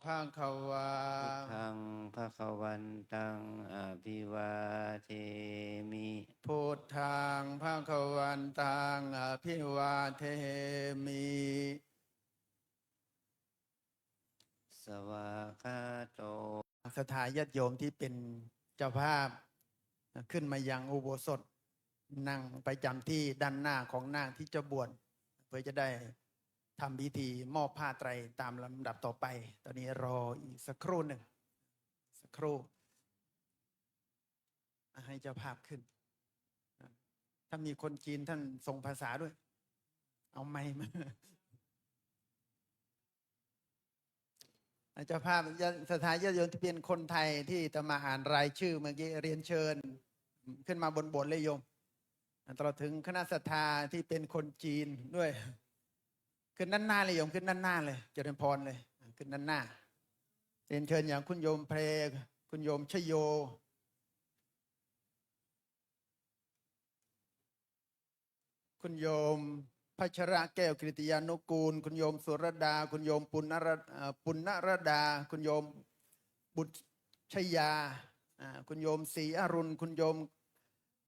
ภะคะวาพุทธังภคะวันตังอภิวาเทมิพุทธังภะคะวันตังอภิวาเทมิสวากขาโตศรัทธาญาติโยมที่เป็นเจ้าภาพขึ้นมายังอุโบสถนั่งไปจำที่ด้านหน้าของนาคที่จะบวชเพื่อจะได้ทำพิธีมอบผ้าไตรตามลำดับต่อไปตอนนี้รออีกสักครู่หนึ่งสักครู่ให้เจ้าภาพขึ้นถ้ามีคนจีนท่านส่งภาษาด้วยเอาไมค์มาเจ้าภาพสถานญาติโยมที่เป็นคนไทยที่จะมาอ่านรายชื่อเมื่อกี้เรียนเชิญขึ้นมาบนโบสถ์เลยโยมตลอดถึงคณะศรัทธาที่เป็นคนจีนด้วยขึ้นด้านหน้าเลยโยมขึ้นด้านหน้าเลยเจริญพรเลยขึ้นด้านหน้าเรียนเชิญอย่างคุณโยมเพลคุณโยมชโยคุณโยมพัชระแก้วกฤติยานุกูลคุณโยมสุรดาคุณโยมปุณรดาคุณโยมบุตรชยาคุณโยมศรีอรุณคุณโยม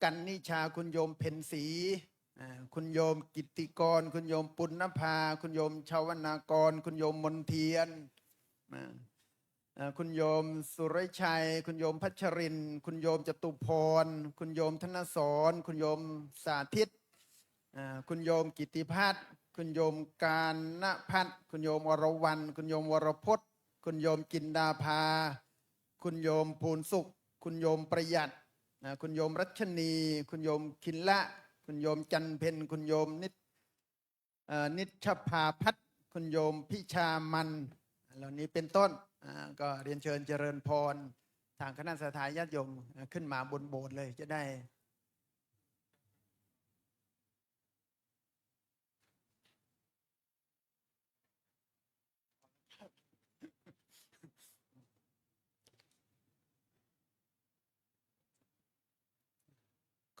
กันนิชาคุณโยมเพ็ญศรีคุณโยมกิตติกรคุณโยมปุณณภาคุณโยมชาวนากรคุณโยมมนเทียนคุณโยมสุรชัยคุณโยมพัชรินคุณโยมจตุพรคุณโยมธนสรคุณโยมสาธิตคุณโยมกิติพัฒน์คุณโยมการณพัฒน์คุณโยมวรวรรณคุณโยมวรพจน์คุณโยมกินดาภาคุณโยมภูนสุขคุณโยมประหยัดคุณโยมรัชนีคุณโยมคินละคุณโยมจันเพนคุณโยมนิชภาพัฒน์คุณโยมพิชามันเหล่านี้เป็นต้นก็เรียนเชิญเจริญพรทางคณะสัตยาญาติโยมขึ้นมาบนโบสถ์เลยจะได้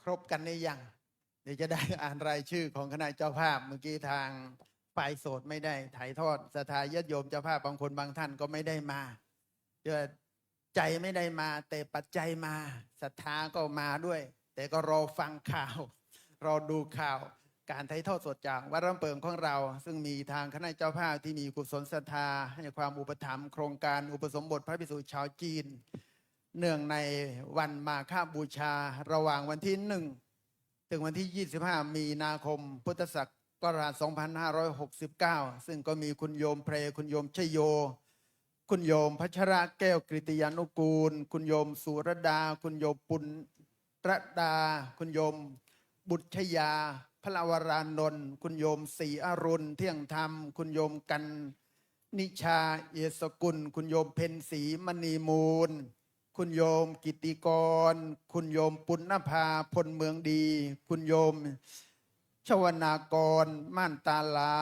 ครบกันในยังเดี๋ยวจะได้อ่านรายชื่อของคณะเจ้าภาพเมื่อกี้ทางฝ่ายโสดไม่ได้ถ่ายทอดศรัทธาญาติโยมเจ้าภาพบางคนบางท่านก็ไม่ได้มาเจอใจไม่ได้มาแต่ปัจจัยมาศรัทธาก็มาด้วยแต่ก็รอฟังข่าวรอดูข่าวการถ่ายทอดสดจากวัดร่ำเปิงของเราซึ่งมีทางคณะเจ้าภาพที่มีกุศลศรัทธาให้ความอุปถัมภ์โครงการอุปสมบทพระภิกษุชาวจีนเนื่องในวันมาฆบูชาระหว่างวันที่1ถึงวันที่25มีนาคมพุทธศักราช2569ซึ่งก็มีคุณโยมเพลคุณโยมชโยคุณโยมพัชระแก้วกฤติยานุกูลคุณโยมสุรดาคุณโยมปุณรดาคุณโยมบุตรชยาพระวรานนท์คุณโยมศรีอรุณเที่ยงธรรมคุณโยมกันนิชาเอสกุลคุณโยมเพ็ญศรีมณีมูลคุณโยมกิติกรคุณโยมปุณณภาพลเมืองดีคุณโยมชวนากรม่านตาลา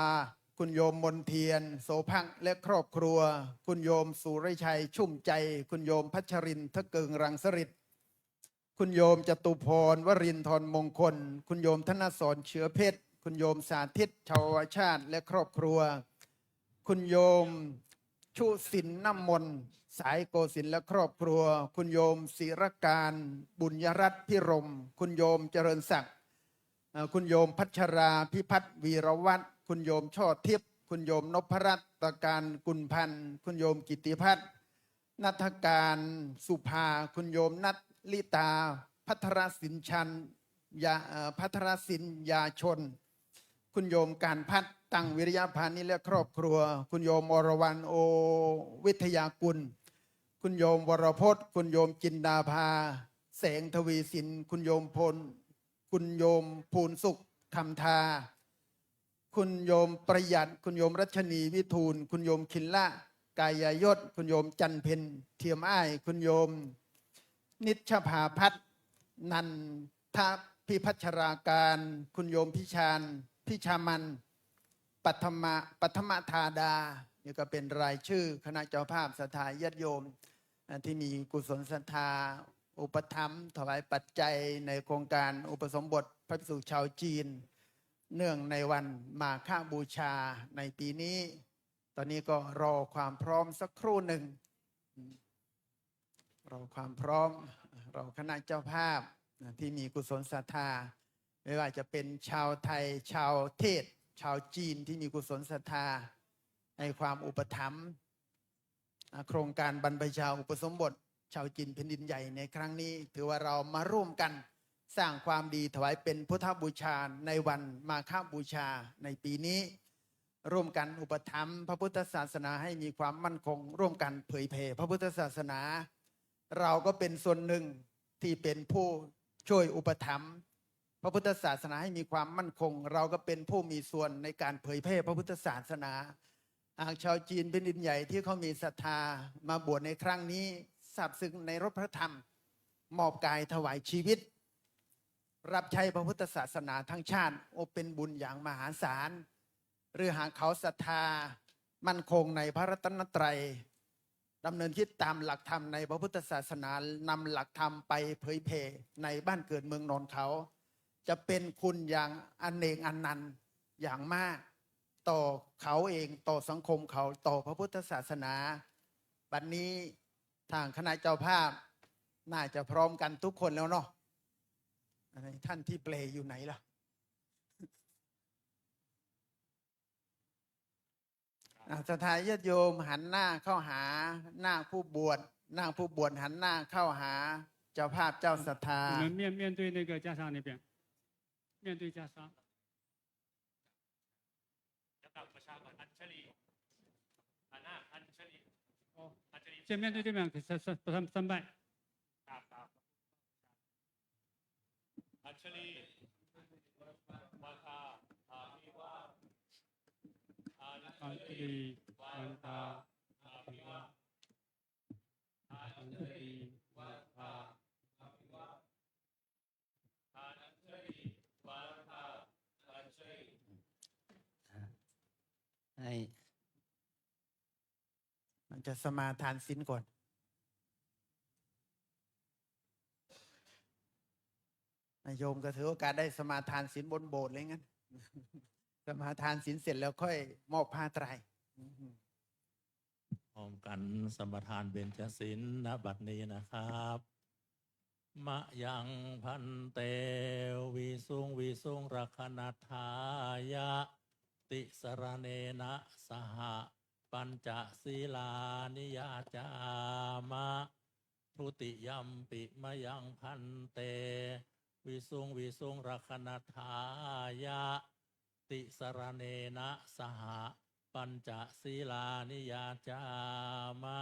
คุณโยมมนเทียนโสภังและครอบครัวคุณโยมสุริชัยชุ่มใจคุณโยมพัชรินทะเกิงรังสฤษดิ์คุณโยมจตุพรวรินทร์มงคลคุณโยมธนสรเชื้อเพชรคุณโยมสาธิตชาวชาติและครอบครัวคุณโยมชุสินน้ำมนสายโกสินและครอบครัวคุณโยมศิรการบุญยรัตน์พิรมคุณโยมเจริญศักดิ์คุณโยมพัชราพิพัฒน์วีรวัฒน์คุณโยมช่อทิพย์คุณโยมนพรัตน์ตะการกุลพันธ์คุณโยมกิติพัฒน์นัทการสุภาคุณโยมนัทลิตาพัทรสินชันพัทรสินยาชนคุณโยมการพัฒน์ตั้งวิริยพานิชและครอบครัวคุณโยมอรวรรณโอวิทยากุลคุณโยมวรพจน์คุณโยมจินดาภาแสงทวีสินคุณโยมพลคุณโยมภูนสุขคำทาคุณโยมประหยัดคุณโยมรัชนีวิทูลคุณโยมคินละกายยศคุณโยมจันเพนเทียมอ้ายคุณโยมนิชภาพัฒนันทพิพัชราการคุณโยมพิชามันปัทมธาดานี่ก็เป็นรายชื่อคณะเจ้าภาพศรัทธาญาติโยมที่มีกุศลศรัทธาอุปถัมภ์ถวายปัจจัยในโครงการอุปสมบทพระภิกษุชาวจีนเนื่องในวันมาฆบูชาในปีนี้ต อนนี้ก็รอความพร้อมสักครู่หนึ่งรอความพร้อมรอคณะเจ้าภาพที่มีกุศลศรัทธาไม่ว่าจะเป็นชาวไทยชาวเทศ ชาวจีนที่มีกุศลศรัทธาให้ความอุปถัมภ์โครงการบรรพชาอุปสมบทชาวจีนแผ่นดินใหญ่ในครั้งนี้ถือว่าเรามาร่วมกันสร้างความดีถวายเป็นพุทธบูชาในวันมาฆบูชาในปีนี้ร่วมกันอุปถัมภ์พระพุทธศาสนาให้มีความมั่นคงร่วมกันเผยแผ่พระพุทธศาสนาเราก็เป็นส่วนหนึ่งที่เป็นผู้ช่วยอุปถัมภ์พระพุทธศาสนาให้มีความมั่นคงเราก็เป็นผู้มีส่วนในการเผยแพร่พระพุทธศาสนาหากชาวจีนเป็นดินใหญ่ที่เขามีศรัทธามาบวชในครั้งนี้ซาบซึ้งในรสพระธรรมมอบกายถวายชีวิตรับใช้พระพุทธศาสนาทั้งชาติโอเป็นบุญอย่างมหาศาลหรือหากเขาศรัทธามั่นคงในพระรัตนตรัยดำเนินชีวิตตามหลักธรรมในพระพุทธศาสนานำหลักธรรมไปเผยแผ่ในบ้านเกิดเมืองนอนเขาจะเป็นคุณอย่างอเนกอนันต์อย่างมากต่อเขาเองต่อสังคมเขาต่อพระพุทธศาสนาบัดนี้ทางคณะเจ้าภาพน่าจะพร้อมกันทุกคนแล้วเนาะท่านที่เปลอยู่ไหนล่ะศรัทธาญาติโยมหันหน้าเข้าหาหน้าผู้บวชหันหน้าเข้าหาเจ้าภาพเจ้าศรัทธา我们面对那个袈裟那边，面对袈裟。哦，先面对这边，给三拜。อัญชลีวันตาอาภิวาอัญชลีวันตาอาภิวาอัญชลีวันตาอาภิวาอัญชลีวันตาอัญชลี ให้ มันจะสมาทานศีลก่อนโยมก็ถือโอกาสได้สมาทานศีลบนโบสถ์เลยงั้น สมาทานศีลเสร็จแล้วค่อยมอบผ้าไตร พร้อมกันสมทานเบญจศีลณบัดนี้นะครับมะยังพันเตวิสุงรักนัทธายะติสรเนนะสหปัญจศีลานิยาจามะทุติยัมปิมะยังพันเตวิสุงรักนัทธายะติสรเนนะสหปัญจศีลานิยาจามะ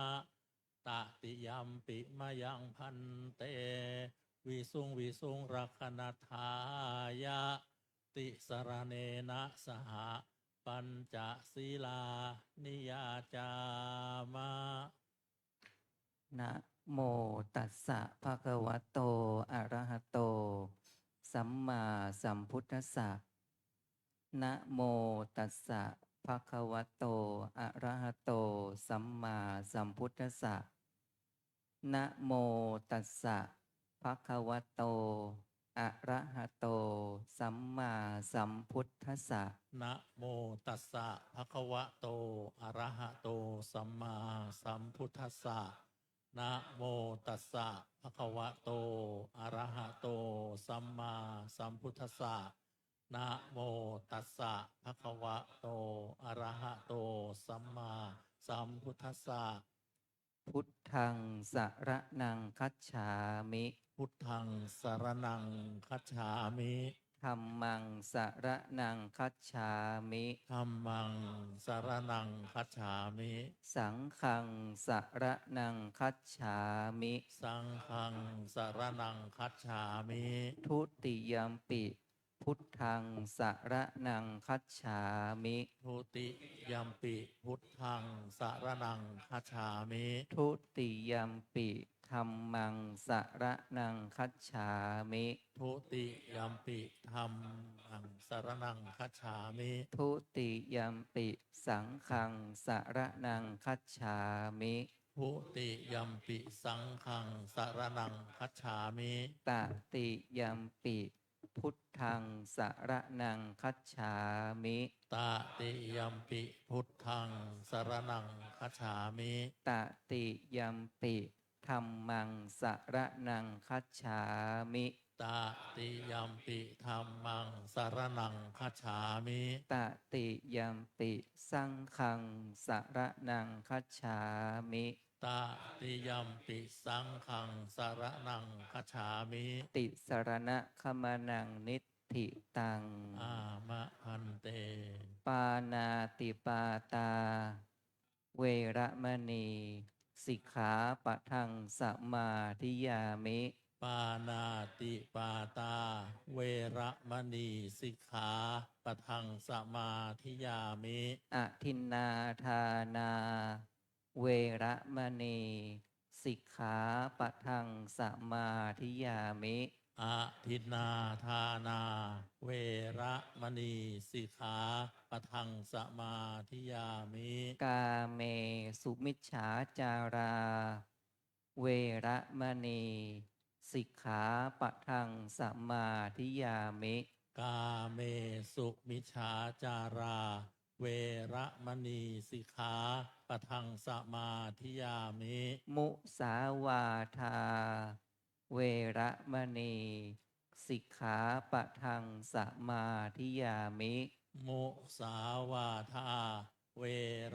ตติยัมปิมะยังพันเตวิสุงรักนัทธายะติสรเนนะสหปัญจศีลานิยาจามะ นะโมตัสสะภะคะวะโตอะระหะโตสัมมาสัมพุทธัสสะนะโมตัสสะภะคะวะโตอะระหะโตสัมมาสัมพุทธัสสะนะโมตัสสะภะคะวะโตอะระหะโตสัมมาสัมพุทธัสสะ นะโมตัสสะภะคะวะโตอะระหะโตสัมมาสัมพุทธัสสะนะโมตัสสะภะคะวะโตอะระหะโตสัมมาสัมพุทธัสสะนะโมตัสสะภะคะวะโตอะระหะโตสัมมาสัมพุทธัสสะ พุทธังสรณังคัจฉามิ พุทธังสรณังคัจฉามิ ธัมมังสรณังคัจฉามิ ธัมมังสรณังคัจฉามิ สังฆังสรณังคัจฉามิ สังฆังสรณังคัจฉามิ ทุติยัมปิพุทธังสรณังคัจฉามิ ทุติยัมปิพุทธังสรณังคัจฉามิ ทุติยัมปิธัมมังสรณังคัจฉามิ ทุติยัมปิธัมมังสรณังคัจฉามิ ทุติยัมปิสังฆังสรณังคัจฉามิ ทุติยัมปิสังฆังสรณังคัจฉามิ ตติยัมปิ พุทธังสรนังคัจฉามิ ตติยัมปิพุทธังสรนังคัจฉามิ ตติยัมปิธัมมังสรนังคัจฉามิ ตติยัมปิธัมมังสรนังคัจฉามิ ตติยัมปิสังฆังสรนังคัจฉามิ ตติยัมปิสังฆังสรนังคัจฉามิ ติสรณะขมานังนิธิตัง อามะพันเต ปานาติปาตา เวระมณี สิกขาปะทังสมาธิยามิ ปานาติปาตา เวระมณีสิกขาปะทังสมาธิยามิ อทินนาทานา เวระมณี สิกขาปะทังสมาธิยามิ อาทินนาทานา เวระมณีสิกขาปะทังสมาธิยามิ กาเมสุมิจฉาจารา เวระมณี สิกขาปะทังสมาธิยามิ กาเมสุมิชฌาจารา เวระมณีสิกขาปะทังสมาธิยามิ มุสาวาทา เวระมณี สิกขาปะทังสมาธิยามิ มุสาวาทา เว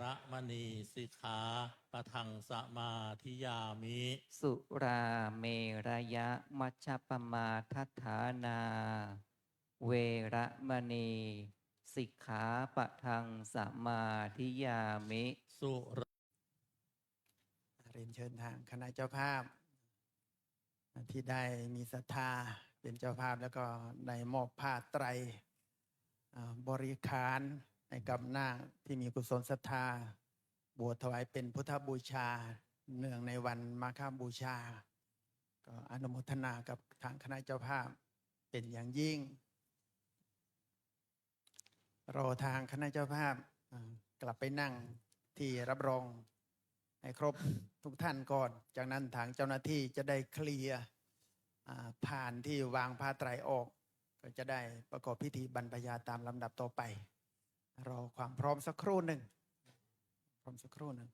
ระมณีสิกขาปะทังสมาธิยามิ สุราเมรยะมัชฌปมาทัฏฐานา เวระมณี สิกขาปะทังสมาธิยามิ สุร เรียนเชิญทางคณะเจ้าภาพ ที่ได้มีศรัทธาเป็นเจ้าภาพแล้วก็ได้มอบผ้าไตรบริขารให้กับนาคที่มีกุศลศรัทธา บวชถวายเป็นพุทธบูชา เนื่องในวันมาฆบูชา ก็อนุโมทนากับทางคณะเจ้าภาพเป็นอย่างยิ่ง รอทางคณะเจ้าภาพกลับไปนั่งที่รับรองให้ครบทุกท่านก่อน จากนั้นทางเจ้าหน้าที่จะได้เคลียร์ผ่านที่วางผ้าไตรออก ก็จะได้ประกอบพิธีบรรพชาตามลำดับต่อไป รอความพร้อมสักครู่หนึ่ง พร้อมสักครู่หนึ่ง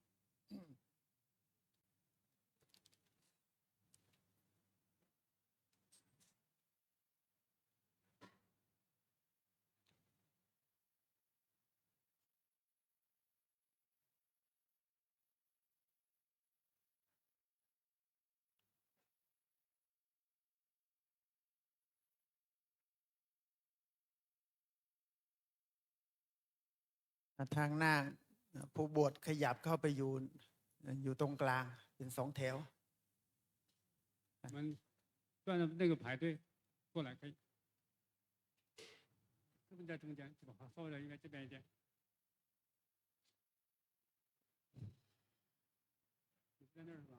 ทางหน้าผู้บวชขยับเข้าไปอยู่ตรงกลางเป็น2 แถว 我们转着那个排队过来可以。这边在中间，这个好，稍微的应该这边一点。你在那儿是吧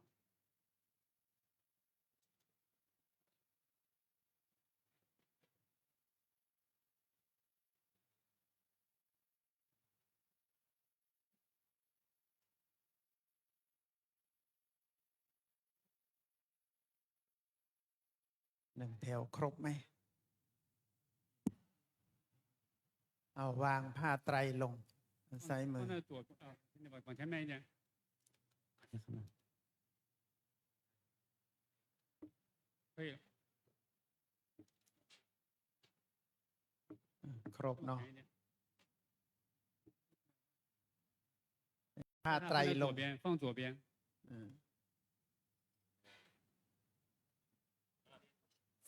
？1 แถวครบไหม เอาวางผ้าไตรลงซ้ายมือ 放在左啊，那往前面一点。可以了。 ครบ 往 เนาะ 前一点。 ผ้า 它 ไตร 放在 ล 左 ง 边，放左边。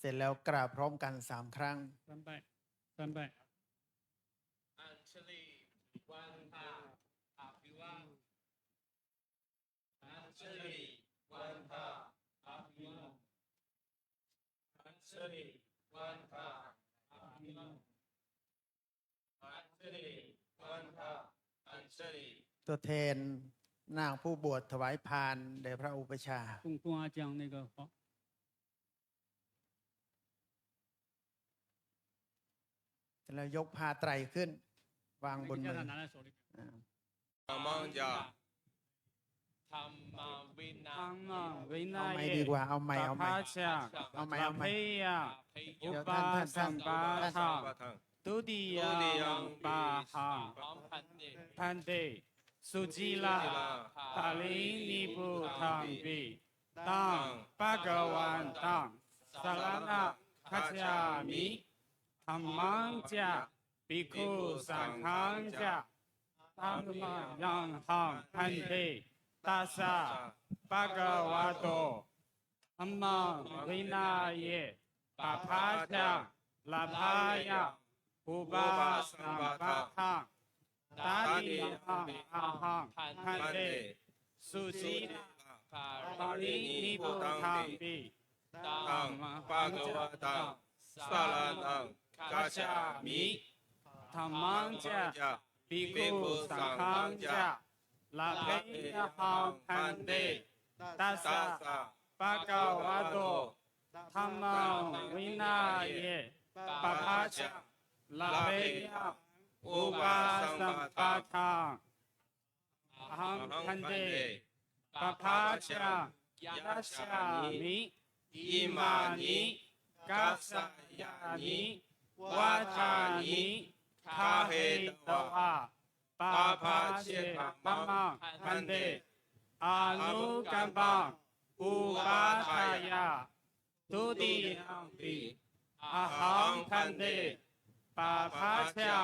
เสร็จแล้วกราบพร้อมกัน3 ครั้ง 三拜，三拜。 อัญชลีวันทาอภิวาอัญชลีวันทาอภิวาอัญชลีวันทาอภิวาอัญชลีวันทาอัญชลี ตัวแทนนาคผู้บวชถวายพานแด่พระอุปชฌาย์ 供阿姜那个好。 แล้วยกผ้าไตรขึ้น วาง 那 บ 个 น 叫 มือ 他拿在手里。 อ่า ธรรมังจาธรรมเว ธัมมังวินั เอา ย ไม่ เย ดีกว่าเอาไม่ ปะ เอา ภา ไม่ ชะ เอาไม่ ลา เอา เพ ไม่ ยะ เดี๋ อุ ยว ปา ท่าน สัมปาทา ทัง ตุติย ตุติยั ัง ง ปาหา พร้อมพันเต พันเตสุจิลาภาลินิพุทังปิตังปะกวันตังสารณะคัจฉามิธัมมังจะภิกขุสังฆังจะธัมมังยังหังพันเตตัสสะปะกวะโตธัมมังวินัยเยปะภาชะลาภายะอุปาสัมปะทังตาติยังอาหังพัน พัน เต เต สุจิ ภา ปารินิพุ ตัง ทัง ติ ปิ ตังปะกวะตังสารนังกัจฉามิ ธัมมังจะภิกขุสังฆังจะลาเพยะหังพันเตตัส ตั สะ สสะ ปะกวะโตธัมมังวินัยเยปะภาชะลาเพยะอุปาสัมปะทังอะหังพันเตปะภาชะยัสสามิ อิมานิกัสสยานิวัฏานิคาเหตวะปาภาเชปะมังพันเตอานุกัมปังอุปาทายาทุติยัมปิอาหังพันเตปาภาชะ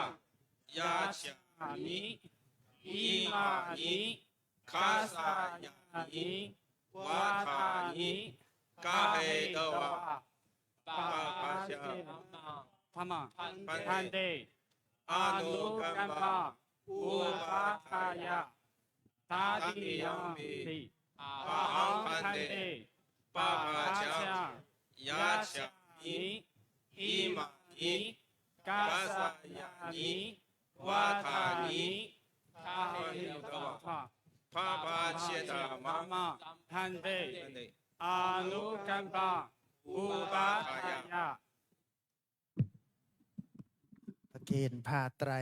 ยัสสามิอิมานิกัสสยานิวัฏานิ กาเหตวะ ปาปาเชธรรมพันเตอานุกัมปะอุปาทายะตาติยัมปิอาหังพันเตปาปาเชยัสสามิอิมานิกัสสยานิวัฏานิคาเหตวะ พระปาเชตามะ มะพันเต พันเต อานุกัมปะอุปาทายะ ประเคนผ้าไตร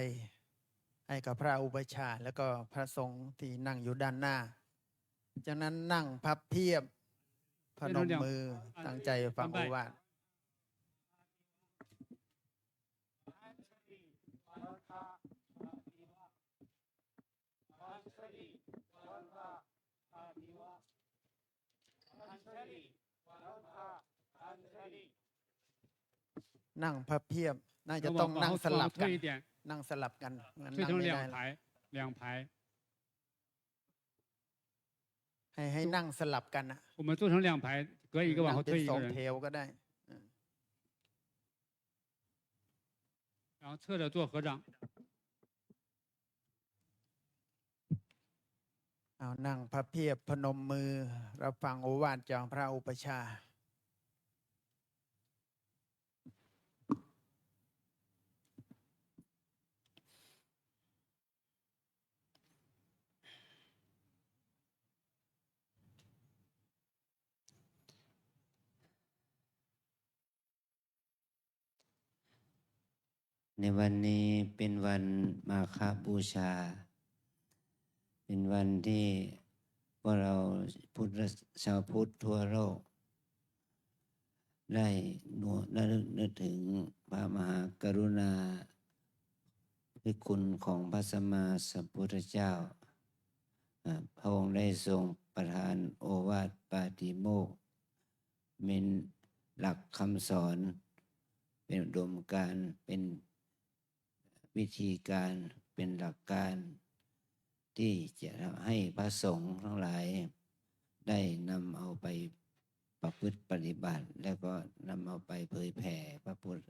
ให้กับพระอุปชฌาย์แล้วก็พระสงฆ์ที่นั่งอยู่ด้านหน้า จากนั้นนั่งพับเพียบพนมมือตั้งใจฟังโอวาท นั่งพับเพียบ น่าจะต้องนั่งสลับกัน 推一点， นั่งสลับกันงั้น 推 นั่ง 成 ไม่ได้ 两 หรอก 排，两排。 ให้นั่งสลับกันนะ 我们做成两排，隔一个往 นั่ 后 งเป็น 推一 สอ 个 ง 人 แถ，วก็ได้ 然后侧着做合掌。 เอานั่งพับเพียบพนมมือรับฟังโอวาทจากพระอุปชฌาย์ ในวันนี้เป็นวันมาฆบูชา เป็นวันที่พวกเราชาวพุทธทั่วโลก ได้ระลึกนึกถึงพระมหากรุณาธิคุณของพระสัมมาสัมพุทธเจ้า พระองค์ได้ทรงประทานโอวาทปาติโมกข์เป็นหลักคำสอน เป็นอุดมการณ์เป็นวิธีการเป็นหลักการ ที่จะทำให้พระสงฆ์ทั้งหลาย ได้นำเอาไปประพฤติปฏิบัติ แล้วก็นำเอาไปเผยแผ่พระพุทธ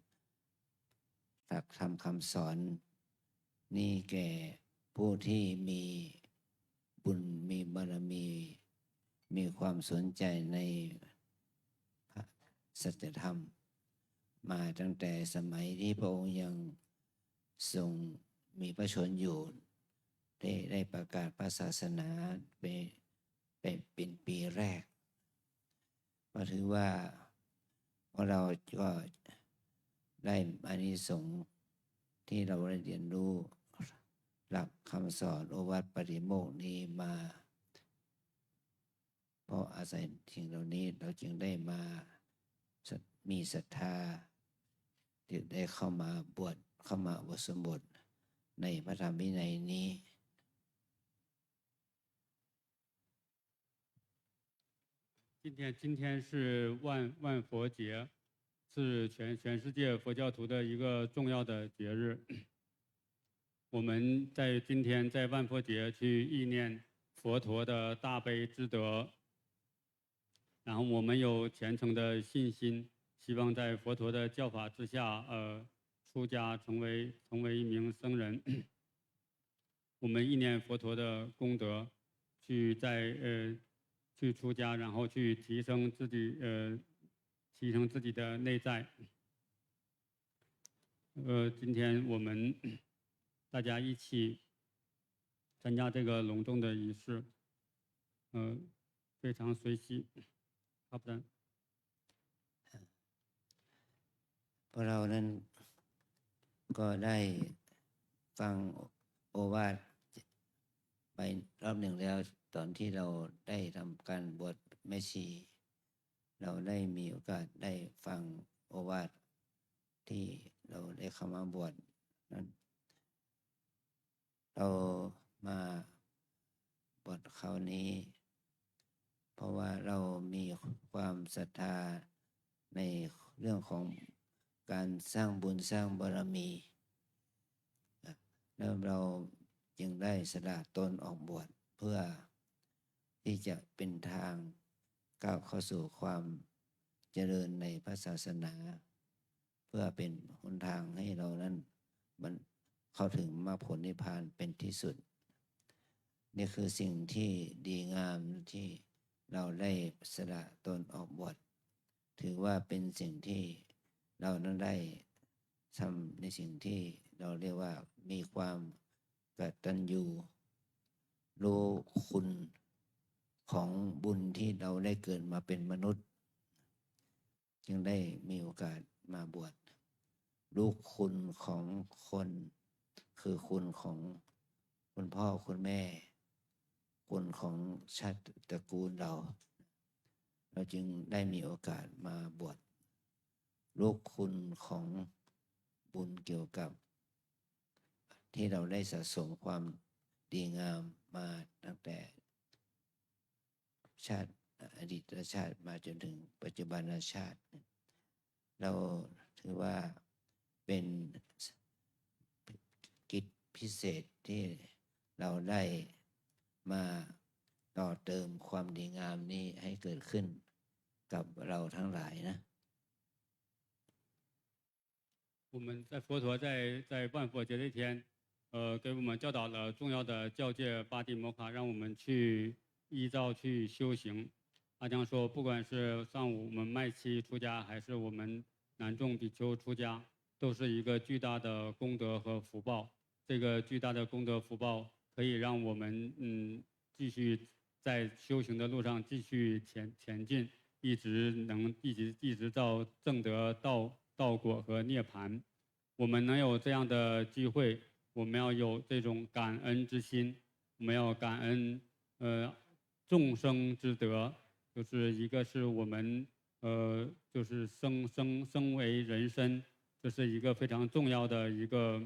หลักธรรมคำสอน นี่แก่ผู้ที่มีบุญมีบารมี มีความสนใจในพระสัจธรรม มาตั้งแต่สมัยที่พระองค์ยังทรงมีพระชนม์อยู่ ได้ประกาศพระศาสนาเป็นปีแรกก็ถือว่าเราก็ได้อานิสงส์ที่เราได้เรียนรู้หลักคำสอนโอวาทปาติโมกข์นี้มา อาศัยสิ่งเหล่านี้เราจึงได้มามีศรัทธาที่ได้เข้ามาบวชเข้ามาอุปสมบทในพระธรรมวินัยนี้ 今天是万佛节，是全世界佛教徒的一个重要的节日。我们在今天在万佛节去忆念佛陀的大悲之德，然后我们有虔诚的信心，希望在佛陀的教法之下，出家成为一名僧人。我们忆念佛陀的功德，去出家，然后去提升自己的内在。今天我们大家一起参加这个隆重的仪式，非常随喜。好的。พวกเรานั้นก็ได้ฟังโอวาทไปรอบหนึ่งแล้วตอนที่เราได้ทำการบวชแม่ชีเราได้มีโอกาสได้ฟังโอวาทที่เราได้เข้ามาบวชนั้นเรามาบวชคราวนี้เพราะว่าเรามีความศรัทธาในเรื่องของการสร้างบุญสร้างบารมีแล้วเราจึงได้สละตนออกบวชเพื่อที่จะเป็นทางก้าวเข้าสู่ความเจริญในพระศาสนาเพื่อเป็นหนทางให้เรานั้นมันเข้าถึงมรรคผลนิพพานเป็นที่สุดนี่คือสิ่งที่ดีงามที่เราได้สละตนออกบวชถือว่าเป็นสิ่งที่เรานั้นได้ทำในสิ่งที่เราเรียกว่ามีความกตัญญูรู้คุณของบุญที่เราได้เกิดมาเป็นมนุษย์จึงได้มีโอกาสมาบวชรู้คุณของคนคือคุณของคุณพ่อคุณแม่คุณของชาติตระกูลเราจึงได้มีโอกาสมาบวชรู้คุณของบุญเกี่ยวกับที่เราได้สะสมความดีงามมาตั้งแต่ชาติอดีตชาติมาจนถึงปัจจุบันชาติเราถือว่าเป็นกิจพิเศษที่เราได้มาต่อเติมความดีงามนี้ให้เกิดขึ้นกับเราทั้งหลายนะ我们在佛陀在万佛节这一天，给我们教导了重要的教戒八地摩卡，让我们去依照去修行。阿江说，不管是上午我们麦妻出家，还是我们男众比丘出家，都是一个巨大的功德和福报。这个巨大的功德福报可以让我们继续在修行的路上继续前进，一直到证得道果和涅槃。我们能有这样的机会，我们要有这种感恩之心，我们要感恩众生之德，就是一个是我们就是生为人身，这是一个非常重要的一个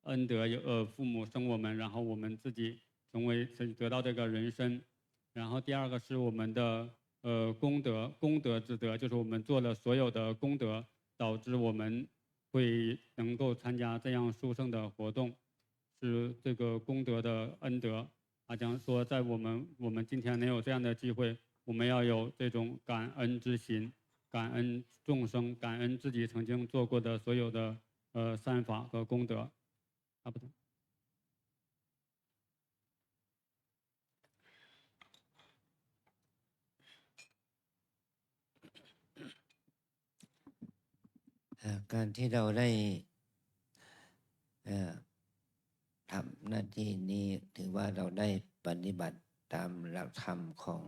恩德，父母生我们，然后我们自己得到这个人身。然后第二个是我们的功德之德，就是我们做了所有的功德，导致我们会能够参加这样殊胜的活动，是这个功德的恩德。阿江说，在我们今天能有这样的机会，我们要有这种感恩之心，感恩众生，感恩自己曾经做过的所有的善法和功德。差不多。การที่เราได้ทำหน้าที่นี้ถือว่าเราได้ปฏิบัติตามหลักธรรมของ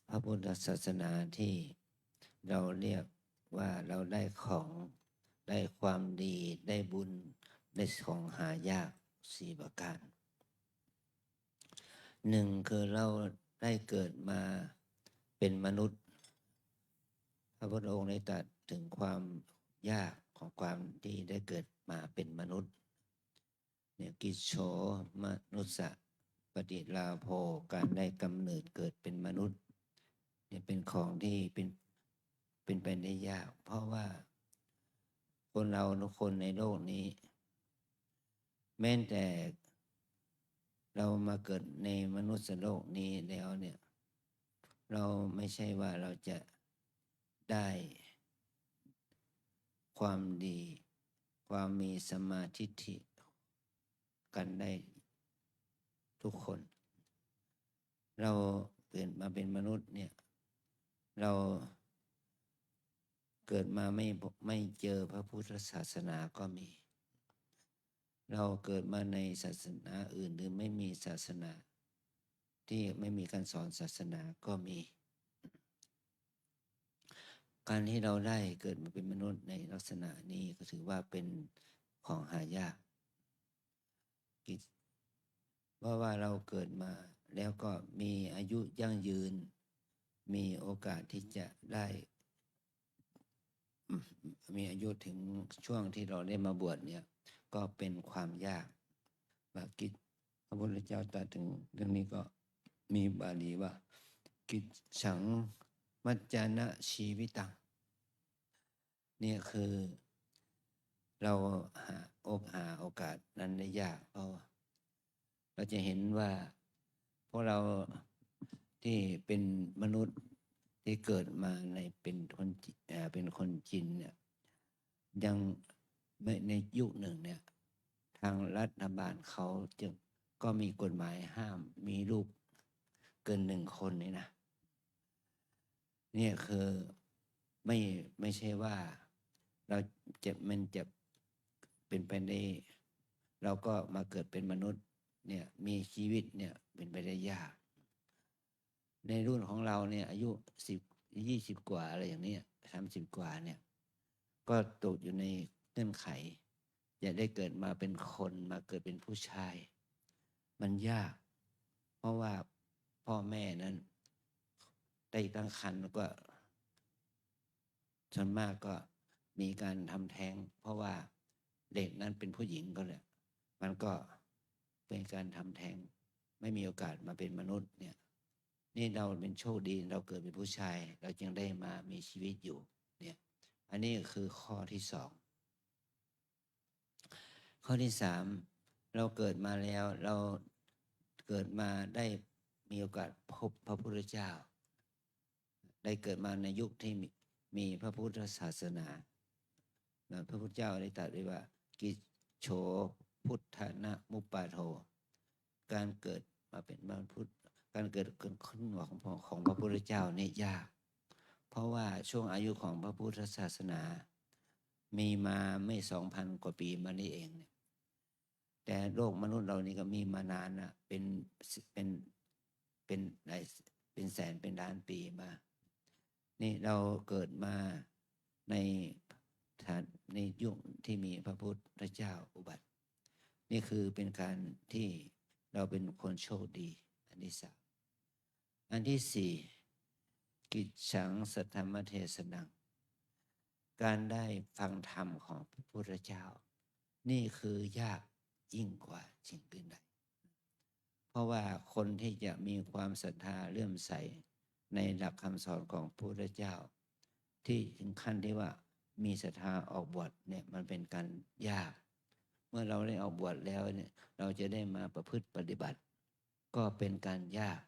พระพุทธศาสนาที่เราเรียกว่าเราได้ของได้ความดีได้บุญได้ของหายาก4 ประการ 1คือเรา ได้เกิดมาเป็นมนุษย์ พระพุทธองค์ได้ตรัสถึงความยากของความที่ได้เกิดมาเป็นมนุษย์เนี่ยกิจโฉมนุสสะปฏิลาโภการได้กำเนิดเกิดเป็นมนุษย์เนี่ยเป็นของที่เป็นไปได้ยาก เพราะว่าคนเราทุกคนในโลกนี้ แม้แต่เรามาเกิดในมนุษย์โลกนี้แล้วเนี่ยเราไม่ใช่ว่าเราจะได้ความดีความมีสมาธิฏฐิกันได้ทุกคน เราเกิดมาเป็นมนุษย์เนี่ยเราเกิดมาไม่เจอพระพุทธศาสนาก็มี เราเกิดมาในศาสนาอื่นหรือไม่มีศาสนาที่ไม่มีการสอนศาสนาก็มี การที่เราได้เกิดมาเป็นมนุษย์ในลักษณะนี้ก็ถือว่าเป็นของหายากว่าเราเกิดมาแล้วก็มีอายุยั่งยืนมีโอกาสที่จะได้มีอายุถึงช่วงที่เราได้มาบวชเนี่ยก็เป็นความยากว่ากิจพระพุทธเจ้าตรัสถึงเรื่องนี้ก็มีบาลีว่ากิจฉังมัจจานะชีวิตังเนี่ยคือเราหาโอกาสนั้นได้ยากเพราะเราจะเห็นว่าพวกเราที่เป็นมนุษย์ที่เกิดมาในเป็นคนจีนเนี่ยยังในยุคหนึ่งเนี่ยทางรัฐบาลเขาจึงก็มีกฎหมายห้ามมีลูกเกิน1 คนนี่นะเนี่ยคือไม่ใช่ว่าเรามันจะเป็นไปได้เราก็มาเกิดเป็นมนุษย์เนี่ยมีชีวิตเนี่ยเป็นไปได้ยากในรุ่นของเราเนี่ยอายุ20 กว่าอะไรอย่างนี้30 กว่าเนี่ยก็ตกอยู่ในเงื่อนไขจะได้เกิดมาเป็นคนมาเกิดเป็นผู้ชายมันยากเพราะว่าพ่อแม่นั้นได้ตั้งครรภ์ก็ส่วนมากก็มีการทำแท้งเพราะว่าเด็กนั้นเป็นผู้หญิงก็เลยมันก็เป็นการทำแท้งไม่มีโอกาสมาเป็นมนุษย์เนี่ยนี่เราเป็นโชคดีเราเกิดเป็นผู้ชายเราจึงได้มามีชีวิตอยู่เนี่ยอันนี้คือข้อที่2ข้อที่3เราเกิดมาแล้วเราเกิดมาได้มีโอกาสพบพระพุทธเจ้าได้เกิดมาในยุคที่มีพระพุทธศาสนาพระพุทธเจ้าได้ตรัสไว้ว่ากิจโฉพุทธนะมุปปาโทการเกิดมาเป็นมนุษย์การเกิดขึ้นของพระพุทธเจ้านี่ยากเพราะว่าช่วงอายุของพระพุทธศาสนามีมาไม่ 2,000 กว่าปีมานี่เองเนี่ยแต่โลกมนุษย์เรานี่ก็มีมานานนะเป็นแสนเป็นล้านปีมานี่เราเกิดมาในยุคที่มีพระพุทธเจ้าอุบัตินี่คือเป็นการที่เราเป็นคนโชคดีอันที่3อันที่4กิจฉังสัทธรรมเทศนังการได้ฟังธรรมของพระพุทธเจ้านี่คือยากยิ่งกว่าสิ่งอื่นใดเพราะว่าคนที่จะมีความศรัทธาเลื่อมใสในหลักคำสอนของพระพุทธเจ้าที่ถึงขั้นที่ว่ามีศรัทธาออกบวชเนี่ยมันเป็นการยากเมื่อเราได้ออกบวชแล้วเนี่ยเราจะได้มาประพฤติปฏิบัติก็เป็นการยาก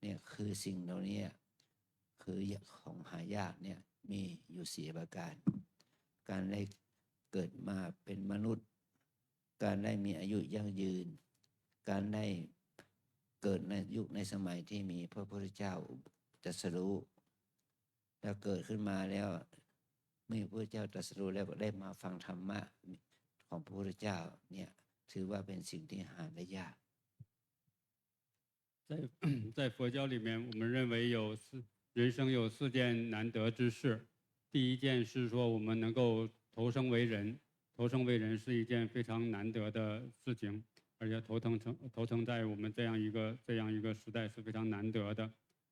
เนี่ยคือสิ่งเหล่านี้คือของหายากเนี่ยมีอยู่4 ประการการได้เกิดมาเป็นมนุษย์การได้มีอายุยั่งยืนการได้เกิดในยุคในสมัยที่มีพระพุทธเจ้าตรัสรู้แล้วเกิดขึ้นมาแล้วเมื่อพระพุทธเจ้าตรัสรู้แล้วก็ได้มาฟังธรรมะของพระพุทธเจ้าเนี่ยถือว่าเป็นสิ่งที่หาได้ยาก在佛教里面，我们认为人生有4件难得之事。第一件是说，我们能够投生为人，投生为人是一件非常难得的事情。而且头层在我们这样一个时代是非常难得的，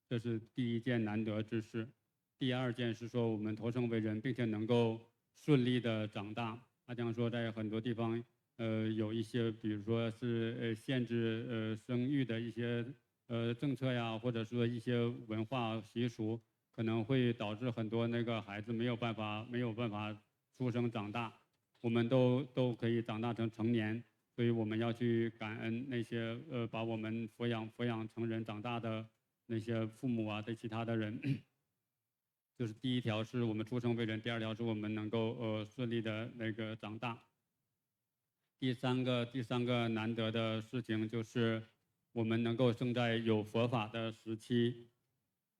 这是第一件难得之事。第二件是说我们投生为人，并且能够顺利的长大。阿江说，在很多地方，有一些，比如说是限制生育的一些政策呀，或者说一些文化习俗，可能会导致很多那个孩子没有办法出生长大。我们都可以长大成年，所以我们要去感恩那些把我们抚养成人长大的那些父母啊，对其他的人。就是第一条是我们出生为人，第二条是我们能够顺利的那个长大。第三个难得的事情就是我们能够生在有佛法的时期。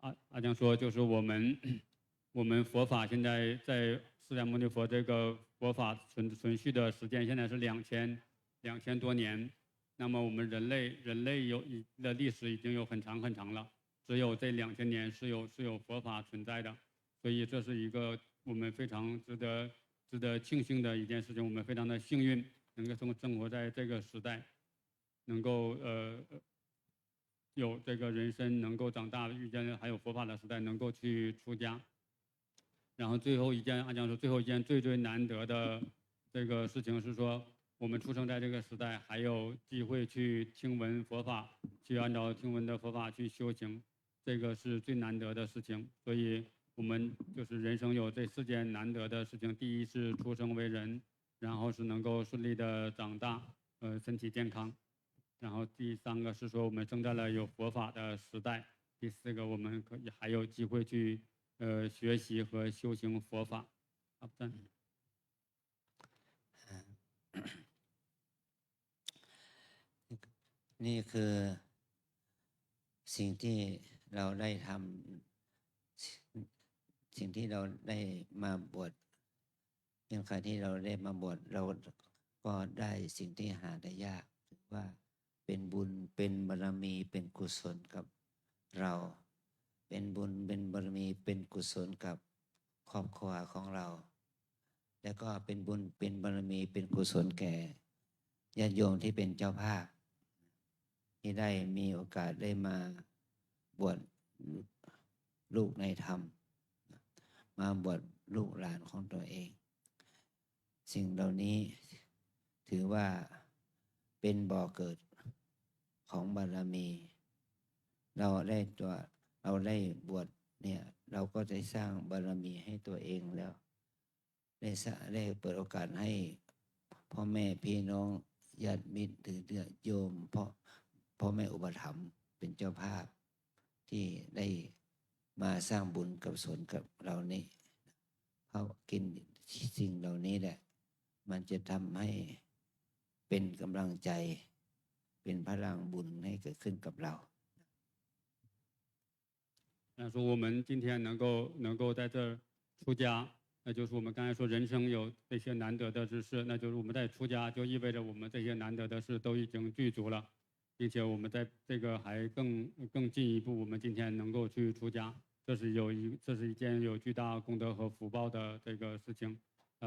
阿江说，就是我们佛法现在在释迦牟尼佛这个佛法存续的时间现在是2000多年，那么我们人类的历史已经有很长了，只有这2000年是有佛法存在的。所以这是一个我们非常值得庆幸的一件事情。我们非常的幸运，能够生活在这个时代，能够有这个人生能够长大，遇见还有佛法的时代，能够去出家。然后最后一件，阿江说，最后一件最难得的这个事情是说，我们出生在这个时代，还有机会去听闻佛法，去按照听闻的佛法去修行，这个是最难得的事情。所以我们就是人生有这4件难得的事情：第一是出生为人，然后是能够顺利的长大，身体健康；然后第3个是说我们生在了有佛法的时代；第4个我们可以还有机会去学习和修行佛法。阿赞。นี่คือสิ่งที่เราได้ทำสิ่งที่เราได้มาบวชเป็นการที่เราได้มาบวชเราก็ได้สิ่งที่หาได้ยากถือว่าเป็นบุญเป็นบารมีเป็นกุศลกับเราเป็นบุญเป็นบารมีเป็นกุศลกับครอบครัวของเราแล้วก็เป็นบุญเป็นบารมีเป็นกุศลแก่ญาติโยมที่เป็นเจ้าภาพที่ได้มีโอกาสได้มาบวชลูกในธรรมมาบวชลูกหลานของตัวเองสิ่งเหล่านี้ถือว่าเป็นบ่อเกิดของบารมีเราได้บวชเนี่ยเราก็ได้สร้างบารมีให้ตัวเองแล้วได้เปิดโอกาสให้พ่อแม่พี่น้องญาติมิตรหรือโยมพ่อแม่อุปถัมภ์เป็นเจ้าภาพที่ได้มาสร้างบุญกับสนกับเรานี่เขากินสิ่งเหล่านี้แหละมันจะทำให้เป็นกำลังใจเป็นพลังบุญให้เกิดขึ้นกับเรา说我们今天能够在这儿出家，那就是我们刚才说人生有这些难得的之事，那就是我们在出家就意味着我们这些难得的事都已经具足了，并且我们在这个还更进一步，我们今天能够去出家，这是一件有巨大功德和福报的这个事情，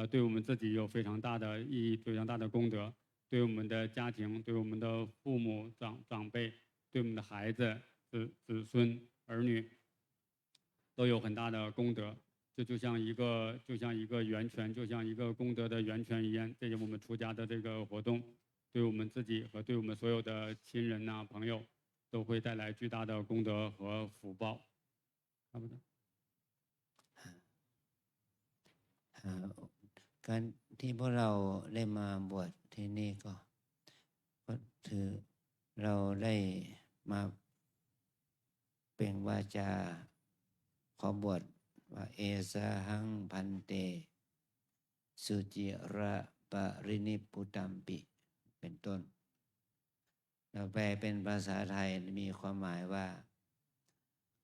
对我们自己有非常大的意义，非常大的功德，对我们的家庭，对我们的父母长辈，对我们的孩子、子孙儿女，都有很大的功德。这就像一个源泉，就像一个功德的源泉一样。这是我们出家的这个活动，对我们自己和对我们所有的亲人呐、朋友，都会带来巨大的功德和福报。差不多。การที่พวกเราได้มาบวชที่นี่ก็ถือเราได้มาเป็นวาจาขอบวชว่าเอสาหังพันเตสุจิระปรินิพพุตัมปิเป็นต้นเราแปลเป็นภาษาไทยมีความหมายว่า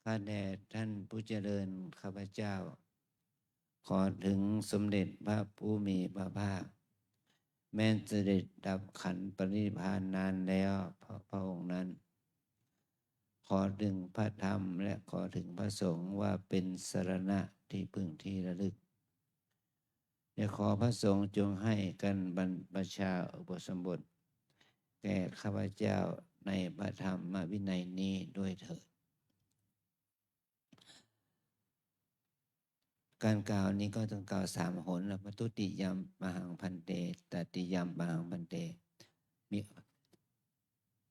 ข้าแด่ท่านผู้เจริญข้าพเจ้าขอถึงสมเด็จพระผู้มีพระภาคแม้เสด็จดับขันธ์ปรินิพพานนานแล้วพระองค์นั้นขอถึงพระธรรมและขอถึงพระสงฆ์ว่าเป็นสรณะที่พึ่งที่ระลึกและขอพระสงฆ์จงให้กันบรรพชาอุปสมบท แก่ข้าพเจ้าในพระธรรมวินัยนี้ด้วยเถิดการกล่าวนี้ก็ต้องกล่าว3 หนแล้วปทุติยัมปะหังพันเตตติยัมปะหังพันเตมี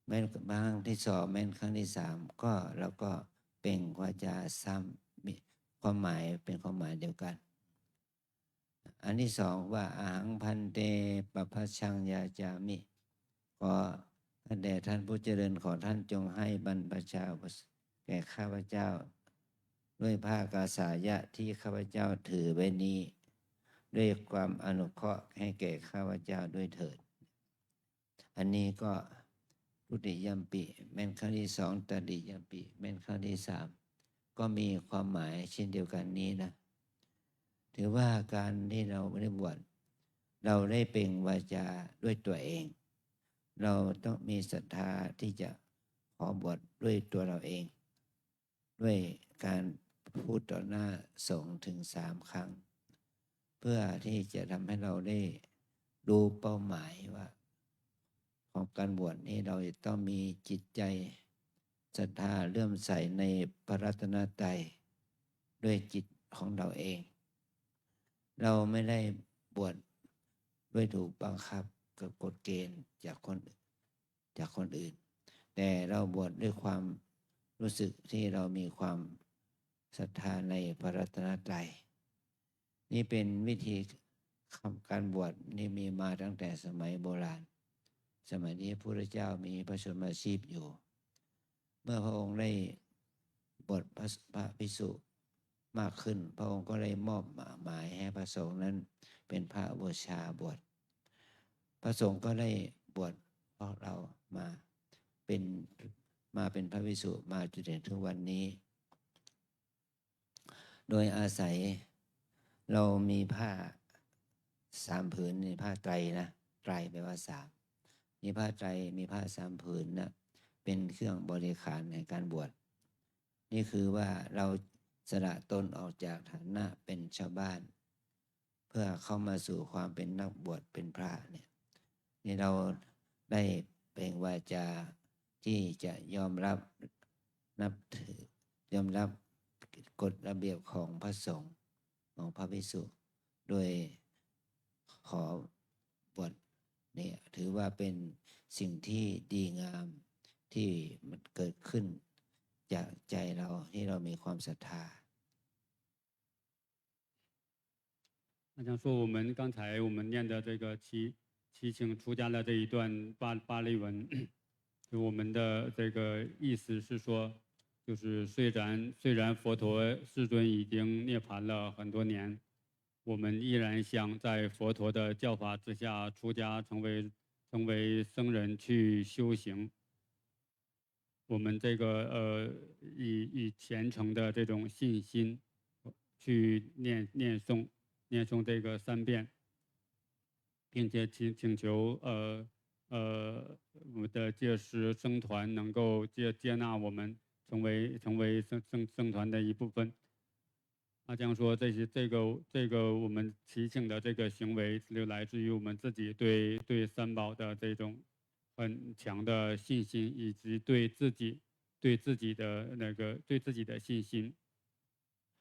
แม้นบางที่2แม้นครั้งที่3ก็แล้วก็เปล่งวาจาซ้ำมีความหมายเป็นความหมายเดียวกันอันที่2ว่าอาหังพันเตปภัชชังยาจามิขอแด่ท่านผู้เจริญขอท่านจงให้บรรพชาแก่ข้าพเจ้าด้วยผ้ากาสายะที่ข้าพเจ้าถือไว้นี้ด้วยความอนุเคราะห์ให้แก่ข้าพเจ้าด้วยเถิดอันนี้ก็ทุติยัมปิแม้นครั้งที่2ตติยัมปิแม้นครั้งที่3ก็มีความหมายเช่นเดียวกันนี้นะถือว่าการที่เราไม่ได้บวชเราได้เปล่งวาจาด้วยตัวเองเราต้องมีศรัทธาที่จะขอบวชด้วยตัวเราเองด้วยการพูดต่อหน้าสงฆ์ถึง3 ครั้งเพื่อที่จะทำให้เราได้รู้เป้าหมายว่าของการบวชนี้เราจะต้องมีจิตใจศรัทธาเลื่อมใสในพระรัตนตรัยด้วยจิตของเราเองเราไม่ได้บวชด้วยถูกบังคับกับกฎเกณฑ์จากคนอื่นแต่เราบวชด้วยความรู้สึกที่เรามีความศรัทธาในพระรัตนตรัยนี่เป็นวิธีการบวชนี่มีมาตั้งแต่สมัยโบราณสมัยนี้พระพุทธเจ้ามีพระชนมาชีพอยู่เมื่อพระองค์ได้บวชพระภิกษุมากขึ้นพระองค์ก็เลยมอบหมายให้พระสงฆ์นั้นเป็นพระบูชาบวชพระสงฆ์ก็ได้บวชพวกเรามาเป็นพระภิกษุมาจนถึงทุกวันนี้ โดยอาศัยเรามีผ้า3 ผืนในผ้าไตรนะไตรแปลว่า3มีผ้าไตรมีผ้า3 ผืนนะเป็นเครื่องบริขารในการบวชนี่คือว่าเราสละตนออกจากฐานะเป็นชาวบ้านเพื่อเข้ามาสู่ความเป็นนักบวชเป็นพระเนี่ยนี่เราได้เปล่งวาจาที่จะยอมรับนับถือยอมรับกฎระเบียบของพระสงฆ์ของพระภิกษุโดยขอบวชเนี่ยถือว่าเป็นสิ่งที่ดีงามที่มันเกิดขึ้นจากใจเราที่เรามีความศรัทธา那像说我们刚才我们念的这个祈请出家的这一段巴利文，就我们的这个意思是说，就是虽然佛陀世尊已经涅槃了很多年，我们依然想在佛陀的教法之下出家，成为僧人去修行。我们这个以虔诚的这种信心去念诵这个3遍，并且请求我们的戒师僧团能够接纳我们，成为僧团的一部分。阿江说，这个我们祈请的这个行为，就来自于我们自己对三宝的这种很强的信心，以及对自己的信心。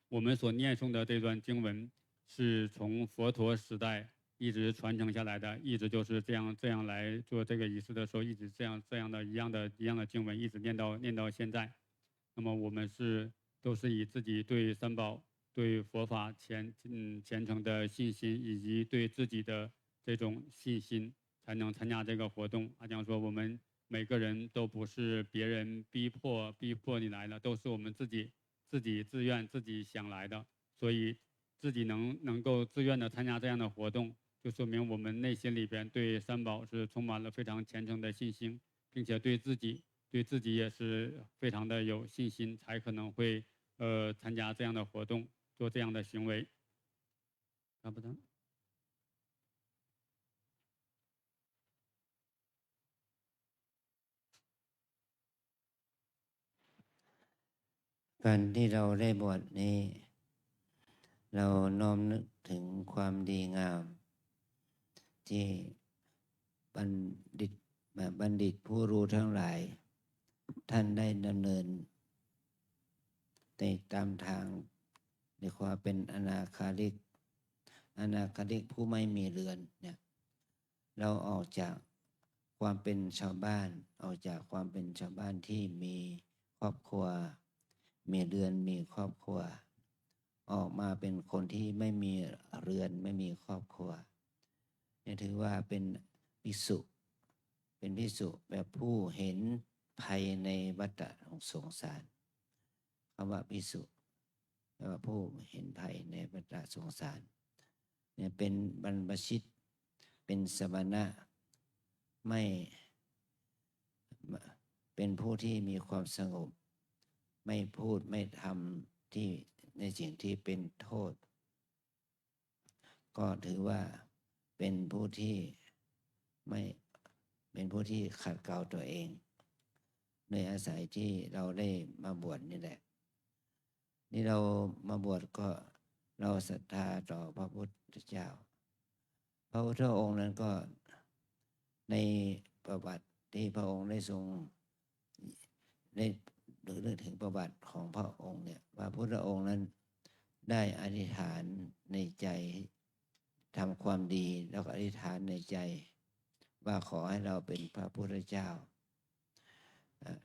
我们所念诵的这段经文是从佛陀时代一直传承下来的，一直就是这样来做这个仪式的时候，一直这样的一样的经文，一直念到现在。那么我们都是以自己对三宝、对佛法虔诚的信心，以及对自己的这种信心，才能参加这个活动。阿江说，我们每个人都不是别人逼迫你来的，都是我们自己自愿自己想来的，所以自己能够自愿的参加这样的活动，就说明我们内心里边对三宝是充满了非常虔诚的信心，并且对自己也是非常的有信心，才可能会参加这样的活动，做这样的行为。差不多。การที่เราได้บวชนี้เราน้อมนึกถึงความดีงามที่บัณฑิต บัณฑิตผู้รู้ทั้งหลาย ท่านได้ดำเนินในตามทางในความเป็นอนาคาริกผู้ไม่มีเรือนเนี่ยเราออกจากความเป็นชาวบ้านออกจากความเป็นชาวบ้านที่มีครอบครัวมีเรือนมีครอบครัวออกมาเป็นคนที่ไม่มีเรือนไม่มีครอบครัวเนี่ยถือว่าเป็นภิกษุแบบผู้เห็นภัยในวัฏสงสารคำว่าภิกษุแปลว่าผู้เห็นภัยในวัฏสงสารเนี่ยเป็นบรรพชิตเป็นสมณะไม่เป็นผู้ที่มีความสงบไม่พูดไม่ทำที่ในสิ่งที่เป็นโทษก็ถือว่าเป็นผู้ที่ไม่เป็นผู้ที่ขัดเกลาตัวเองโดยอาศัยที่เราได้มาบวชนี่แหละนี่เรามาบวชก็เราศรัทธาต่อพระพุทธเจ้าพระพุทธองค์นั้นก็ในประวัติที่พระองค์ได้ทรงได้หรือเรื่องถึงประวัติของพระองค์เนี่ยว่าพระพุทธองค์นั้นได้อธิษฐานในใจทำความดีแล้วก็อธิษฐานในใจว่าขอให้เราเป็นพระพุทธเจ้า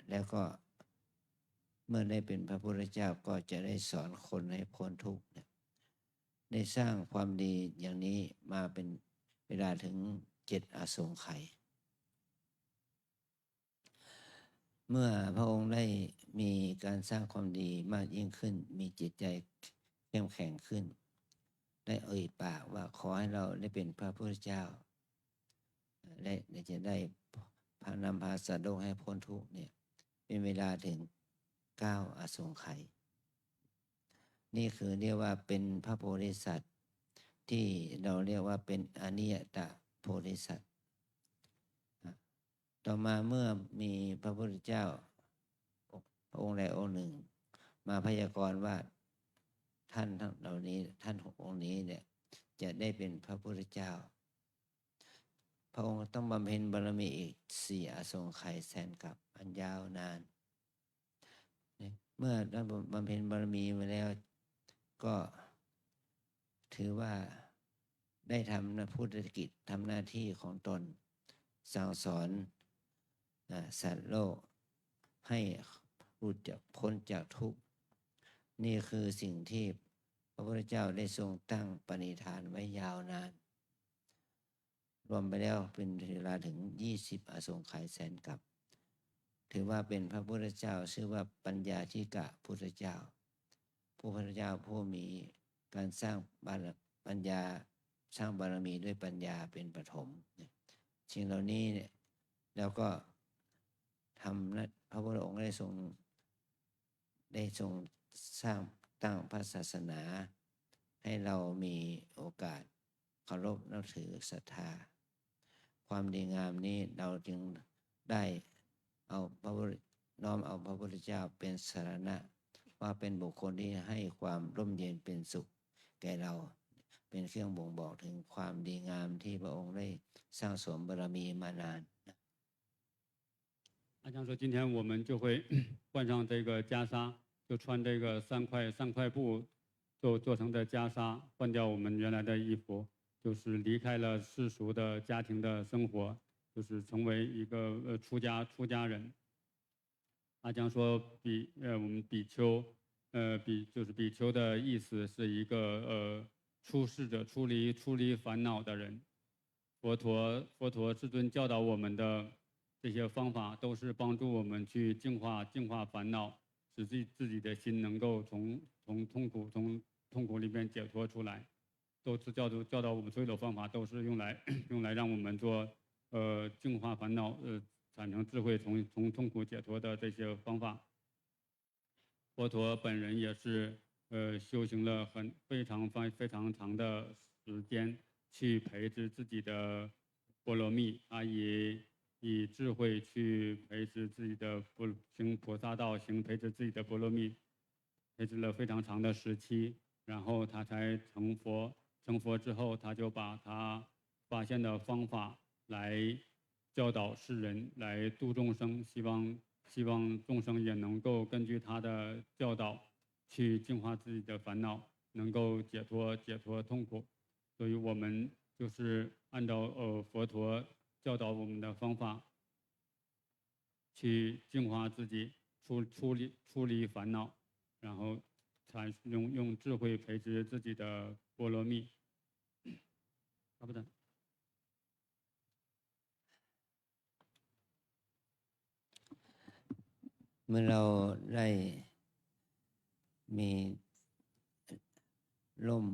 แล้วก็เมื่อได้เป็นพระพุทธเจ้าก็จะได้สอนคนให้พ้นทุกข์ได้สร้างความดีอย่างนี้มาเป็นเวลาถึง7 อสงไขยเมื่อพระองค์ได้มีการสร้างความดีมากยิ่งขึ้นมีจิตใจเข้มแข็งขึ้นได้เอ่ยปากว่าขอให้เราได้เป็นพระพุทธเจ้าและจะได้นำพาสัตว์โลกให้พ้นทุกข์เนี่ยเป็นเวลาถึง9 อสงไขยนี่คือเรียกว่าเป็นพระโพธิสัตว์ที่เราเรียกว่าเป็นอนิยตโพธิสัตว์ต่อมาเมื่อมีพระพุทธเจ้าพระองค์ใดองค์หนึ่งมาพยากรณ์ว่าท่านเหล่านี้ท่านองค์นี้เนี่ยจะได้เป็นพระพุทธเจ้าพระองค์ต้องบำเพ็ญบารมีอีก4 อสงไขยแสนกับอันยาวนานเมื่อได้บำเพ็ญบารมีมาแล้วก็ถือว่าได้ทำพุทธกิจทำหน้าที่ของตนสั่งสอนสัตว์โลกให้หลุดจากพ้นจากทุกข์นี่คือสิ่งที่พระพุทธเจ้าได้ทรงตั้งปณิธานไว้ยาวนานรวมไปแล้วเป็นเวลาถึง20 อสงไขยแสนกับถือว่าเป็นพระพุทธเจ้าชื่อว่าปัญญาธิกะพุทธเจ้าผู้พุทธเจ้าผู้มีการสร้างปัญญาสร้างบารมีด้วยปัญญาเป็นปฐมสิ่งเหล่านี้เนี่ยแล้วก็ทำนะพระพุทธองค์ได้ทรงสร้างตั้งพระศาสนาให้เรามีโอกาสเคารพนับถือศรัทธาความดีงามนี้เราจึงได้น้อมเอาพระพุทธเจ้าเป็นสรณะว่าเป็นบุคคลที่ให้ความร่มเย็นเป็นสุขแก่เราเป็นเครื่องบ่งบอกถึงความดีงามที่พระองค์ได้สร้างสมบารมีมานาน阿强说：“今天我们就会换上这个袈裟，就穿这个三块布做成的袈裟，换掉我们原来的衣服，就是离开了世俗的家庭的生活，就是成为一个出家人。”阿强说：“我们比丘，就是比丘的意思是一个出世者，出离烦恼的人。佛陀至尊教导我们的。”这些方法都是帮助我们去净化烦恼，使自己的心能够从痛苦里面解脱出来。都是教导我们所有的方法都是用来让我们做净化烦恼，产生智慧，从痛苦解脱的这些方法。佛陀本人也是修行了非常长的时间去培植自己的波罗蜜，他以智慧去培植自己的行菩萨道，培植自己的波罗蜜，培植了非常长的时期，然后他才成佛。成佛之后，他就把他发现的方法来教导世人来度众生，希望众生也能够根据他的教导去净化自己的烦恼，能够解脱痛苦。所以我们就是按照佛陀教导我们的方法去净化自己，处理烦恼，然后用智慧培植自己的波罗蜜。好不的。เมื่อเราได้มีร่ม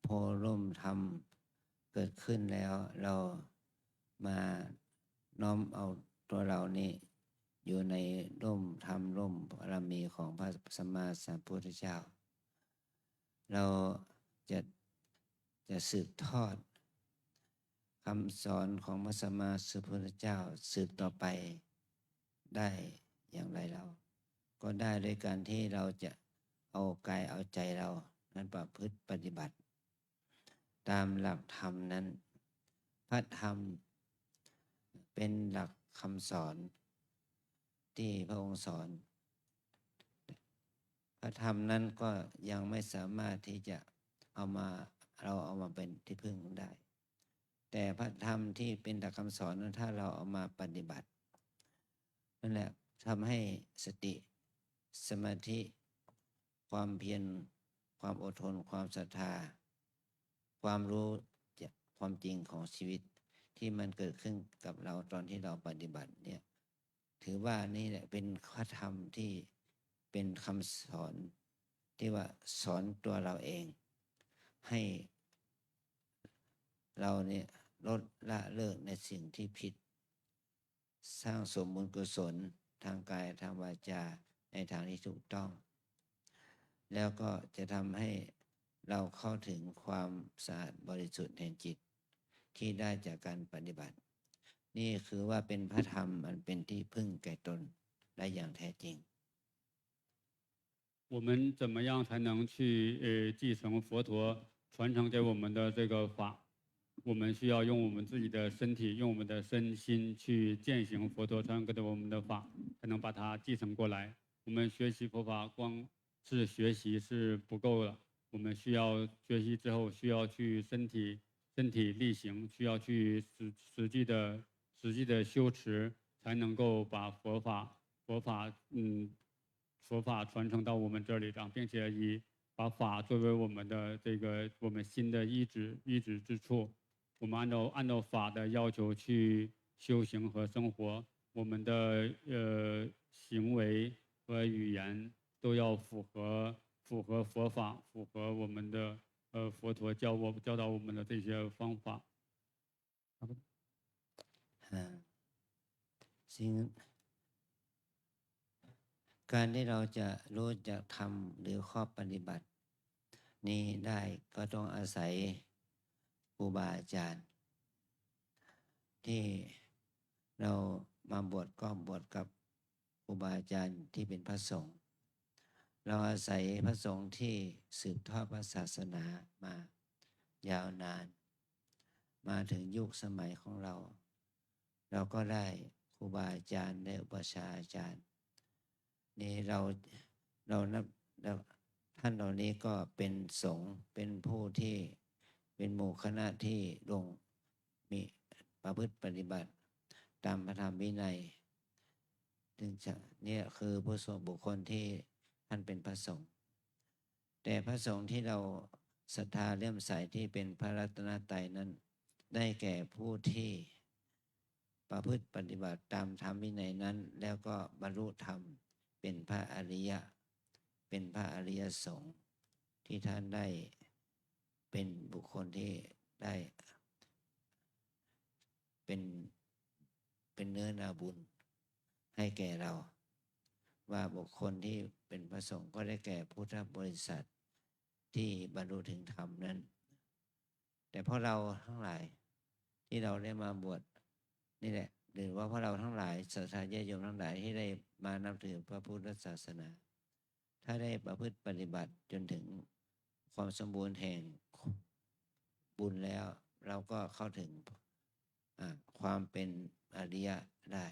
โพร่มธรรมเกิดขึ้นแล้ว เรามาน้อมเอาตัวเรานี้อยู่ในร่มธรรมร่มบารมีของพระสัมมาสัมพุทธเจ้า เราจะสืบทอดคำสอนของพระสัมมาสัมพุทธเจ้าสืบต่อไปได้อย่างไรเราก็ได้ด้วยการที่เราจะเอากายเอาใจเรานั้นประพฤติปฏิบัติ ตามหลักธรรมนั้นพระธรรมเป็นหลักคำสอนที่พระองค์สอน พระธรรมนั้นก็ยังไม่สามารถที่จะเอามาเป็นที่พึ่งได้ แต่พระธรรมที่เป็นหลักคำสอนนั้นถ้าเราเอามาปฏิบัตินั่นแหละทำให้สติสมาธิความเพียรความอดทนความศรัทธาความรู้ความจริงของชีวิตที่มันเกิดขึ้นกับเราตอนที่เราปฏิบัติเนี่ยถือว่านี่แหละเป็นพระธรรมที่เป็นคำสอนที่ว่าสอนตัวเราเองให้เราเนี่ยลดละเลิกในสิ่งที่ผิดสร้างสมบุญกุศลทางกายทางวาจาในทางที่ถูกต้องแล้วก็จะทำให้เราเข้าถึงความสะอาดบริสุทธิ์แห่งจิตที่ได้จากการปฏิบัตินี่คือว่าเป็นพระธรรมอันเป็นที่พึ่งแก่ตนได้อย่างแท้จริง我们怎么样才能去继承佛陀传承给我们的这个法？我们需要用我们自己的身体，用我们的身心去践行佛陀传给我们的法，才能把它继承过来。我们学习佛法，光是学习是不够的，我们需要学习之后，需要去身体力行，需要去实际的修持，才能够把佛法传承到我们这里上，并且把法作为我们的我们心的依止之处。我们按照法的要求去修行和生活，我们的行为和语言都要符合佛法，符合我们的佛陀教导我们的这些方法。การที่เราจะรู้จักทำหรือข้อปฏิบัตินี้ได้ก็ต้องอาศัยครูบาอาจารย์ที่เรามาบวชก็บวชกับครูบาอาจารย์ที่เป็นพระสงฆ์เราอาศัยพระสงฆ์ที่สืบทอดพระศาสนามายาวนานมาถึงยุคสมัยของเราก็ได้ครูบาอาจารย์ได้อุปชฌาย์อาจารย์นี่เรานับท่านเหล่านี้ก็เป็นสงฆ์เป็นผู้ที่เป็นหมู่คณะที่ลงมีประพฤติปฏิบัติตามพระธรรมวินัยจึงจะเนี่ยคือผู้ส่วนบุคคลที่ท่านเป็นพระสงฆ์แต่พระสงฆ์ที่เราศรัทธาเลื่อมใสที่เป็นพระรัตนตรัยนั้นได้แก่ผู้ที่ประพฤติปฏิบัติตามธรรมวินัยนั้นแล้วก็บรรลุธรรมเป็นพระอริยะเป็นพระอริยสงฆ์ที่ท่านได้เป็นบุคคลที่ได้เป็นเนื้อนาบุญให้แก่เราว่าบุคคลที่เป็นพระสงฆ์ก็ได้แก่พุทธบริษัทที่บรรลุถึงธรรมนั้นแต่เพราะเราทั้งหลายที่เราได้มาบวชนี่แหละหรือว่าเพราะเราทั้งหลายศรัทธาญาติโยมทั้งหลายที่ได้มานับถือพระพุทธศาสนาถ้าได้ประพฤติปฏิบัติจนถึงความสมบูรณ์แห่งบุญแล้วเราก็เข้าถึงความเป็น อริยะได้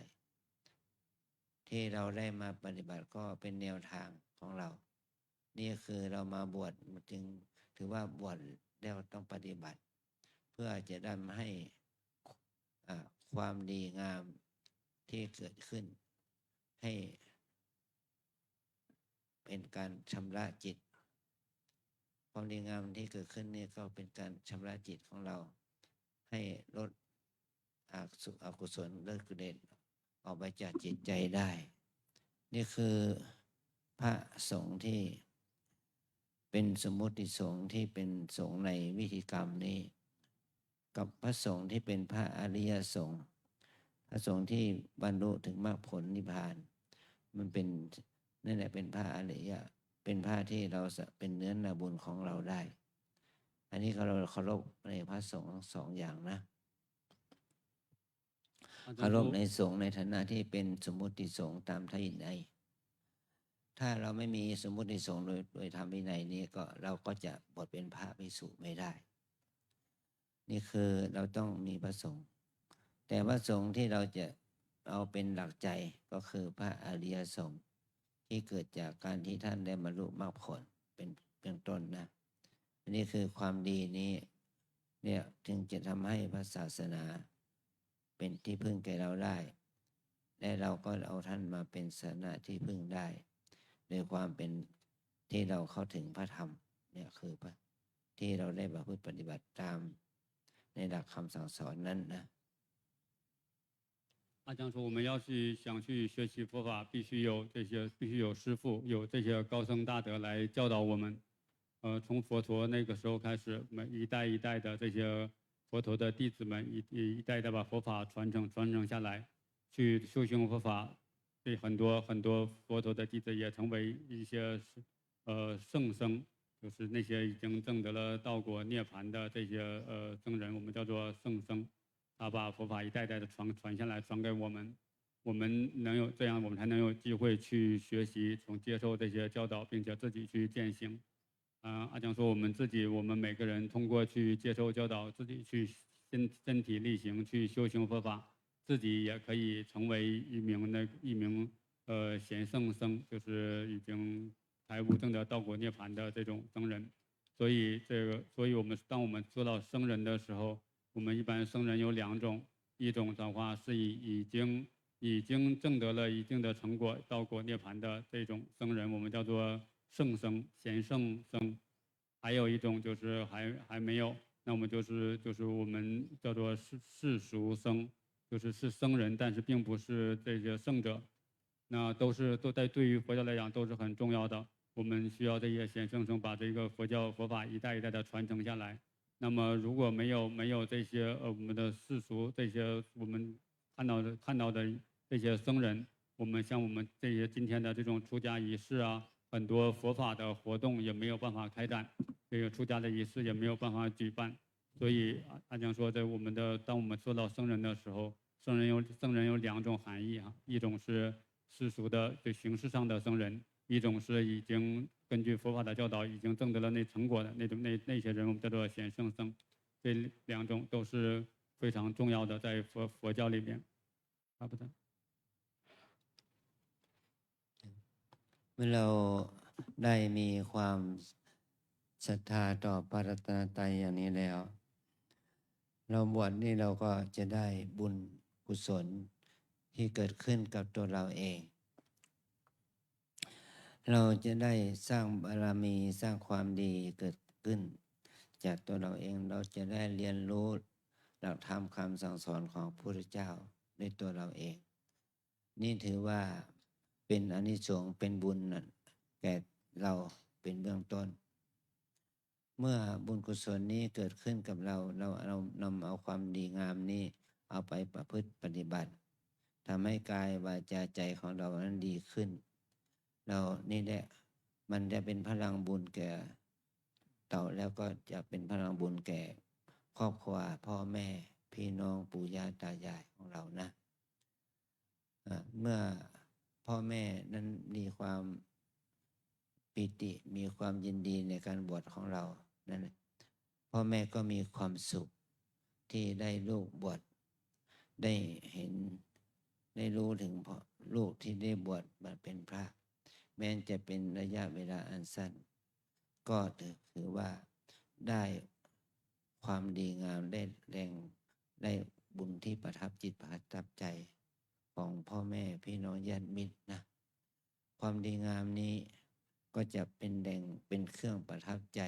ที่เราได้มาปฏิบัติก็เป็นแนวทางของเรา นี่คือเรามาบวชจึงถือว่าบวชแล้วต้องปฏิบัติ เพื่อจะได้มาให้ความดีงามที่เกิดขึ้น ให้เป็นการชำระจิต ความดีงามที่เกิดขึ้นนี่ก็เป็นการชำระจิตของเรา ให้ลดอกุศลเลิกกิเลสออกไปจากจิตใจได้ นี่คือพระสงฆ์ที่เป็นสมมติสงฆ์ที่เป็นสงฆ์ในวิธีกรรมนี้ กับพระสงฆ์ที่เป็นพระอริยสงฆ์พระสงฆ์ที่บรรลุถึงมรรคผลนิพพาน มันเป็นนั่นแหละเป็นพระอริยะเป็นพระที่เราเป็นเนื้อนาบุญของเราได้ อันนี้เราเคารพในพระสงฆ์ทั้งสองอย่างนะเคารพในสงฆ์ในฐานะที่เป็นสมมุติสงฆ์ตามทวินัยถ้าเราไม่มีสมมุติสงฆ์โดยธรรมวินัยนี้ก็เราก็จะบวชเป็นพระภิกษุไม่ได้ นี่คือเราต้องมีพระสงฆ์แต่พระสงฆ์ที่เราจะเอาเป็นหลักใจก็คือพระอริยสงฆ์ที่เกิดจากการที่ท่านได้บรรลุมรรคผลเป็นเบื้องต้นนะอันนี้คือความดีนี้เนี่ยจึงจะทำให้พระศาสนาเป็นที่พึ่งแก่เราได้และเราก็เอาท่านมาเป็นสาระที่พึ่งได้โดยความเป็นที่เราเข้าถึงพระธรรมเนี่ยคือที่เราได้ประพฤติปฏิบัติตามในหลักคำสั่งสอนนั้นนะ阿江说，我们要是想去学习佛法，必须有师父，有这些高僧大德来教导我们。从佛陀那个时候开始，一代一代的这些佛陀的弟子们，一代代把佛法传承下来，去修行佛法。对很多佛陀的弟子也成为一些圣僧，就是那些已经证得了道果涅槃的这些僧人，我们叫做圣僧。他把佛法一代代的传下来，传给我们，我们能有这样，我们才能有机会去学习，从接受这些教导，并且自己去践行。阿江说，我们每个人通过去接受教导，自己去身体力行去修行佛法，自己也可以成为一名贤圣僧，就是已经开悟证得道果涅槃的这种僧人。所以当我们说到僧人的时候，我们一般僧人有两种，一种的话是已经证得了一定的成果，道果涅槃的这种僧人，我们叫做圣僧、贤圣僧；还有一种就是还没有，那我们就是我们叫做世俗僧，就是僧人，但是并不是这些圣者。那都对于佛教来讲都是很重要的。我们需要这些贤圣僧把这个佛法一代一代的传承下来。那么如果没有这些我们的世俗这些我们看到的这些僧人，我们像我们这些今天的这种出家仪式啊，很多佛法的活动也没有办法开展，这个出家的仪式也没有办法举办。所以阿江说，当我们说到僧人的时候，僧人有两种含义啊，一种是世俗的对形式上的僧人，一种是已经根据佛法的教导已经证得了那成果的那些人，我们叫做贤圣僧。这两种都是非常重要的，在佛教里面。差不多。เมื่อเราได้มีความศรัทธาต่อพระรัตนตรัยอย่างนี้แล้ว เราบวชนี่เราก็จะได้บุญกุศลที่เกิดขึ้นกับตัวเราเอง เราจะได้สร้างบารมีสร้างความดีเกิดขึ้นจากตัวเราเอง เราจะได้เรียนรู้หลักธรรมคำสั่งสอนของพระพุทธเจ้าในตัวเราเอง นี่ถือว่าเป็นอานิสงส์เป็นบุญแก่เราเป็นเบื้องต้น เมื่อบุญกุศลนี้เกิดขึ้นกับเรานำเอาความดีงามนี้เอาไปประพฤติปฏิบัติทำให้กายวาจาใจของเรานั้นดีขึ้น เรานี่แหละมันจะเป็นพลังบุญแก่เราแล้วก็จะเป็นพลังบุญแก่ครอบครัวพ่อแม่พี่น้องปู่ย่าตายายของเรานะเมื่อพ่อแม่นั้นมีความปิติมีความยินดีในการบวชของเรานั่นพ่อแม่ก็มีความสุขที่ได้ลูกบวช ได้เห็นได้รู้ถึงพอลูกที่ได้บวชมาเป็นพระ แม้จะเป็นระยะเวลาอันสั้น ก็ถือว่าได้ความดีงามได้แรงได้บุญที่ประทับจิตประทับใจของพ่อแม่พี่น้องญาติมิตรนะความดีงามนี้ก็จะเป็นแรงเป็นเครื่องประทับใจ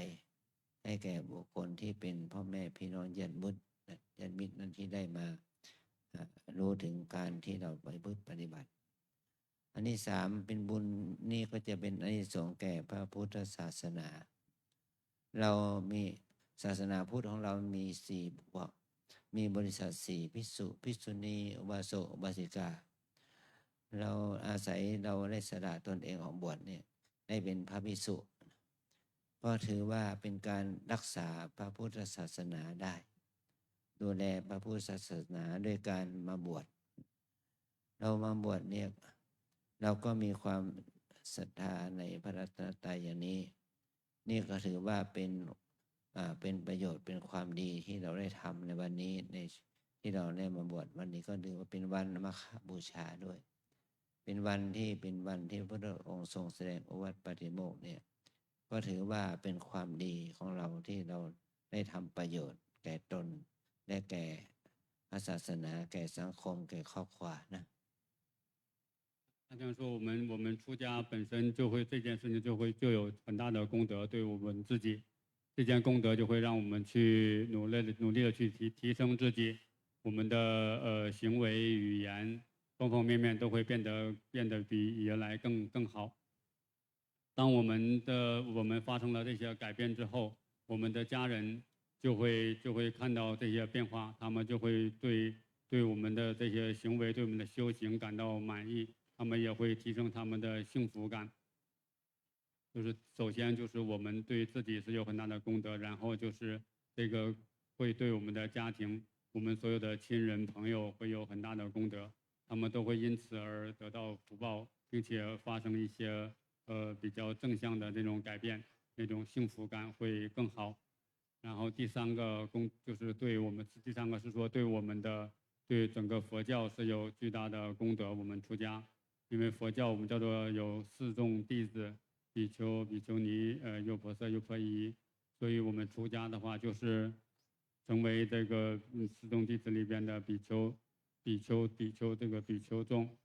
ให้แก่บุคคลที่เป็นพ่อแม่พี่น้องญาติมิตรนั้นที่ได้มารู้ถึงการที่เราไปปฏิบัติอันที่สามเป็นบุญนี่ก็จะเป็นอานิสงส์แก่พระพุทธศาสนา เรามีศาสนาพุทธของเรามีสี่บวกมีบริษัทสี่ภิกษุภิกษุณีอุบาสกอุบาสิกาเราอาศัยเราได้สละตนเองออกบวชเนี่ยได้เป็นพระภิกษุก็ถือว่าเป็นการรักษาพระพุทธศาสนาได้ดูแลพระพุทธศาสนาด้วยการมาบวชเรามาบวชเนี่ยเราก็มีความศรัทธาในพระรัตนตรัยอย่างนี้นี่ก็ถือว่าเป็นประโยชน์เป็นความดีที่เราได้ทำในวันนี้ในที่เราได้มาบวชวันนี้ก็ถือว่าเป็นวันมาฆบูชาด้วย เป็นวันที่พระพุทธองค์ทรงแสดงโอวาทปาฏิโมกข์เนี่ยก็ถือว่าเป็นความดีของเราที่เราได้ทำประโยชน์แก่ตนและแก่พระศาสนาแก่สังคมแก่ครอบครัวนะ那这样说，我们出家本身就会这件事情就有很大的功德，对我们自己，这件功德就会让我们去努力的去提升自己，我们的行为语言方方面面都会变得比原来更好。当我们发生了这些改变之后，我们的家人就会看到这些变化，他们就会对我们的这些行为对我们的修行感到满意。他们也会提升他们的幸福感。就是首先就是我们对自己是有很大的功德，然后就是这个会对我们的家庭，我们所有的亲人朋友会有很大的功德，他们都会因此而得到福报，并且发生一些比较正向的这种改变，那种幸福感会更好。然后第三个就是第三个是说对我们的对整个佛教是有巨大的功德，我们出家。因为佛教我们叫做有四众弟子，比丘、比丘尼、优婆塞、优婆夷，所以我们出家的话就是成为这个四众弟子里边的比丘这个比丘众，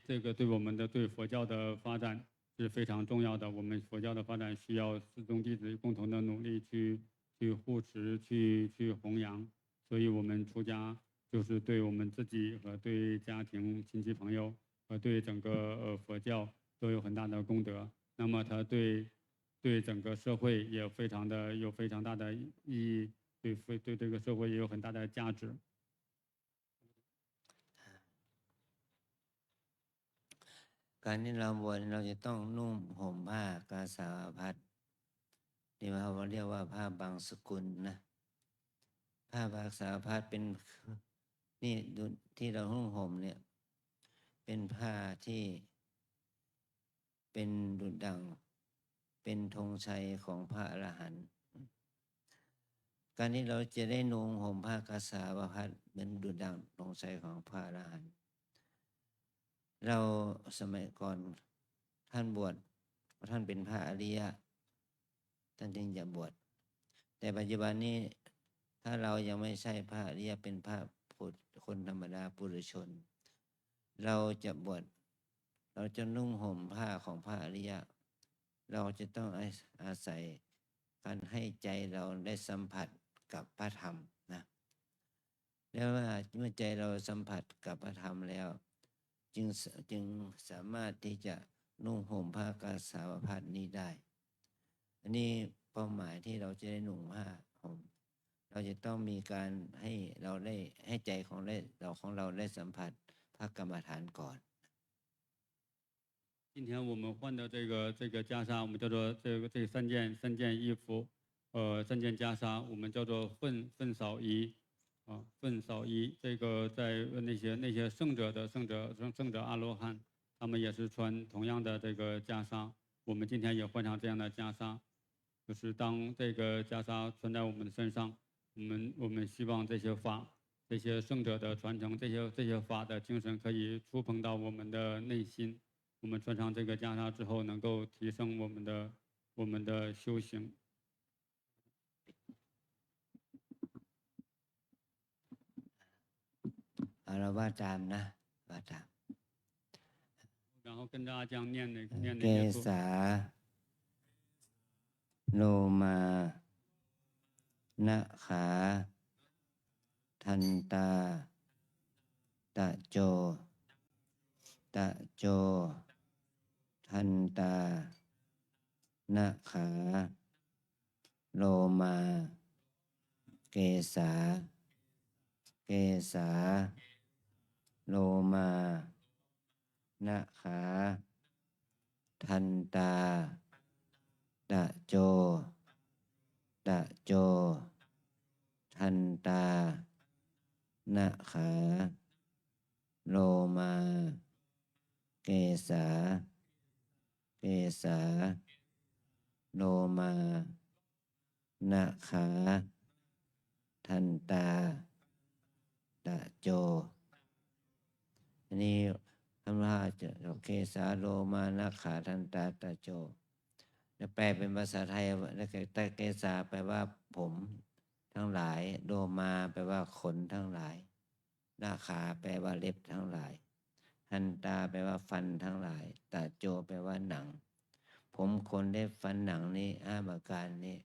这个对我们的对佛教的发展是非常重要的。我们佛教的发展需要四众弟子共同的努力去护持、去弘扬，所以我们出家。就是对我们自己和对家庭、亲戚朋友和对整个佛教都有很大的功德。那么它对整个社会也有非常大的意义，对这个社会也有很大的价值。การที่เราบวชเราจะต้องนุ่งห่มผ้ากาสาวพัสที่เราเรียกว่าผ้าบางสกุลนะผ้าบางสาวพัสเป็นนี่ที่เรานุ่งห่มเนี่ยเป็นผ้าที่เป็นดุจดังเป็นธงชัยของพระอรหันต์การที่เราจะได้นุ่งห่มผ้ากาสาวพัสเป็นดุจดังธงชัยของพระอรหันต์เราสมัยก่อนท่านบวชท่านเป็นพระอริยะท่านจึงจะบวชแต่ปัจจุบันนี้ถ้าเรายังไม่ใช่พระอริยะเป็นพระคนธรรมดาปุถุชนเราจะบวชเราจะนุ่งห่มผ้าของพระอริยะเราจะต้องอาศัยการให้ใจเราได้สัมผัสกับพระธรรมนะแล้วเมื่อใจเราสัมผัสกับพระธรรมแล้วจึงสามารถที่จะนุ่งห่มผ้ากาสาวพัสนี้ได้อันนี้เป้าหมายที่เราจะได้นุ่งผ้าห่มเราจะต้องมีการให้เราได้ให้ใจของเราได้สัมผัสพระกรรมฐานก่อน今天我们换的这个袈裟，我们叫做这三件衣服，三件袈裟，我们叫做粪扫衣啊，粪扫衣。这个在那些圣者阿罗汉，他们也是穿同样的这个袈裟。我们今天也换上这样的袈裟，就是当这个袈裟穿在我们的身上，我们希望这些法这些圣者的传承，这些法的精神可以触碰到我们的内心。我们穿上这个袈裟之后，能够提升我们的修行。 เอาเราว่าตามนะว่าตาม 然后跟着阿江念那 เก 念那些 ษาโลมานะขาทันตาตะโจตะโจทันตานะขาโลมาเกษาเกษาโลมานะขาทันตาตะโจตะโจทันตานะขาโลมาเกษาเกษาโลมานะขาทันตาตะโจอันนี้คำว่าจะเกษาโลมานะขาทันตาตะโจจะแปลเป็นภาษาไทยแต่เกษาแปลว่าผมทั้งหลายโลมาแปลว่าขนทั้งหลายนาขาแปลว่าเล็บทั้งหลายทันตาแปลว่าฟันทั้งหลายตะโจแปลว่าหนังผมขนเล็บฟันหนังนี้5ประการนี้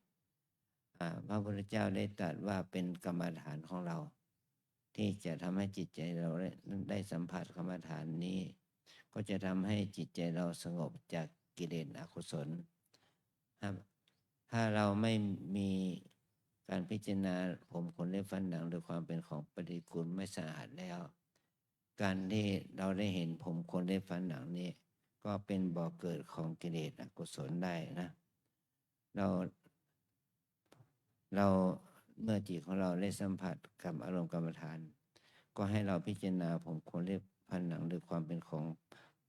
พระพุทธเจ้าได้ตรัสว่าเป็นกรรมฐานของเราที่จะทำให้จิตใจเราได้สัมผัสกรรมฐานนี้ ก็จะทำให้จิตใจเราสงบจากกิเลสอกุศลถ้าเราไม่มีการพิจารณาผมขนเล็บฟันหนังโดยความเป็นของปฏิกูลไม่สะอาดแล้ว การที่เราได้เห็นผมขนเล็บฟันหนังนี้ก็เป็นบ่อเกิดของกิเลสอกุศลได้นะเราเมื่อจิตของเราได้สัมผัสกับอารมณ์กรรมฐาน ก็ให้เราพิจารณาผมขนเล็บฟันหนังโดยความเป็นของ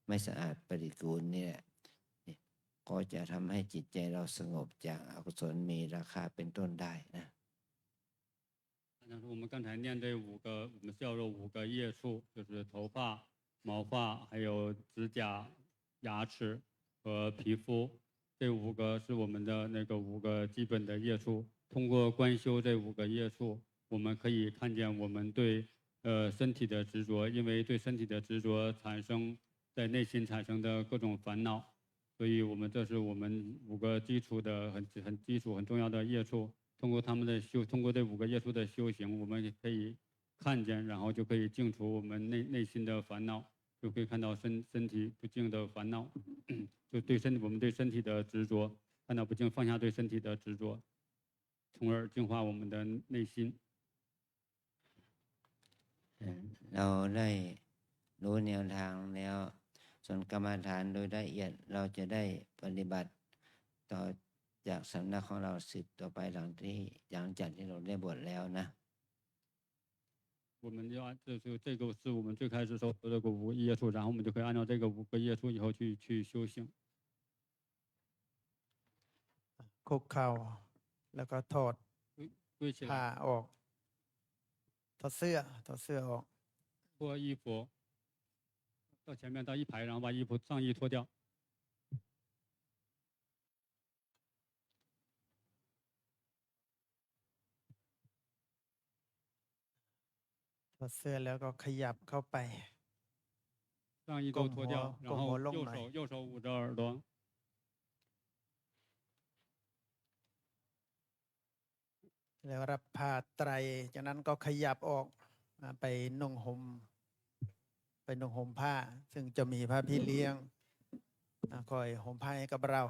ไม่สะอาดปฏิกูลนี่แหละก็จะทำให้จิตใจเราสงบจากอกุศลมีราคาเป็นต้นได้นะ 我们刚才念这我们叫做5个业处，就是头发、毛发，还有指甲、牙齿和皮肤，这5个是我们的那个5个基本的业处。通过观修这5个业处，我们可以看见我们对身体的执着，因为对身体的执着产生在内心产生的各种烦恼，所以这是我们5个基础的很基础很重要的业处。通过通过这5个业处的修行，我们也可以看见，然后就可以净除我们内心的烦恼，就可以看到身体不净的烦恼，就我们对身体的执着，看到不净，放下对身体的执着，从而净化我们的内心。 เราได้รู้แนวทางแล้วส่วนกรรมฐานโดยละเอียดเราจะได้ปฏิบัติต่อจากสำนักของเราสืบต่อไปหลังจากที่เราได้บวชแล้วนะ 我们就是这个是我们最开始说的这个5个业处，然后我们就可以按照这个5个业处以后去修行。 คุกเข่าแล้วก็ถอด 跪起 ผ้า 来， ออกถอดเสื้อออก 脱衣服，到前面到一排，然后把上衣脱掉。 ถอดเสื้อแล้วก็ขยับเข้าไป 上衣都脱掉，然后右手捂着耳朵， แล้วรับผ้าไตรจากนั้นก็ขยับออกไปนุ่งห่มผ้า ซึ่งจะมีพระพี่เลี้ยงคอยห่มผ้าให้กับเรา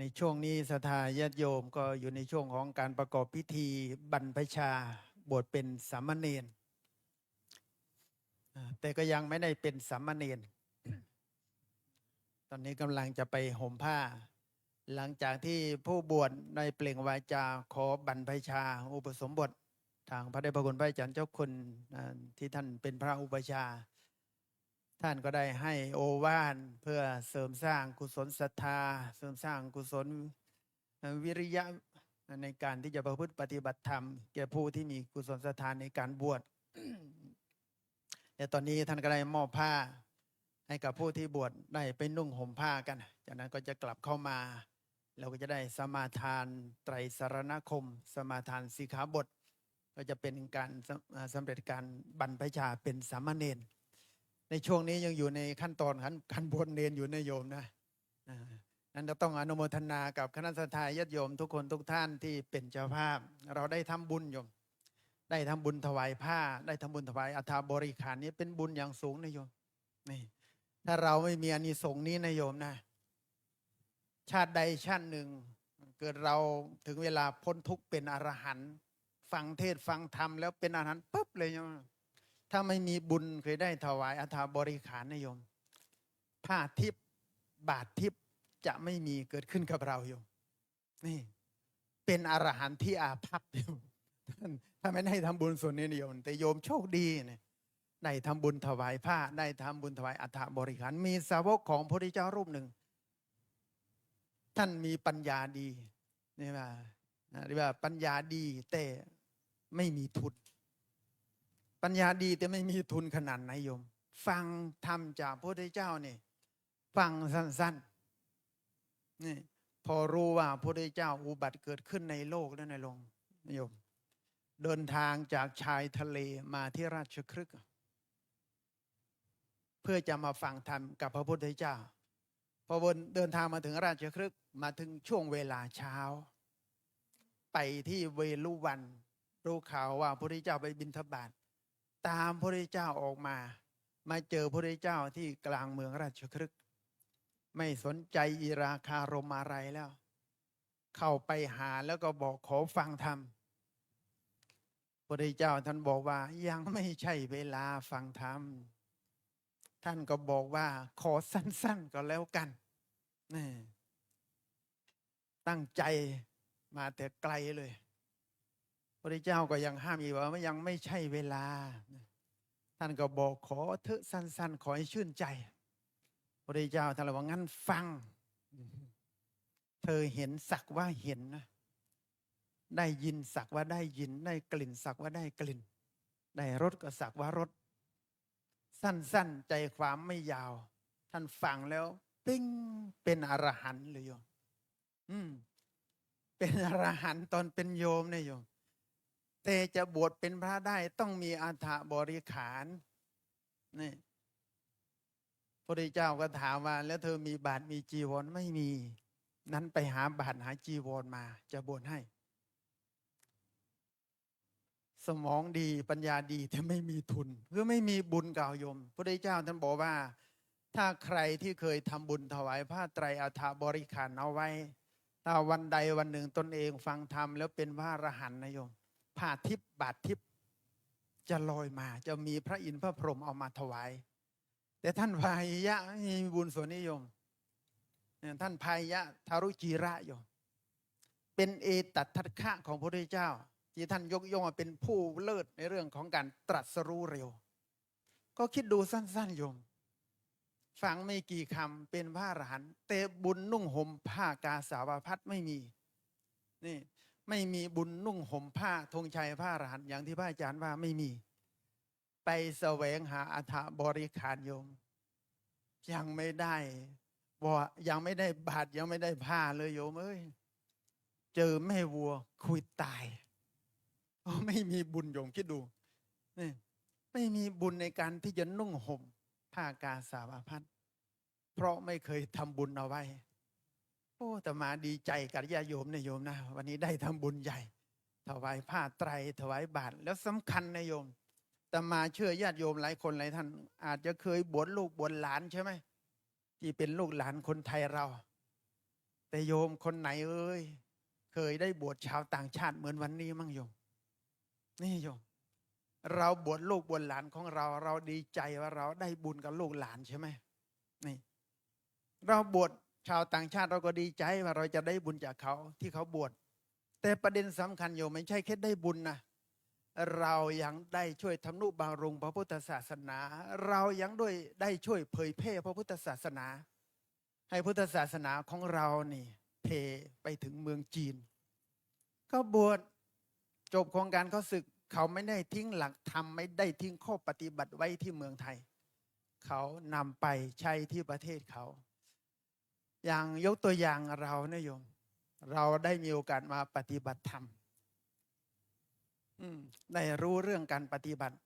ในช่วงนี้ศรัทธาญาติโยมก็อยู่ในช่วงของการประกอบพิธีบรรพชาบวชเป็นสามเณรแต่ก็ยังไม่ได้เป็นสามเณร ตอนนี้กำลังจะไปห่มผ้า หลังจากที่ผู้บวชในเปล่งวาจาขอบรรพชาอุปสมบททางพระเดชพระคุณพระอาจารย์เจ้าคุณที่ท่านเป็นพระอุปชา ท่านก็ได้ให้โอวาทเพื่อเสริมสร้างกุศลศรัทธา เสริมสร้างกุศลวิริยะในการที่จะประพฤติปฏิบัติธรรมแก่ผู้ที่มีกุศลศรัทธาในการบวช แต่ตอนนี้ท่านก็ได้มอบผ้าให้กับผู้ที่บวชได้ไปนุ่งห่มผ้ากัน จากนั้นก็จะกลับเข้ามาเราก็จะได้สมาทานไตรสรณคม สมาทานสิกขาบท ก็จะเป็นการสำเร็จการบรรพชาเป็นสามเณรในช่วงนี้ยังอยู่ในขั้นตอนการบวชเนรอยู่นะโยมนะนั้นจะต้องอนุโมทนากับคณะสัตยาญาติโยมทุกคนทุกท่านที่เป็นเจ้าภาพ เราได้ทำบุญโยม ได้ทำบุญถวายผ้า ได้ทำบุญถวายอัฐบริขารนี้เป็นบุญอย่างสูงนะโยมนี่ถ้าเราไม่มีอานิสงส์นี้นะโยมนะชาติใดชาติหนึ่งเกิดเราถึงเวลาพ้นทุกข์เป็นอรหันต์ฟังเทศฟังธรรมแล้วเป็นอรหันต์ปุ๊บเลยโยมถ้าไม่มีบุญเคยได้ถวายอัฐบริขารนะโยมผ้าทิพย์บาททิพย์จะไม่มีเกิดขึ้นกับเราโยมนี่เป็นอรหันต์ที่อาภัพโยมถ้าไม่ได้ทำบุญส่วนนี้โยมแต่โยมโชคดีเนี่ยได้ทำบุญถวายผ้าได้ทำบุญถวายอัฐบริขารมีสาวกของพระพุทธเจ้ารูปหนึ่งท่านมีปัญญาดีนี่ว่าเรียกว่าปัญญาดีแต่ไม่มีทุนปัญญาดีแต่ไม่มีทุนขนาดไหนโยมฟังธรรมจากพระพุทธเจ้าเนี่ยฟังสั้นๆนี่พอรู้ว่าพระพุทธเจ้าอุบัติเกิดขึ้นในโลกแล้วในโลกโยมเดินทางจากชายทะเลมาที่ราชคฤห์เพื่อจะมาฟังธรรมกับพระพุทธเจ้าพอเดินทางมาถึงราชคฤห์มาถึงช่วงเวลาเช้าไปที่เวลุวันรู้ข่าวว่าพระพุทธเจ้าไปบิณฑบาตตามพระพุทธเจ้าออกมาเจอพระพุทธเจ้าที่กลางเมืองราชคฤห์ไม่สนใจอีราคารมอะไรแล้ว เข้าไปหาแล้วก็บอกขอฟังธรรมพระพุทธเจ้าท่านบอกว่ายังไม่ใช่เวลาฟังธรรมท่านก็บอกว่าขอสั้นๆก็แล้วกันนี่ตั้งใจมาแต่ไกลเลยพระพุทธเจ้าก็ยังห้ามอีกว่ายังไม่ใช่เวลาท่านก็บอกขอเถอะสั้นๆขอให้ชื่นใจพระพุทธเจ้าท่านเลยว่างั้นฟังเธอเห็นสักว่าเห็นนะได้ยินสักว่าได้ยินได้กลิ่นสักว่าได้กลิ่นได้รสก็สักว่ารสสั้นๆใจความไม่ยาวท่านฟังแล้วปิ้งเป็นอรหันต์เลยโยมเป็นอรหันต์ตอนเป็นโยมเนี่ยโยมแต่จะบวชเป็นพระได้ต้องมีอัฐบริขารนี่พระพุทธเจ้าก็ถามว่าแล้วเธอมีบาตรมีจีวรไม่มีนั้นไปหาบาตรหาจีวรมาจะบวชให้สมองดีปัญญาดีแต่ไม่มีทุนคือไม่มีบุญเก่าโยมพระพุทธเจ้าท่านบอกว่าถ้าใครที่เคยทำบุญถวายผ้าไตรอัฐบริขารเอาไว้ถ้าวันใดวันหนึ่งตนเองฟังธรรมแล้วเป็นพระอรหันต์นะโยมผ้าทิพย์บาททิพย์จะลอยมาจะมีพระอินทร์พระพรหมเอามาถวายแต่ท่านพายยะไม่มีบุญส่วนนิยมท่านพายยะทารุจีระโยมเป็นเอตัทธัคคะของพระพุทธเจ้าที่ท่านยกย่องว่าเป็นผู้เลิศในเรื่องของการตรัสรู้เร็วก็คิดดูสั้นๆโยมฟังไม่กี่คำเป็นพระอรหันต์แต่บุญนุ่งห่มผ้ากาสาวพัสไม่มีนี่ไม่มีบุญนุ่งห่มผ้าธงชัยพระอรหันต์อย่างที่พระอาจารย์ว่าไม่มีไปแสวงหาอัฐบริขารโยมยังไม่ได้ยังไม่ได้บาตรยังไม่ได้ผ้าเลยโยมเอ้ยเจอแม่วัวคุยตายไม่มีบุญโยมคิดดูนี่ไม่มีบุญในการที่จะนุ่งห่มผ้ากาสาวพัสเพราะไม่เคยทำบุญเอาไว้โอ้แต่มาดีใจกับญาติโยมนะโยมนะวันนี้ได้ทำบุญใหญ่ถวายผ้าไตรถวายบาตรแล้วสำคัญนะโยมแต่มาเชื่อญาติโยมหลายคนหลายท่านอาจจะเคยบวชลูกบวชหลานใช่ไหมที่เป็นลูกหลานคนไทยเราแต่โยมคนไหนเอ้ยเคยได้บวชชาวต่างชาติเหมือนวันนี้มั้งโยมนี่โยมเราบวชลูกบวชหลานของเราเราดีใจว่าเราได้บุญกับลูกหลานใช่ไหมนี่เราบวชชาวต่างชาติเราก็ดีใจว่าเราจะได้บุญจากเขาที่เขาบวชแต่ประเด็นสำคัญโยมไม่ใช่แค่ได้บุญนะ เรายังได้ช่วยทำนุบำรุงพระพุทธศาสนา เรายังด้วยได้ช่วยเผยแพร่พระพุทธศาสนา ให้พุทธศาสนาของเรานี่เพไปถึงเมืองจีนก็บวชจบโครงการเขาศึกเขาไม่ได้ทิ้งหลักธรรมไม่ได้ทิ้งข้อปฏิบัติไว้ที่เมืองไทย เขานำไปใช้ที่ประเทศเขา อย่างยกตัวอย่างเรานะโยม เราได้มีโอกาสมาปฏิบัติธรรมได้รู้เรื่องการปฏิบัติ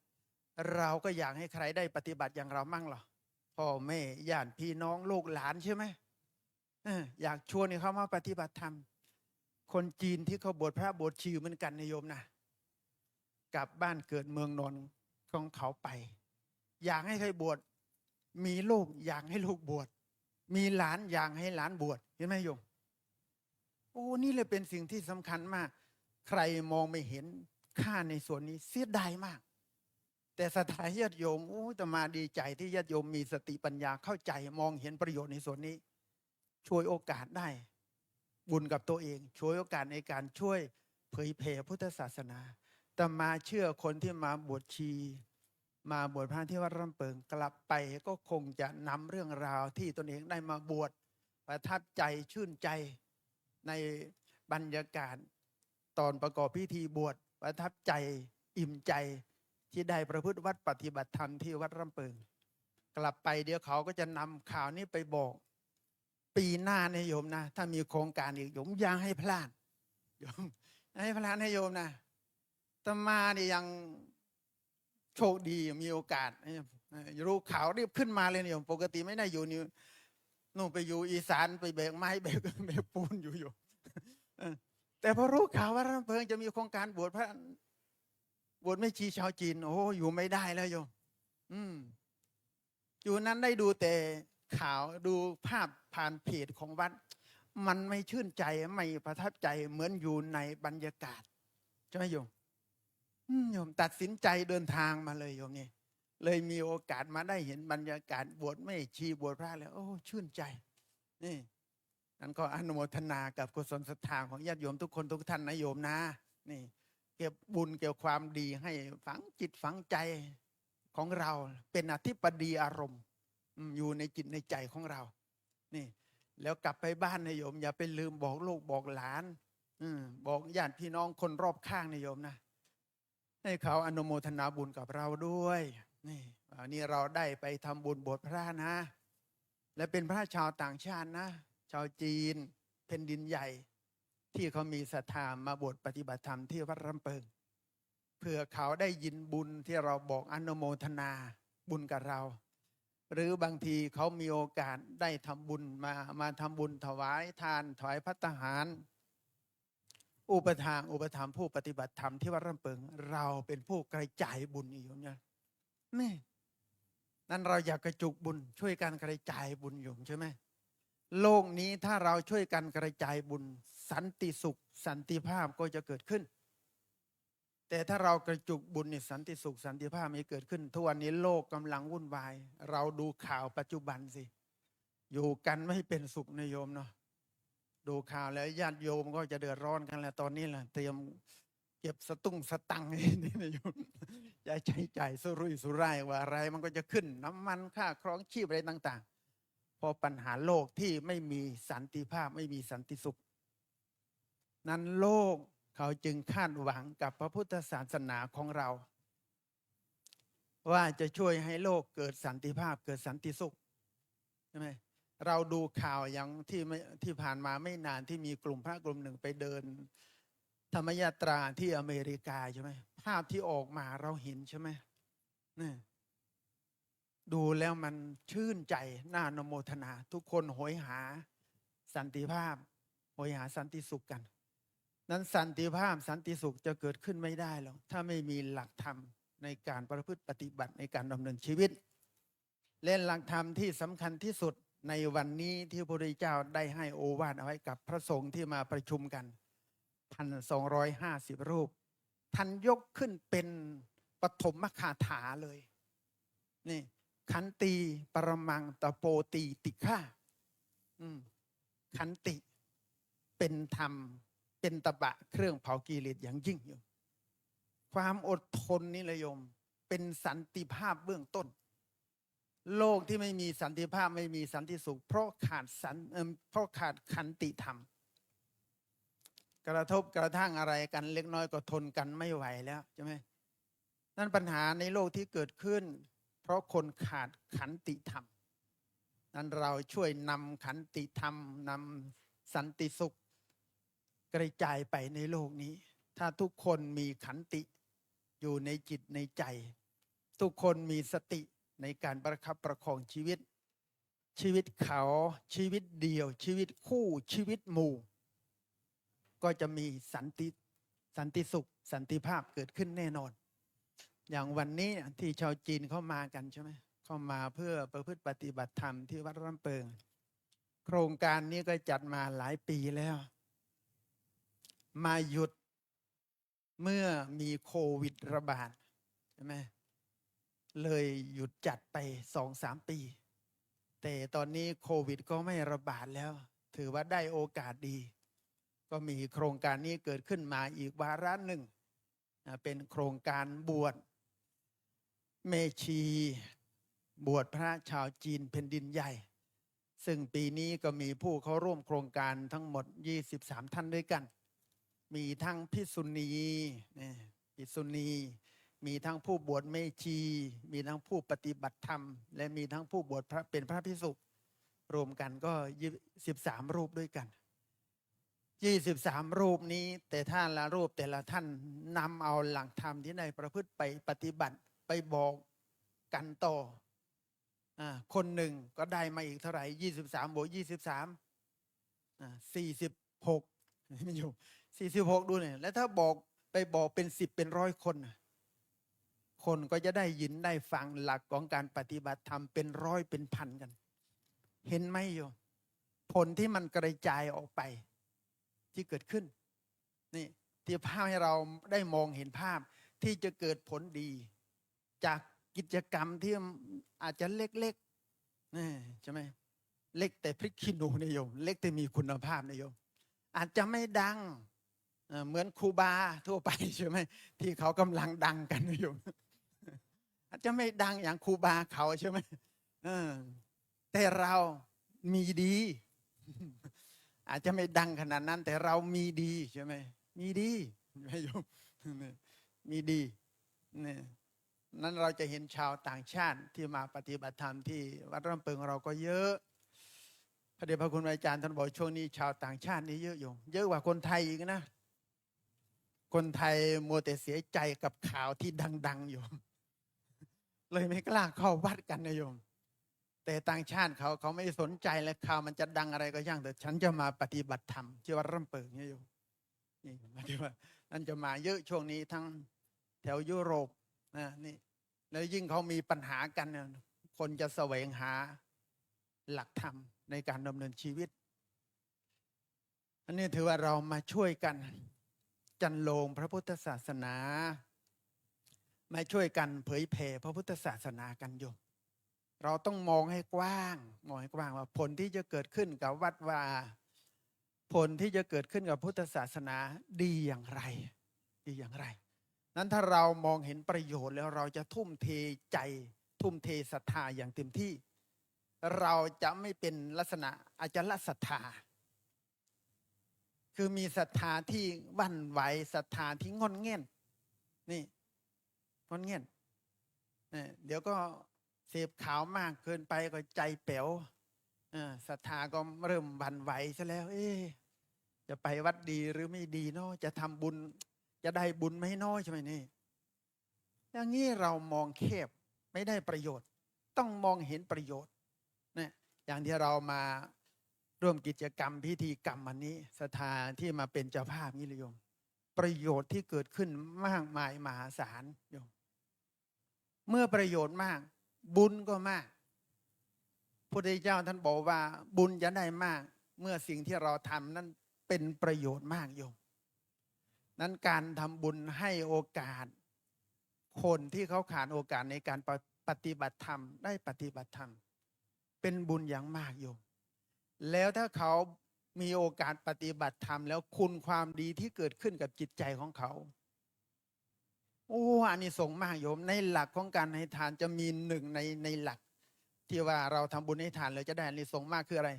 เราก็อยากให้ใครได้ปฏิบัติอย่างเรามั่งหรอพ่อแม่ญาติพี่น้องลูกหลานใช่ไหมอยากชวนให้เขามาปฏิบัติธรรมคนจีนที่เขาบวชพระบวชชีเหมือนกันนะโยมนะกลับบ้านเกิดเมืองนนท์ของเขาไป อยากให้ใครบวชมีลูกอยากให้ลูกบวชมีหลานอยากให้หลานบวชเห็นไหมโยมโอ้นี่เลยเป็นสิ่งที่สำคัญมากใครมองไม่เห็นค่าในส่วนนี้เสียดายมากแต่ศรัทธาญาติโยมโอ้แต่มาดีใจที่ญาติโยมมีสติปัญญาเข้าใจมองเห็นประโยชน์ในส่วนนี้ช่วยโอกาสได้บุญกับตัวเองช่วยโอกาสในการช่วยเผยแผ่พุทธศาสนาแต่มาเชื่อคนที่มาบวชชีมาบวชพระที่วัดร่ำเปิงกลับไปก็คงจะนำเรื่องราวที่ตนเองได้มาบวชประทับใจชื่นใจในบรรยากาศตอนประกอบพิธีบวชประทับใจอิ่มใจที่ได้ประพฤติวัดปฏิบัติธรรมที่วัดร่ำเปิงกลับไปเดี๋ยวเขาก็จะนำข่าวนี้ไปบอกปีหน้านะโยมนะถ้ามีโครงการอีกโยมอย่าให้พลาดโยมให้พลาดนะโยมนะอาตมาเนี่ยยังโชคดีมีโอกาสรู้ข่าวรีบขึ้นมาเลยเนี่ยปกติไม่ได้อยู่นี่นู่นไปอยู่อีสานไปแบกไม้แบกปูนอยู่แต่พอรู้ข่าวว่าร่ำเพิงจะมีโครงการบวชพระบวชแม่ชีชาวจีนโอ้อยู่ไม่ได้แล้วโยมอยู่นั้นได้ดูแต่ข่าวดูภาพผ่านเพจของวัดมันไม่ชื่นใจไม่ประทับใจเหมือนอยู่ในบรรยากาศใช่ไหมโยมโยมตัดสินใจเดินทางมาเลยโยมนี่เลยมีโอกาสมาได้เห็นบรรยากาศบวชแม่ชีบวชพระแล้วโอ้ชื่นใจนี่นั้นก็อนุโมทนากับกุศลศรัทธาของญาติโยมทุกคนทุกท่านนะโยมนะนี่เก็บบุญเก็บความดีให้ฝังจิตฝังใจของเราเป็นอธิปดีอารมณ์อยู่ในจิตในใจของเรานี่แล้วกลับไปบ้านนะโยมอย่าไปลืมบอกลูกบอกหลานบอกญาติพี่น้องคนรอบข้างนะโยมนะให้เขาอนุโมทนาบุญกับเราด้วยนี่วันนี้เราได้ไปทำบุญบวชพระนะและเป็นพระชาวต่างชาตินะชาวจีนแผ่นดินใหญ่ที่เขามีศรัทธามาบวชปฏิบัติธรรมที่วัดร่ำเปิงเพื่อเขาได้ยินบุญที่เราบอกอนุโมทนาบุญกับเราหรือบางทีเขามีโอกาสได้ทำบุญมาทำบุญถวายทานถวายภัตตาหารอุปถามผู้ปฏิบัติธรรมที่วัดร่ำเปิงเราเป็นผู้กระจายบุญอยู่เนี่ยนี่นั้นเราอยากกระจุกบุญช่วยกันกระจายบุญอยู่ใช่ไหมโลกนี้ถ้าเราช่วยกันกระจายบุญสันติสุขสันติภาพก็จะเกิดขึ้นแต่ถ้าเรากระจุกบุญนี่สันติสุขสันติภาพไม่เกิดขึ้นทุกวันนี้โลกกำลังวุ่นวายเราดูข่าวปัจจุบันสิอยู่กันไม่เป็นสุขนะโยมเนาะดูข่าวแล้วญาติโยมก็จะเดือดร้อนกันแล้วตอนนี้แหละเตรียมเก็บสตุ้งสตังค์นี่นะโยมจะใช้จ่ายสุรุ่ยสุร่ายว่าอะไรมันก็จะขึ้นน้ำมันค่าครองชีพอะไรต่างๆเพราะปัญหาโลกที่ไม่มีสันติภาพไม่มีสันติสุขนั้นโลกเขาจึงคาดหวังกับพระพุทธศาสนาของเราว่าจะช่วยให้โลกเกิดสันติภาพเกิดสันติสุขใช่ไหมเราดูข่าวอย่างที่ผ่านมาไม่นานที่มีกลุ่มพระกลุ่มหนึ่งไปเดินธรรมยาตราที่อเมริกาใช่ไหมภาพที่ออกมาเราเห็นใช่ไหมนี่ดูแล้วมันชื่นใจน่าอนุโมทนาทุกคนโหยหาสันติภาพโหยหาสันติสุขกันนั้นสันติภาพสันติสุขจะเกิดขึ้นไม่ได้หรอกถ้าไม่มีหลักธรรมในการประพฤติปฏิบัติในการดำเนินชีวิตและหลักธรรมที่สำคัญที่สุดในวันนี้ที่พระพุทธเจ้าได้ให้โอวาทเอาไว้กับพระสงฆ์ที่มาประชุมกัน 1,250 รูปท่านยกขึ้นเป็นปฐมคาถาเลยนี่ขันติปรมังตโปตีติฆาขันติเป็นธรรมเป็นตบะเครื่องเผากิเลสอย่างยิ่งอยู่ ความอดทนนี่เลยโยม เป็นสันติภาพเบื้องต้น โลกที่ไม่มีสันติภาพไม่มีสันติสุขเพราะขาดขันติธรรม กระทบกระทั่งอะไรกันเล็กน้อยก็ทนกันไม่ไหวแล้วใช่ไหมนั่นปัญหาในโลกที่เกิดขึ้น เพราะคนขาดขันติธรรมนั้นเราช่วยนำขันติธรรมนำสันติสุขกระจายไปในโลกนี้ ถ้าทุกคนมีขันติอยู่ในจิตในใจ ทุกคนมีสติในการประคับประคองชีวิตเขาชีวิตเดียวชีวิตคู่ชีวิตหมู่ก็จะมีสันติสุขสันติภาพเกิดขึ้นแน่นอน อย่างวันนี้ที่ชาวจีนเข้ามากันใช่ไหมเข้ามาเพื่อประพฤติปฏิบัติธรรมที่วัดร่ำเปิงโครงการนี้ก็จัดมาหลายปีแล้วมาหยุดเมื่อมีโควิดระบาดใช่ไหมเลยหยุดจัดไป 2-3 ปีแต่ตอนนี้โควิดก็ไม่ระบาดแล้วถือว่าได้โอกาสดีก็มีโครงการนี้เกิดขึ้นมาอีกวาระหนึ่งเป็นโครงการบวชเมชีบวชพระชาวจีนแผ่นดินใหญ่ซึ่งปีนี้ก็มีผู้เข้าร่วมโครงการทั้งหมด23ท่านด้วยกันมีทั้งภิกษุณีมีทั้งผู้บวชเมชีมีทั้งผู้ปฏิบัติธรรมและมีทั้งผู้บวชเป็นพระภิกษุรวมกันก็13รูปด้วยกัน23รูปนี้แต่ท่านละรูปแต่ละท่านนำเอาหลักธรรมที่ได้ประพฤติไปปฏิบัติไปบอกกันต่อคนหนึ่งก็ได้มาอีกเท่าไหร่23บวก23 46ไม่อยู่46ดูเนี่ยแล้วถ้าบอกไปบอกเป็น10เป็น100คนก็จะได้ยินได้ฟังหลักของการปฏิบัติธรรมเป็นร้อยเป็นพันกันเห็นไหมโยมผลที่มันกระจายออกไปที่เกิดขึ้นนี่ที่ภาพให้เราได้มองเห็นภาพที่จะเกิดผลดีจากกิจกรรมที่อาจจะเล็กๆใช่ไหมเล็กแต่พริกขี้หนูนิยมเล็กแต่มีคุณภาพนิยมอาจจะไม่ดังเหมือนครูบาทั่วไปใช่ไหมที่เขากำลังดังกันนิยมอาจจะไม่ดังอย่างครูบาเขาใช่ไหมแต่เรามีดีอาจจะไม่ดังขนาดนั้นแต่เรามีดีใช่ไหมมีดีไม่ยมมีดีเนี่ยนั้นเราจะเห็นชาวต่างชาติที่มาปฏิบัติธรรมที่วัดร่ำเปิงเราก็เยอะพระเดชพระคุณอาจารย์ท่านบอกช่วงนี้ชาวต่างชาตินี่เยอะอยู่เยอะกว่าคนไทยอีกนะคนไทยมัวแต่เสียใจกับข่าวที่ดังๆอยู่เลยไม่กล้าเข้าวัดกันนะโยมแต่ต่างชาติเขาไม่สนใจแล้วข่าวมันจะดังอะไรก็ช่างแต่ฉันจะมาปฏิบัติธรรมที่วัดร่ำเปิงเนี่ยโยมนี่หมายถึงว่านั่นจะมาเยอะช่วงนี้ทั้งแถวยุโรปนี่แล้วยิ่งเขามีปัญหากันเนี่ยคนจะแสวงหาหลักธรรมในการดำเนินชีวิตอันนี้ถือว่าเรามาช่วยกันจันโลงพระพุทธศาสนามาช่วยกันเผยแผ่พระพุทธศาสนากันโยมเราต้องมองให้กว้างว่าผลที่จะเกิดขึ้นกับวัดวาผลที่จะเกิดขึ้นกับพุทธศาสนาดีอย่างไรนั้นถ้าเรามองเห็นประโยชน์แล้วเราจะทุ่มเทใจทุ่มเทศรัทธาอย่างเต็มที่เราจะไม่เป็นลักษณะอจลศรัทธาคือมีศรัทธาที่หวั่นไหวศรัทธาที่งอนเง่นนี่งอนเง่นเดี๋ยวก็เสพข่าวมากเกินไปก็ใจแป๋วศรัทธาก็เริ่มหวั่นไหวซะแล้วจะไปวัดดีหรือไม่ดีเนาะจะทำบุญจะได้บุญไม่น้อยใช่ไหมนี่อย่างนี้เรามองแคบไม่ได้ประโยชน์ต้องมองเห็นประโยชน์เนี่ยอย่างที่เรามาร่วมกิจกรรมพิธีกรรมวันนี้ศรัทธาที่มาเป็นเจ้าภาพนี่เลยโยมประโยชน์ที่เกิดขึ้นมากมายมหาศาลโยมเมื่อประโยชน์มากบุญก็มากพระพุทธเจ้าท่านบอกว่าบุญจะได้มากเมื่อสิ่งที่เราทำนั้นเป็นประโยชน์มากโยมนั้นการทำบุญให้โอกาสคนที่เขาขาดโอกาสในการปฏิบัติธรรมได้ปฏิบัติธรรมเป็นบุญอย่างมากโยมแล้วถ้าเขามีโอกาสปฏิบัติธรรมแล้วคุณความดีที่เกิดขึ้นกับจิตใจของเขา โอ้อานิสงส์มากโยมในหลักของการให้ทานจะมีหนึ่งในหลัก ที่ว่าเราทำบุญให้ทานเราจะได้อานิสงส์มากคืออะไร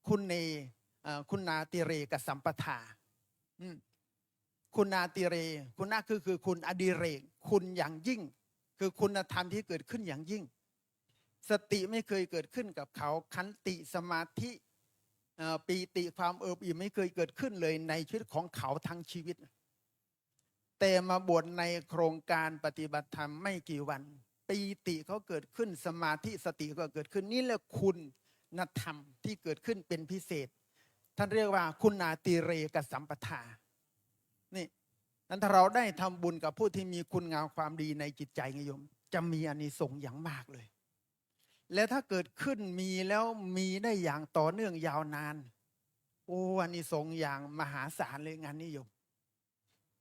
คุณนาติเรกสัมปทาอืมคุณนาติเรคุณนาคือคุณอดิเรกคุณอย่างยิ่ง คือคุณธรรมที่เกิดขึ้นอย่างยิ่ง สติไม่เคยเกิดขึ้นกับเขาขันติสมาธิปีติความเอิบอิ่มไม่เคยเกิดขึ้นเลยในชีวิตของเขาทั้งชีวิต แต่มาบวชในโครงการปฏิบัติธรรมไม่กี่วัน ปีติเขาเกิดขึ้นสมาธิสติก็เกิดขึ้นนี่แหละคุณธรรมที่เกิดขึ้นเป็นพิเศษ ท่านเรียกว่าคุณนาติเรกสัมปทานี่นั้นถ้าเราได้ทำบุญกับผู้ที่มีคุณงามความดีในจิตใจโยมจะมีอานิสงส์อย่างมากเลย และถ้าเกิดขึ้นมีแล้วมีได้อย่างต่อเนื่องยาวนานโอ้อานิสงส์อย่างมหาศาลเลยงานนี้โยม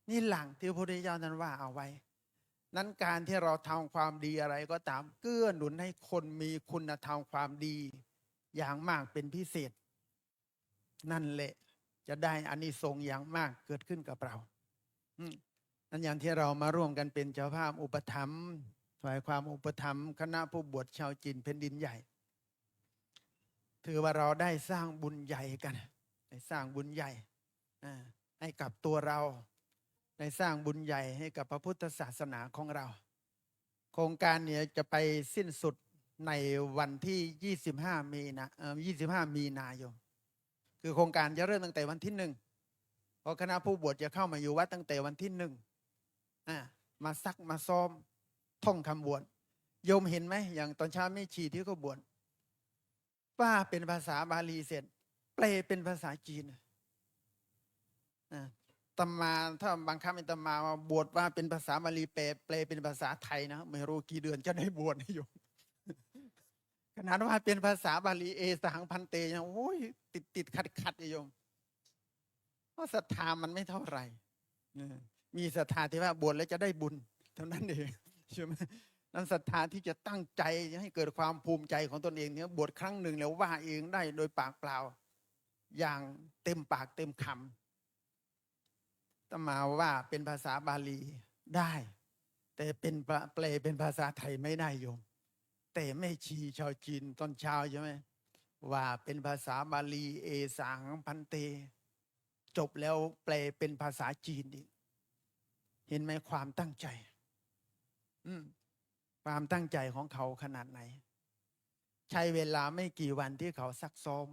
นี่หลังที่พระพุทธเจ้าท่านว่าเอาไว้นั้นการที่เราทำความดีอะไรก็ตามเกื้อหนุนให้คนมีคุณธรรมความดีอย่างมากเป็นพิเศษนั่นแหละจะได้อานิสงส์อย่างมากเกิดขึ้นกับเรานั่นอย่างที่เรามาร่วมกันเป็นเจ้าภาพอุปถัมภ์ถวายความอุปถัมภ์คณะผู้บวชชาวจีนแผ่นดินใหญ่ถือว่าเราได้สร้างบุญใหญ่กันได้สร้างบุญใหญ่ให้กับตัวเราได้สร้างบุญใหญ่ให้กับพระพุทธศาสนาของเราโครงการเนี่ยจะไปสิ้นสุดในวันที่25 มีนาคมคือโครงการจะเริ่มตั้งแต่วันที่1เพราะคณะผู้บวชจะเข้ามาอยู่วัดตั้งแต่วันที่1มาซักมาซ้อมท่องคำบวชโยมเห็นไหมอย่างตอนเช้าไม่ชีที่เขาบวชว่าเป็นภาษาบาลีเสร็จแปลเป็นภาษาจีนตมาถ้าบางครั้งเป็นตมาบวชว่าเป็นภาษาบาลีแปลเป็นภาษาไทยนะไม่รู้กี่เดือนจะได้บวชโยมขนาดว่าเป็นภาษาบาลีเอสหังพันเตยังโอ้ยติดขัดโยมเพราะศรัทธามันไม่เท่าไหร่มีศรัทธาที่ว่าบวชแล้วจะได้บุญเท่านั้นเองใช่ไหมนั้นศรัทธาที่จะตั้งใจให้เกิดความภูมิใจของตนเองเนี่ยบวชครั้งหนึ่งแล้วว่าเองได้โดยปากเปล่าอย่างเต็มปากเต็มคำตมาว่าเป็นภาษาบาลีได้แต่เป็นแปลเป็นภาษาไทยไม่ได้โยมแต่แม่ชีชาวจีนตอนเช้าใช่ไหมว่าเป็นภาษาบาลีเอสังพันเตจบแล้วแปลเป็นภาษาจีนอีกเห็นไหมความตั้งใจความตั้งใจของเขาขนาดไหนใช้เวลาไม่กี่วันที่เขาซักซ้อม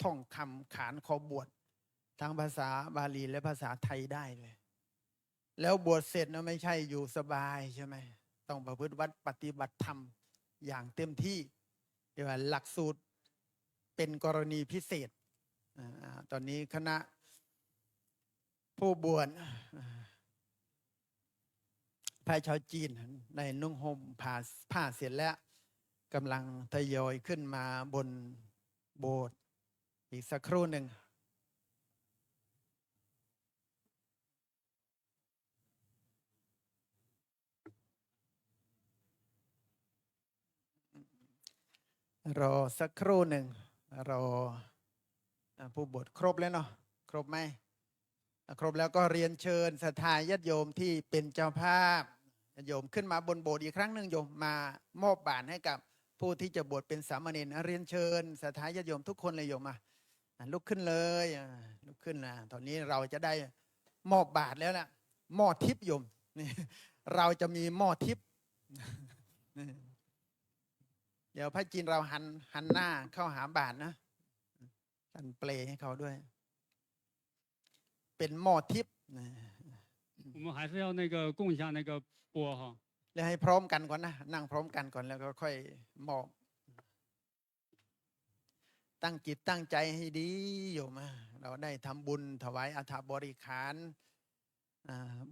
ท่องคำขานคอบวชทั้งภาษาบาลีและภาษาไทยได้เลยแล้วบวชเสร็จนะไม่ใช่อยู่สบายใช่ไหมต้องประพฤติวัดปฏิบัติธรรมอย่างเต็มที่เรียกว่าหลักสูตรเป็นกรณีพิเศษตอนนี้คณะผู้บวชพระชาวจีนได้นุ่งห่มผ้าเสร็จแล้วกำลังทยอยขึ้นมาบนโบสถ์อีกสักครู่หนึ่งรอสักครู่หนึ่งรอผู้บวชครบแล้วเนาะครบไหมครบแล้วก็เรียนเชิญศรัทธาญาติโยมที่เป็นเจ้าภาพญาติโยมขึ้นมาบนโบสถ์อีกครั้งหนึ่งโยมมามอบบาตรให้กับผู้ที่จะบวชเป็นสามเณรเรียนเชิญศรัทธาญาติโยมทุกคนเลยโยมมาลุกขึ้นเลยลุกขึ้นนะตอนนี้เราจะได้มอบบาตรแล้วนะหม้อทิพย์โยมนี่เราจะมีหม้อทิพย์เดี๋ยวพระจีนเราหันหน้าเข้าหาบาตรนะท่านเปลให้เขาด้วยเป็นหม้อทิพย์我们还是要那个供一下那个钵哈。แล้วให้พร้อมกันก่อนนะนั่งพร้อมกันก่อนแล้วก็ค่อยมอบตั้งจิตตั้งใจให้ดีโยมเราได้ทำบุญถวายอัฐบริขาร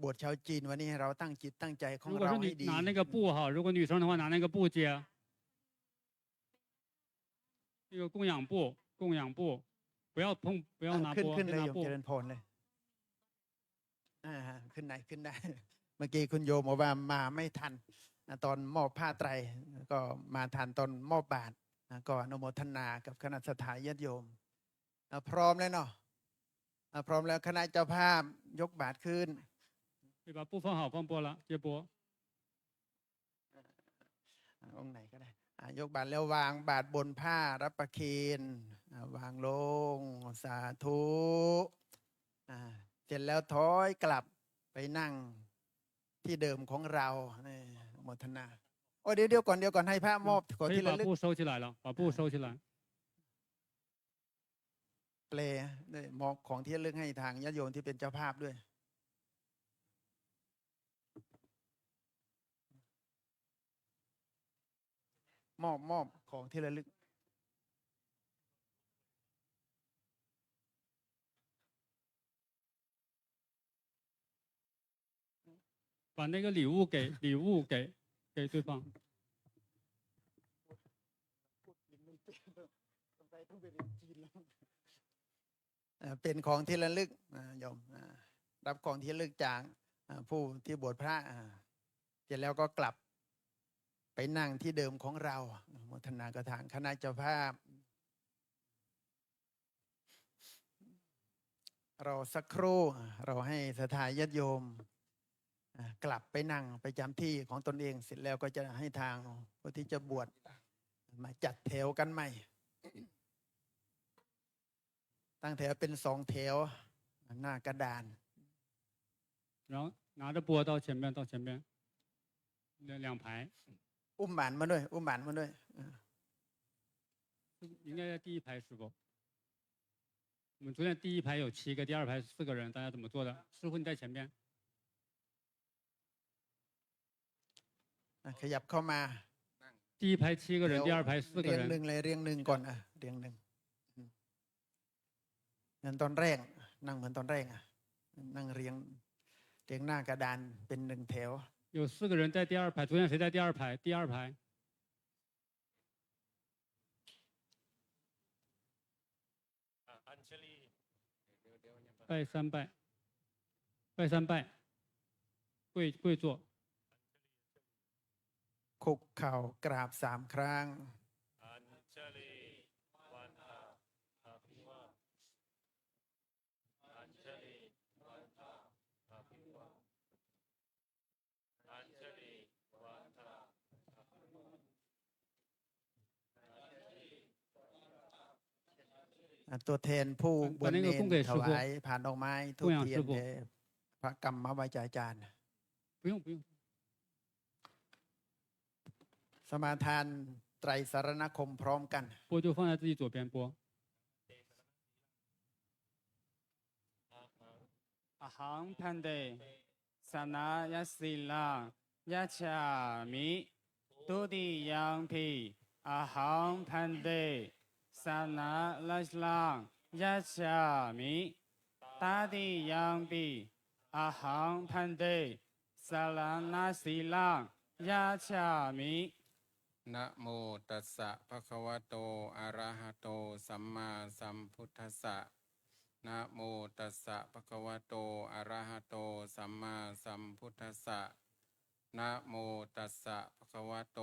บวชชาวจีนวันนี้เราตั้งจิตตั้งใจของเราให้ดี拿那个布哈，如果女生的话拿那个布接，那个供养布，供养布，不要碰，不要拿钵， ขึ้น 别 เลย 拿 โยม 布 เจ。ริญพรเลยขึ้นได้ เมื่อกี้คุณโยมบอกว่ามาไม่ทันตอนมอบผ้าไตรก็มาทันตอนมอบบาตรก็อนุโมทนากับคณะสัตยาญาติโยมพร้อมแล้วเนาะพร้อมแล้วคณะเจ้าภาพยกบาตรขึ้น对，把布放好，放钵了，接钵。องค์ไหนก็ได้ยกบาทแล้ววางบาทบนผ้ารับประเคนวางลงสาธุเสร็จแล้วถอยกลับไปนั่งที่เดิมของเรานี่อนุโมทนาโอ้เดี๋ยวก่อนให้พระมอบของ 可以 ที่ระ 把 ลึก 布收起来了，把布收起来。 เปลด้วยมอบของที่ระลึกให้ทางญาติโยมที่เป็นเจ้าภาพด้วย มอบของที่ระลึก 把那个礼物给对方。 เป็นของที่ระลึกโยมรับของที่ระลึกจากผู้ที่บวชพระเสร็จแล้วก็กลับไปนั่งที่เดิมของเราอนุโมทนากระถางคณะเจ้าภาพเราสักครู่เราให้ศรัทธาญาติโยมกลับไปนั่งไปจำที่ของตนเองเสร็จแล้วก็จะให้ทางผู้ที่จะบวชมาจัดแถวกันใหม่ ตั้งแถวเป็น2 แถวหน้ากระดาน 然后拿着钵到前面，两排， อุ้มหมานมาด้วยอุ้มหมานมาด้วย 应该在第一排师傅。我们昨天第一排有7个，第二排4个人，大家怎么做的？师傅你在前边。 ขยับเข้ามา 第一排7个人，第二排4个 เรียงหนึ่ 人。 งเลยเรียงหนึ่งก่อนเรียงหนึ่งเหมือนตอนแรกนั่งเหมือนตอนแรกนั่งเรียงหน้ากระดานเป็น1 แถว 有4个人在第二排，昨天谁在第二排？第二排。 อัญชลี 拜3拜，拜3拜，跪坐， คุกเข่ากราบ3 ครั้ง อัญชลีวันทาอภิวาอัญชลีวันทาอภิวาอัญชลีวันทาอภิวา ตัวแทนผู้บวชเนร ตอนนี้ก็คงเกิด ถ สุข วายผ่านดอกไม้ทุก ผู้อย่าง เทียน สุข แด่พระกรรมวาจาจารย์ 不用不用。 สมาทานไตรสารณคมพร้อมกัน 钵就放在自己左边钵。阿航潘德，萨那亚西拉亚恰米，杜迪杨皮，阿航潘德，萨那拉斯拉亚恰米，大地杨皮，阿航潘德，萨拉那西拉亚恰米。 นะโมตัสสะภะคะวะโตอะระหะโตสัมมาสัมพุทธัสสะนะโมตัสสะภะคะวะโตอะระหะโตสัมมาสัมพุทธัสสะนะโมตัสสะภะคะวะโต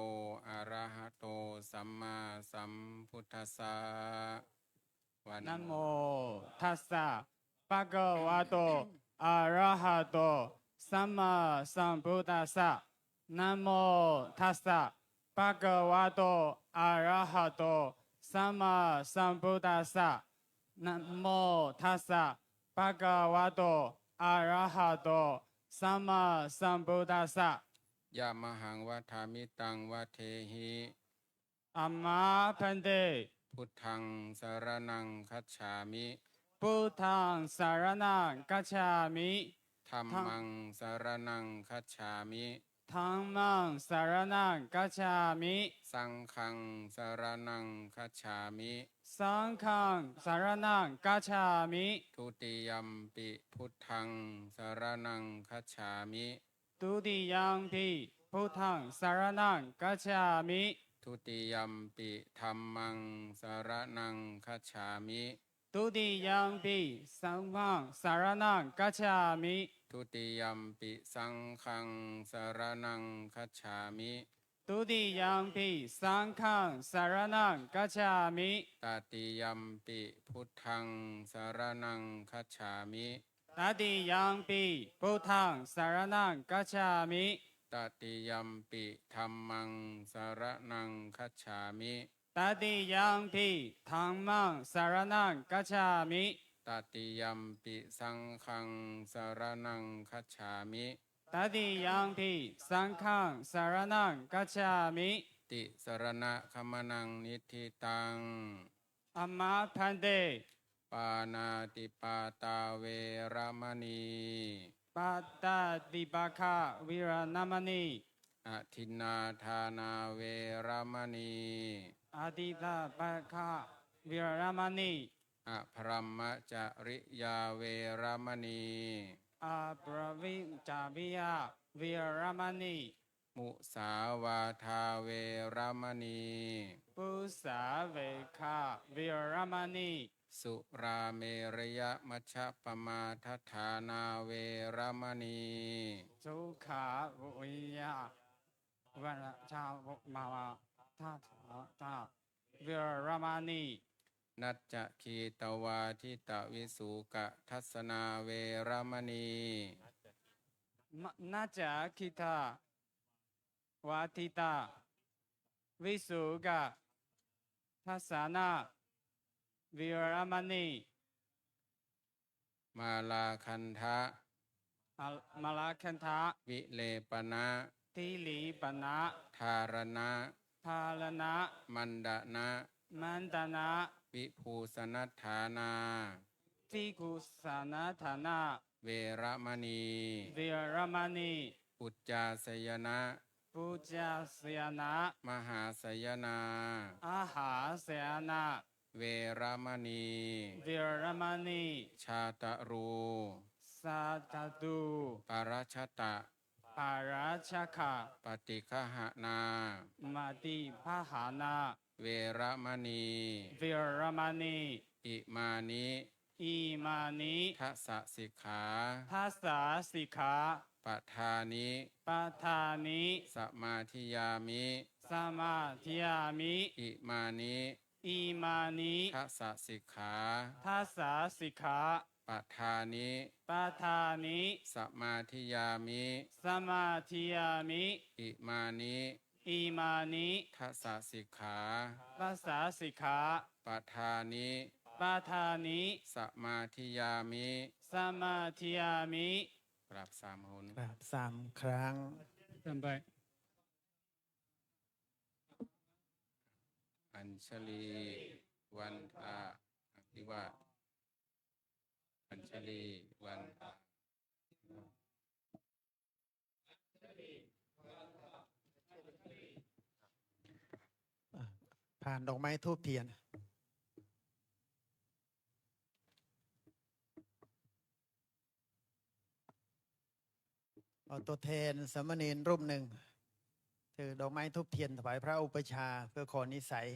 อะระหะโตสัมมาสัมพุทธัสสะวัน นะโมตัสสะภะคะวะโตอะระหะโตสัมมาสัมพุทธัสสะนะโมตัสสะภะคะวะโตอะระหะโตสัมมาสัมพุทธัสสะนะโมตัสสะภะคะวะโตอะระหะโตสัมมาสัมพุทธัสสะ ยะมหังวะทามิตังวะเทหิ อามาพันเต พุทธังสารนังคัจฉามิ พุทธังสารนังกัจฉามิ ธัมมังสารนังคัจฉามิ ธัมมังสารนังกัจฉามิ สังฆังสารนังคัจฉามิ สังฆังสารนังกัจฉามิ ทุติยัมปิพุทธังสารนังคัจฉามิ ตุติยังปิพุทธังสารนังกัจฉามิ ทุติยัมปิธัมมังสารนังคัจฉามิ ตุติยังปิสังฆังสารนังกัจฉามิ ทุติยัมปิสังฆังสารนังคัจฉามิ ตุติยังปิสังฆังสารนังกัจฉามิ ตติยัมปิพุทธังสารนังคัจฉามิ ตติยังปิพุทธังสารนังกัจฉามิ ต ตติยัมปิธัมมังสรณังคัจฉามิ ตติยังพิธรรมังสารนังกัจฉามิ ตติยัมปิสังฆังสรณังคัจฉามิ ตติยังพิสังฆังสารนังกัจฉามิ ติสรณะขมนังนิธิตัง อมมาพันเต ปานาติปาตาเวระมณี ปัตตาติปะคะวิรณามณี อทินนาทานาเวระมณี อาทิตาปะคะวิรณามณี อภรมมจริยาเวระมณี อาปรวิงจาวิยาวิรามณี มุสาวาทาเวระมณี ปุสาเวคะวิรามณี สุราเมรยมัชฌปมาทัฏฐานาเวระมณี สุขาวิยาวันชาวมาวาทัตถาวิรามณี นัจจะคีตวาทิตวิสุกะทัศนาเวระมณี นาจาคิตาวาทิตาวิสุกะทัสสนาวิรามณี มาลาคันทะ มาลาคันทะ วิเลปนะ ทิลีปนะ ทารณะ ภาลนะ มันดนะ มันตนะ วิภูสนัฏฐานา ทิกุสานาฐานา เวระมณี วิรามณี อุจจาสยนะ ปุจจาสยนะ มหาสยนา อาหาสยนะ เวระมณี วิรามณี ชาตรู สาตตุ ปารัชตะ ปาราชคะ ปฏิฆหนา มาติพาหานา เวระมณี วิรามณี อิมานิ อิมานิ ทัสสะสิกขา ทัสสาสิกขา ปทานิ ปาทานิ สมาธิยามิ สมาธิยามิ อิมานิ อิมานิ ทัสสะสิกขา ทัสสาสิกขา ปทานิ ปาทานิ สมาธิยามิ สมาธิยามิ อิมานิ อิมานิ ทัสสะสิกขา ปัสสาสิกขา ปทานิ ปาทานิ สมาธิยามิ สมาธิยามิ กราบสามหน กราบ3 ครั้ง ท่านไป อัญชลี วันทาอภิวาทอัญชลี วันทา ผ่านดอกไม้ทูบเทียน เอาตัวแทนสามเณรรูปหนึ่งถือดอกไม้ทูบเทียนถวายพระอุปชฌาย์เพื่อขอนิสัย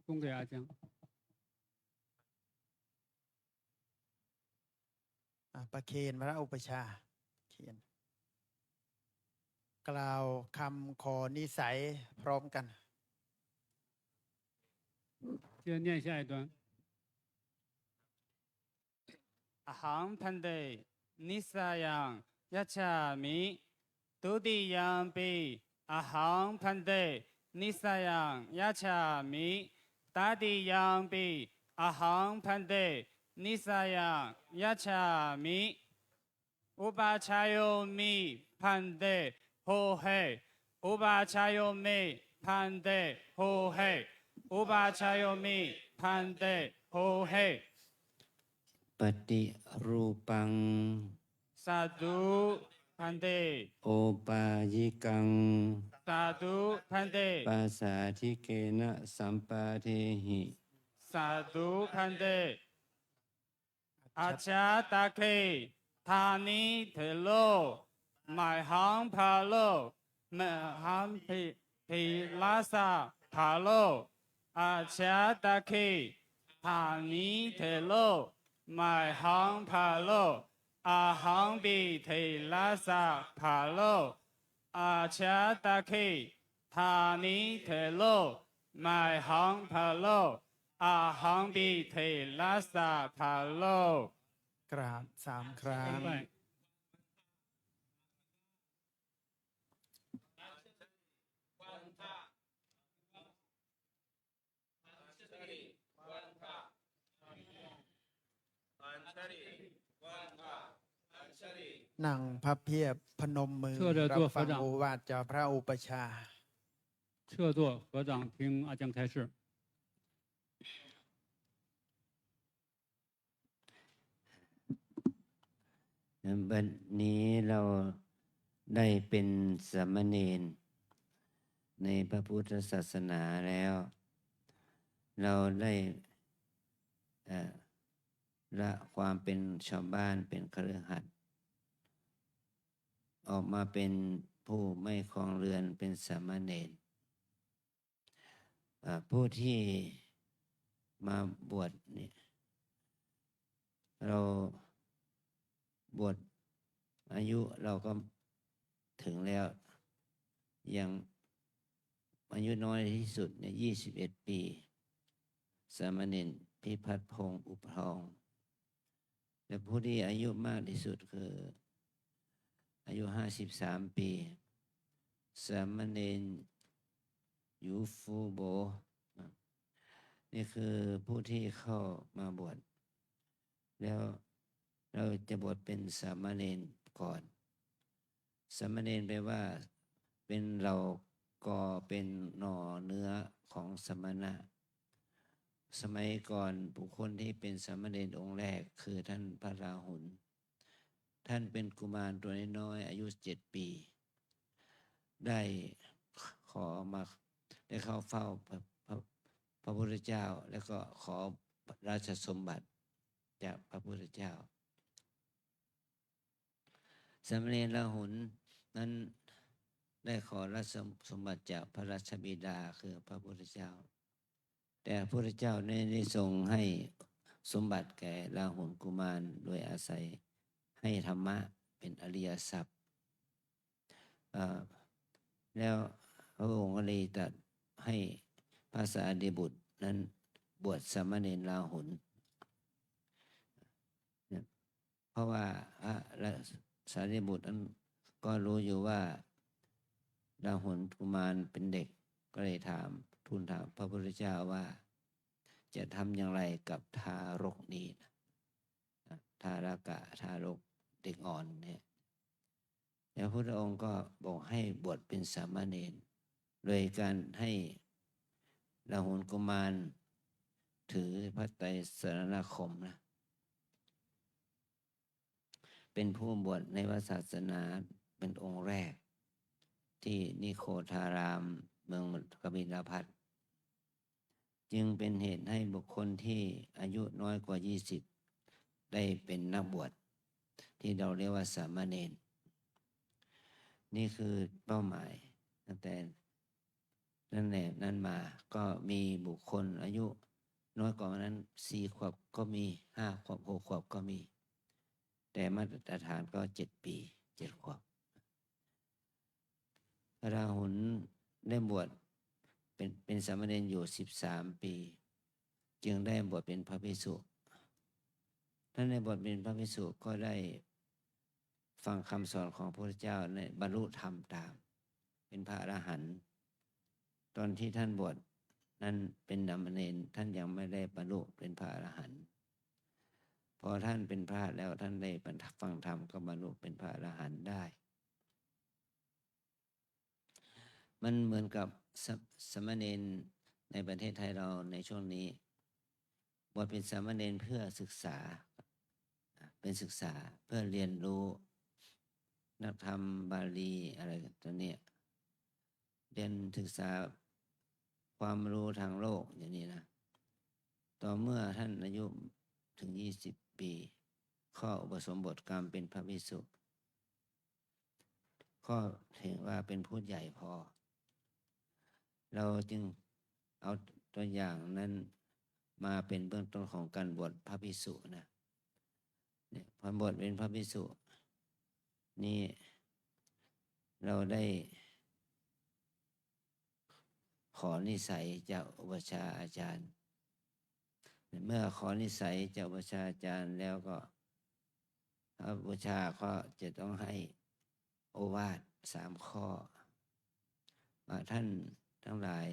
供给阿江。 ประเคนพระอุปชฌาย์เขียน กล่าวคำขอนิสัยพร้อมกัน 接着念下一段。อหังพันเตนิสายังยัจฉามิตุติยัมปิอหังพันเตนิสายังยัจฉามิตติยัมปิอหังพันเตนิสายังยัจฉามิอุปาชายโยมิพันเตโหเฮอุปาชายโยมิพันเตโหเฮอุปาชายโยมิพันเตโหเฮ ปฏิรูปัง สาธุพันเต โอปายิกัง สาธุพันเต ปาสาธิเกนะสัมปาเทหิ สาธุพันเตอาชาตาเคธานิเทโลหมายหังพาโลมหังพิลาสาพาโลอาชาตาเคธานิเทโลหมายหังพาโลอาหังบิเทลาสาพาโลอาชาตาเคธานิเทโลหมายหังพาโลอาหังบิเทลาสาพาโล กราบ3 ครั้ง นั่งพับเพียบพนมมือ 侧着 รับ 做 ฟั 合 ง 掌 โอ，วาทจากพระอุปชฌาย์ 侧坐合掌听阿江开示。 บัดนี้เราได้เป็นสามเณรในพระพุทธศาสนาแล้ว เราได้ละความเป็นชาวบ้านเป็นคฤหัสถ์ออกมาเป็นผู้ไม่ครองเรือนเป็นสามเณรผู้ที่มาบวชนี่เราบวชอายุเราก็ถึงแล้วยังอายุน้อยที่สุดเนี่ย21 ปีสามเณรพิพัฒน์พงศ์อุปทองและผู้ที่อายุมากที่สุดคืออายุ53 ปีสามเณรยูฟูโบนี่คือผู้ที่เข้ามาบวชแล้วเราจะบวชเป็นสามเณรก่อนสามเณรแปลว่าเป็นเราก่อเป็นหน่อเนื้อของสมณะสมัยก่อนบุคคลที่เป็นสามเณรองค์แรกคือท่านพระราหุลท่านเป็นกุมารตัวน้อยอายุ7 ปีได้ขอมาได้เข้าเฝ้าพระพุทธเจ้าแล้วก็ขอราชสมบัติจากพระพุทธเจ้าสามเณรราหุลนั้นได้ขอราชสมบัติจากพระราชบิดาคือพระพุทธเจ้าแต่พระพุทธเจ้าได้ทรงให้สมบัติแก่ราหุลกุมารโดยอาศัยให้ธรรมะเป็นอริยทรัพย์แล้วพระองค์ก็เลยตรัสให้พระสารีบุตรนั้นบวชสามเณรราหุลเพราะว่าพระสารีบุตรนั้นก็รู้อยู่ว่าราหุลกุมารเป็นเด็กก็เลยทูลถามพระพุทธเจ้าว่าจะทำอย่างไรกับทารกนี้ทารกเด็กอ่อนเนี่ยแล้วพระพุทธองค์ก็บอกให้บวชเป็นสามเณรโดยการให้ราหุลกุมารถือพระไตรสรณคมนะเป็นผู้บวชในพระศาสนาเป็นองค์แรกที่นิโคธารามเมืองกบิลพัสดุจึงเป็นเหตุให้บุคคลที่อายุน้อยกว่า20ได้เป็นนักบวชที่เราเรียกว่าสามเณรนี่คือเป้าหมายตั้งแต่นั้นมาก็มีบุคคลอายุน้อยกว่านั้น4 ขวบก็มี5 ขวบ6 ขวบก็มีแต่มาตรฐานก็7 ปี7 ขวบพระราหุลได้บวชเป็นสามเณรอยู่13 ปีจึงได้บวชเป็นพระภิกษุท่านได้บวชเป็นพระภิกษุก็ได้ฟังคำสอนของพระพุทธเจ้าในบรรลุธรรมตามเป็นพระอรหันต์ตอนที่ท่านบวชนั้นเป็นสามเณรท่านยังไม่ได้บรรลุเป็นพระอรหันต์พอท่านเป็นพระแล้วท่านได้ฟังธรรมก็บรรลุเป็นพระอรหันต์ได้มันเหมือนกับสามเณรในประเทศไทยเราในช่วงนี้บวชเป็นสามเณรเพื่อศึกษาเป็นศึกษาเพื่อเรียนรู้นักธรรมบาลีอะไรตัวเนี้ยเรียนศึกษาความรู้ทางโลกอย่างนี้นะต่อเมื่อท่านอายุถึง20 ปีข้ออุปสมบทกรรมเป็นพระภิกษุก็ถือว่าเป็นผู้ใหญ่พอเราจึงเอาตัวอย่างนั้นมาเป็นเบื้องต้นของการบวชพระภิกษุนะเนี่ยพอบวชเป็นพระภิกษุนี่เราได้ขอนิสัยจากอุปชฌาย์อาจารย์เมื่อขอนิสัยจากอุปชฌาย์อาจารย์แล้วก็พระอุปชฌาย์ก็จะต้องให้โอวาท3 ข้อว่าท่านทั้งหลาย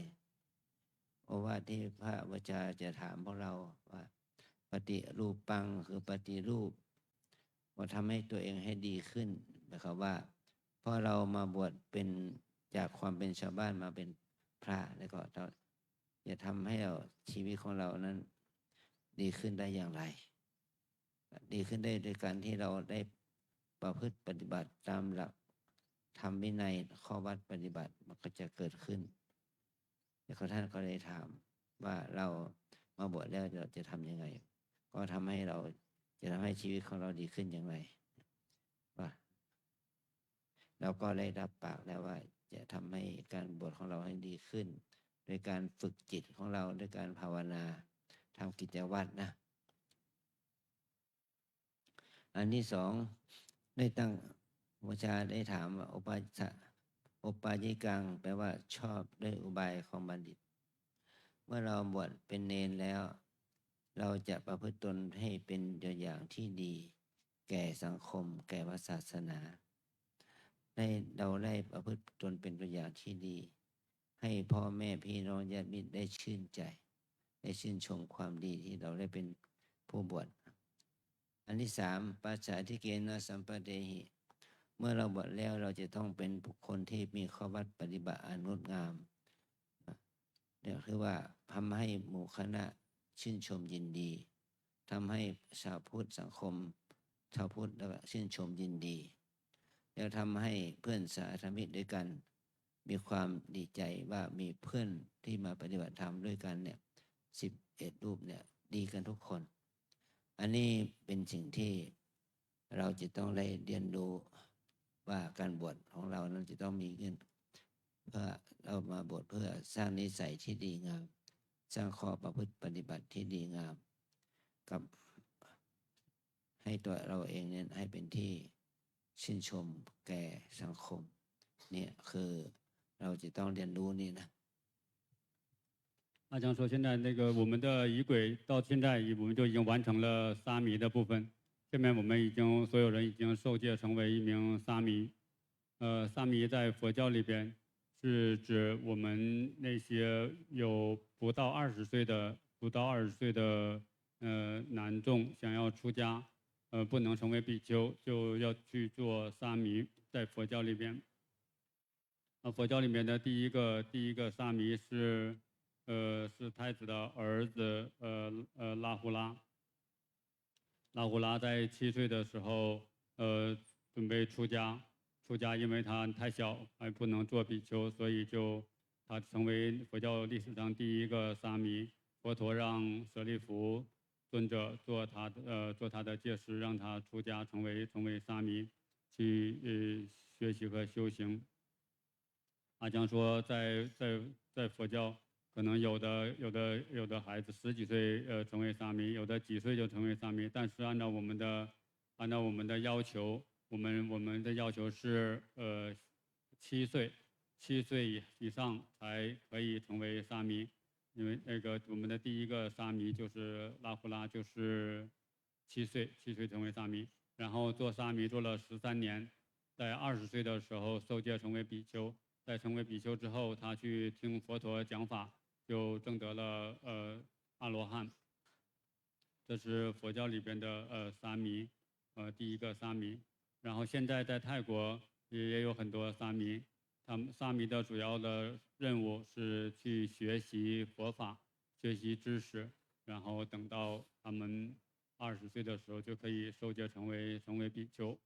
โอวาทที่พระอุปชฌาย์จะถามพวกเราว่าปฏิรูปปังคือปฏิรูปโอ ก็ทำให้ตัวเองให้ดีขึ้นนะครับว่าพอเรามาบวชเป็นจากความเป็นชาวบ้านมาเป็นพระแล้วก็จะทำให้เราชีวิตของเรานั้นดีขึ้นได้อย่างไร ดีขึ้นได้โดยการที่เราได้ประพฤติปฏิบัติตามหลักธรรมวินัยข้อวัดปฏิบัติมันก็จะเกิดขึ้นแล้วท่านก็ได้ถามว่าเรามาบวชแล้วเราจะทำยังไงก็ทำให้เราจะทำให้ชีวิตของเราดีขึ้นอย่างไรว่าเราก็ได้รับปากแล้วว่าจะทำให้การบวชของเราให้ดีขึ้นโดยการฝึกจิตของเราด้วยการภาวนาทำกิจวัตรนะอันที่สองได้ตั้งวชาได้ถามว่าโอปายิกังแปลว่าชอบด้วยอุบายของบัณฑิตเมื่อเราบวชเป็นเณรแล้วเราจะประพฤติตนให้เป็นตัวอย่างที่ดีแก่สังคมแก่ศาสนาเราได้ประพฤติตนเป็นตัวอย่างที่ดีให้พ่อแม่พี่น้องญาติมิตรได้ชื่นใจได้ชื่นชมความดีที่เราได้เป็นผู้บวชอันที่สามปัจฉาทิเกนะสัมปเดหิเมื่อเราบวชแล้วเราจะต้องเป็นบุคคลที่มีข้อวัดปฏิบัติอันงดงามเนี่ยคือว่าทำให้หมู่คณะชื่นชมยินดีทำให้ชาวพุทธสังคมชาวพุทธแล้วชื่นชมยินดีแล้วทำให้เพื่อนสาธมิกด้วยกันมีความดีใจว่ามีเพื่อนที่มาปฏิบัติธรรมด้วยกันเนี่ย11 รูปเนี่ยดีกันทุกคนอันนี้เป็นสิ่งที่เราจะต้องได้เรียนรู้ว่าการบวชของเรานั้นจะต้องมีเงื่อนเพื่อเรามาบวชเพื่อสร้างนิสัยที่ดีงามสร้างข้อประพฤติปฏิบัติที่ดีงามกับให้ตัวเราเองเนี่ยให้เป็นที่ชื่นชมแก่สังคมเนี่ยคือเราจะต้องเรียนรู้นี่นะ阿江说：“现在那个我们的仪轨到现在我们就已经完成了沙弥的部分。下面我们所有人已经受戒成为一名沙弥。沙弥在佛教里边是指我们那些有不到20岁的男众想要出家，不能成为比丘，就要去做沙弥。在佛教里边，佛教里面的第一个沙弥是。”是太子的儿子，拉胡拉。拉胡拉在7岁的时候，准备出家，因为他太小，还不能做比丘，所以他成为佛教历史上第一个沙弥。佛陀让舍利弗尊者做他的戒师，让他出家成为沙弥，去学习和修行。阿江说，在佛教。可能有的孩子10几岁成为沙弥，有的几岁就成为沙弥，但是按照我们的要求，我们的要求是7岁以上才可以成为沙弥，因为那个我们的第一个沙弥就是拉胡拉，就是7岁成为沙弥，然后做沙弥做了13年，在20岁的时候受戒成为比丘，在成为比丘之后，他去听佛陀讲法。就证得了阿罗汉，这是佛教里边的沙弥，第一个沙弥。然后现在在泰国也有很多沙弥，他们沙弥的主要的任务是去学习佛法，学习知识，然后等到他们20岁的时候就可以受戒成为比丘。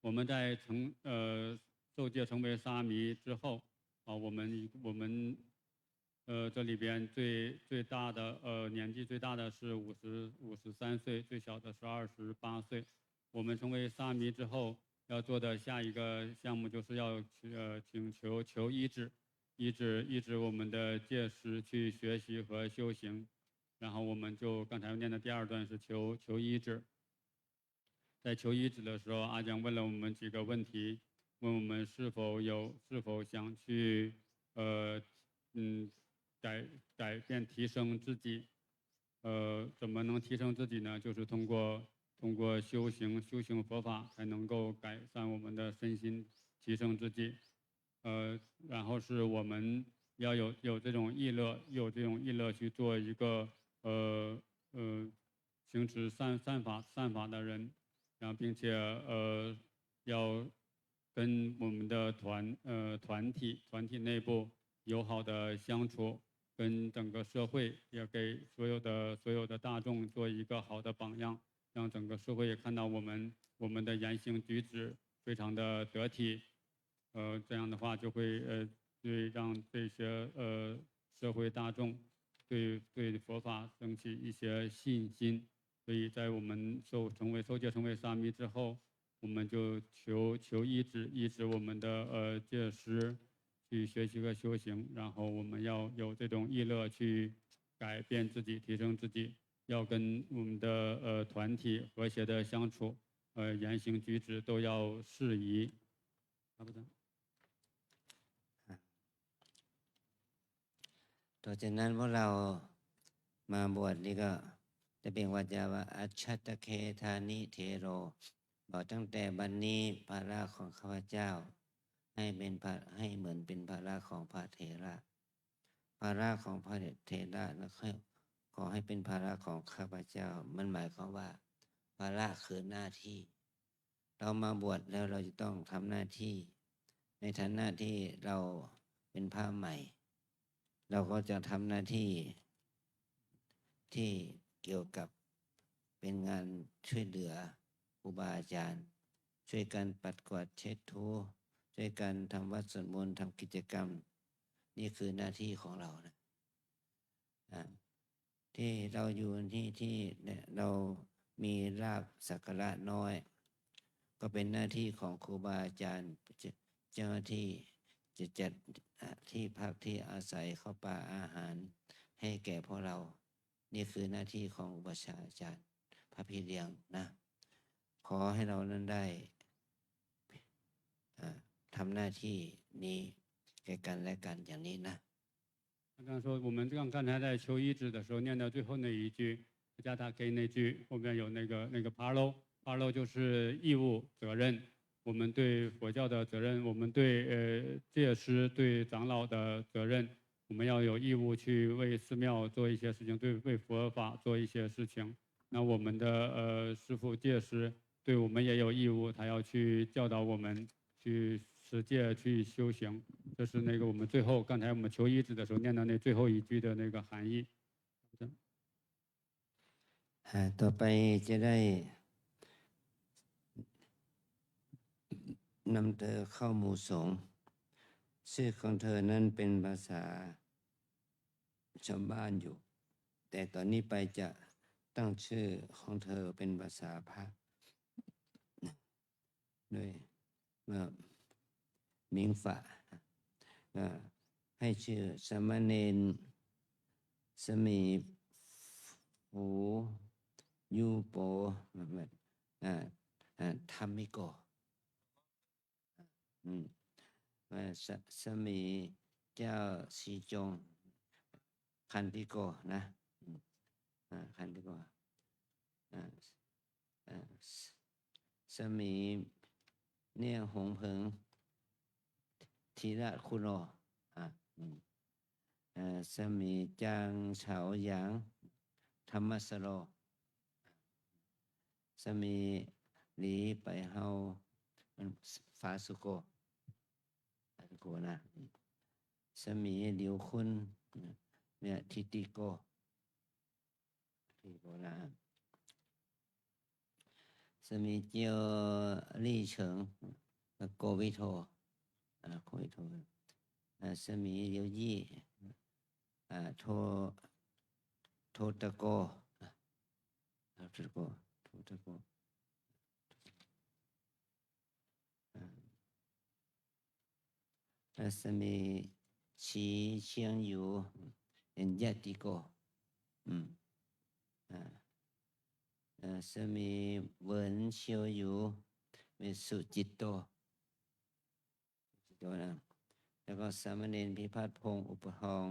我们在受戒成为沙弥之后，我们这里边最大的年纪最大的是53岁，最小的是28岁。我们成为沙弥之后要做的下一个项目就是要请求医治我们的戒师去学习和修行。然后我们就刚才念的第2段是求医治。在求医治的时候，阿江问了我们几个问题，问我们是否想去改变提升自己，怎么能提升自己呢？就是通过修行佛法，才能够改善我们的身心，提升自己。然后是我们要有这种意乐去做一个行持善法的人，然后并且要跟我们的团体内部友好的相处，跟整个社会也给所有的大众做一个好的榜样，让整个社会也看到我们的言行举止非常的得体，这样的话就会对让这些社会大众对佛法升起一些信心。所以在我们受戒成为沙弥之后，我们就求依止我们的戒师去学习和修行，然后我们要有这种意乐去改变自己、提升自己，要跟我们的团体和谐的相处，言行举止都要适宜。差不多。ต่อจากนั้นพวกเรามาบวชนี่ก็จะเป็นวาจาว่าอัจฉตเคธานิเทโรบอกตั้งแต่บัดนนี้ภาระของข้าพเจ้าให้เหมือนเป็นภาระของพระเถระภาระของพระเถระแล้วขอให้เป็นภาระของข้าพเจ้ามันหมายความว่าภาระคือหน้าที่เรามาบวชแล้วเราจะต้องทำหน้าที่ในฐานะที่เราเป็นพระใหม่เราก็จะทำหน้าที่ที่เกี่ยวกับเป็นงานช่วยเหลือครูบาอาจารย์ช่วยกันปัดกวาดเช็ดถูช่วยกันทำวัดสวดมนต์ทำกิจกรรมนี่คือหน้าที่ของเรานะที่เราอยู่ที่เรามีลาภสักการะน้อยก็เป็นหน้าที่ของครูบาอาจารย์เจ้าหน้าที่จะจัดที่พักที่อาศัยข้าวปลาอาหารให้แก่พวกเรานี่คือหน้าที่ของอุปชฌาย์อาจารย์พระพี่เลี้ยงนะขอให้เรานั้นได้ทำหน้าที่นี้แก่กันและกันอย่างนี้นะ刚刚说我们刚才在求医治的时候念到最后那一句加大给那句后面有那个帕喽就是义务责任，我们对佛教的责任，我们对戒师对长老的责任，我们要有义务去为寺庙做一些事情，为佛法做一些事情。那我们的师父戒师对我们也有义务，他要去教导我们去持戒去修行。这是那个我们最后刚才我们求医治的时候念到那最后一句的那个含义。ต่อไปจะได้นำเธอเข้าหมู่สงฆ์ชื่อของเธอนั้นเป็นภาษาชาวบ้านอยู่แต่ตอนนี้ไปจะตั้งชื่อของเธอเป็นภาษาพระด้วยมิงฝะให้ชื่อสามเณรสมีหูยูโปธรรมิโกสมีเจ้าสีจงคันติโกนะคันติโกสมีเนี่ยหงเพิงธีระคุโนสมีจางเฉาหยางธรรมสโรสมีหลีไปเฮาฟาสุโกนะสมีเหลียวคุณเนี่ยทิติโกนะสมีเจียวลี่เฉิงโกวิโทโกวิโทสมีเหลียวยี่โทตะโกสมีชีเชียงอยู่เป็นญาติโกสมีเหวินเชียวอยู่เป็นสุจิตโตนะแล้วก็สามเณรพิพัฒน์พงศ์อุปทอง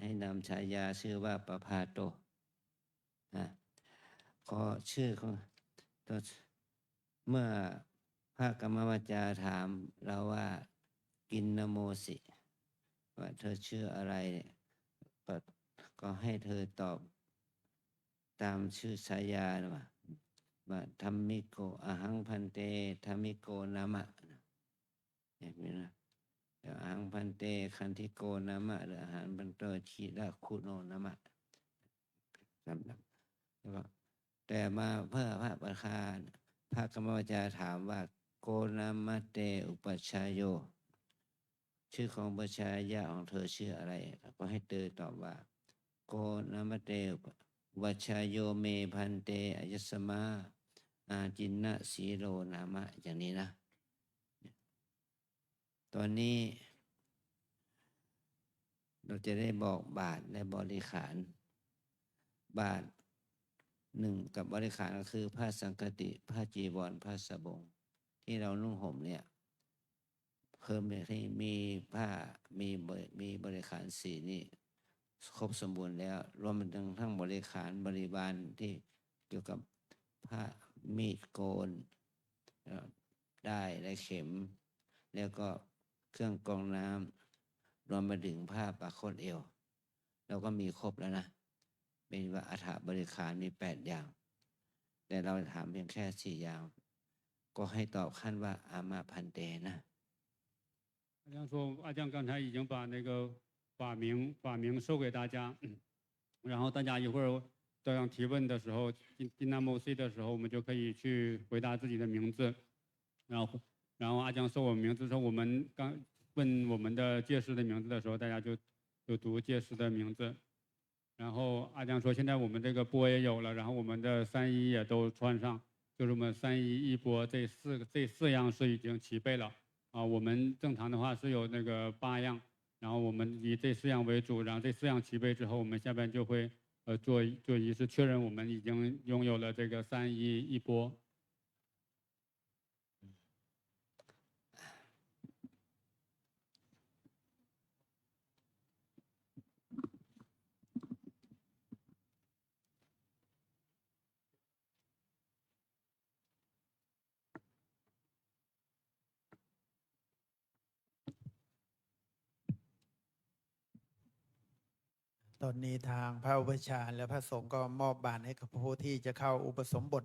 ให้นำฉายาชื่อว่าประภาโตก็ชื่อของเมื่อพระกรรมวาจาถามเราว่ากินนโมสิว่าเธอชื่ออะไรก็ให้เธอตอบตามชื่อฉายาว่า ว่าธรรมิโกอหังพันเตธรรมิโกนามะเห็นไหมนะอหังพันเตคันธิโกนามะหรืออหังพันเตชีระคุโนนามะสำหรับแต่มาเพื่อพระประธานพระกรรมวจาถามว่าโกนามะเตอุปชายโยชื่อของประชายาของเธอชื่ออะไรก็ให้เตยตอบว่าโกนามะเตวัชชายโยเมพันเตอายสมาอาจินนะสีโรนามะอย่างนี้นะ ตอนนี้เราจะได้บอกบาทและบริขารบาทหนึ่งกับบริขารก็คือผ้าสังฆติผ้าจีวรผ้าสบงที่เรานุ่งห่มเนี่ยเพิ่มให้มีผ้ามีบริขารสีนี่ครบสมบูรณ์แล้วรวมทั้งบริขารบริวารที่เกี่ยวกับผ้ามีดโกนได้และเข็มแล้วก็เครื่องกรองน้ำรวมมาถึงผ้าปะโคตเอวเราก็มีครบแล้วนะเป็นว่าอัฐบริขารมี8 อย่างแต่เราถามเพียงแค่4 อย่างก็ให้ตอบขั้นว่าอามาพันเตนะ阿江说，阿江刚才已经把那个法名授给大家，然后大家一会儿这样提问的时候，金南某 C 的时候，我们就可以去回答自己的名字，然后阿江说我们名字的时候，我们刚问我们的戒师的名字的时候，大家就读戒师的名字。然后阿江说，现在我们这个钵也有了，然后我们的3衣也都穿上，就是我们3衣1钵这四样是已经齐备了。我们正常的话是有那个8样，然后我们以这4样为主，然后这4样齐备之后，我们下边就会做仪式确认我们已经拥有了这个3衣1钵。ตอนนี้ทางพระอุปชฌาย์และพระสงฆ์ก็มอบบาตรให้กับผู้ที่จะเข้าอุปสมบท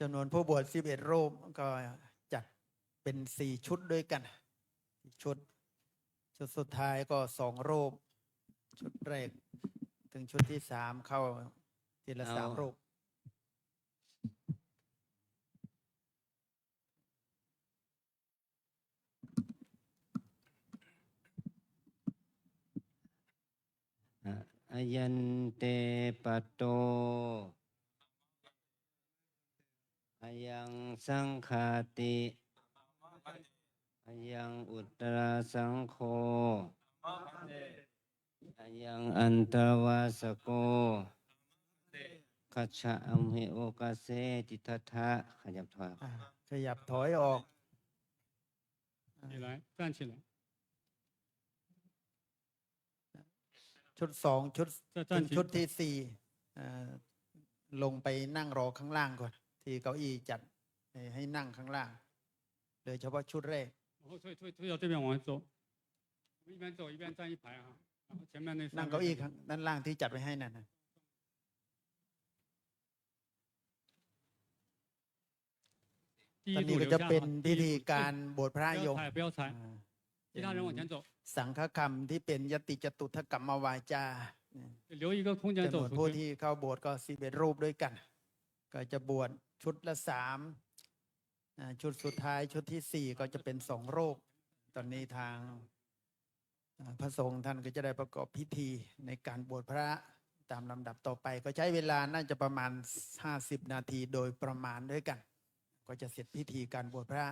จำนวนผู้บวช11 รูปก็จัดเป็น4 ชุดด้วยกันชุดสุดท้ายก็2 รูปชุดแรกถึงชุดที่3เข้าทีละ3 รูปอายันเตปะโตอายังสังฆาติอายังอุตตราสังโฆอายังอันตวาสโกคัจฉะอัมเหโอกาเสจิทัทธะขยับถอยออก起来，站起来。ชุด2ชุดถึงชุดที่4ลงไปนั่งรอข้างล่างก่อนที่เก้าอี้จัดให้นั่งข้างล่างโดยเฉพาะชุดแรก退到这边往回走，一边走一边站一排啊，然后前面那นั่งเก้าอี้ข้างด้านล่างที่จัดไว้ให้นั่นนะตอนนี้ก็จะเป็นพิธีการบวชพระโยม其他人往前走。สังฆกรรมที่เป็นยติจตุถกรรมวาจา留一个空间จำน走วนผู้ที่เข้าโบสถ์ก็11 รูปด้วยกันก็จะบวชชุดละ3ชุดสุดท้ายชุดที่4ก็จะเป็น2 รูปตอนนี้ทางพระสงฆ์ท่านก็จะได้ประกอบพิธีในการบวชพระตามลำดับต่อไปก็ใช้เวลาน่าจะประมาณ50 นาทีโดยประมาณด้วยกันก็จะเสร็จพิธีการบวชพระ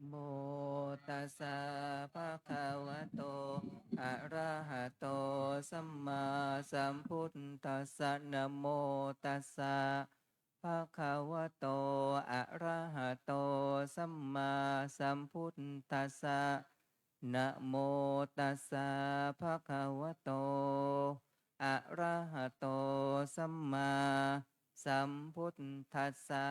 โมตัสสะภะคะวะโตอะระหะโตสัมมาสัมพุทธัสสะนะโมตัสสะภะคะวะโตอะระหะโตสัมมาสัมพุทธัสสะนะโมตัสสะภะคะวะโตอะระหะโตสัมมาสัมพุทธัสสะ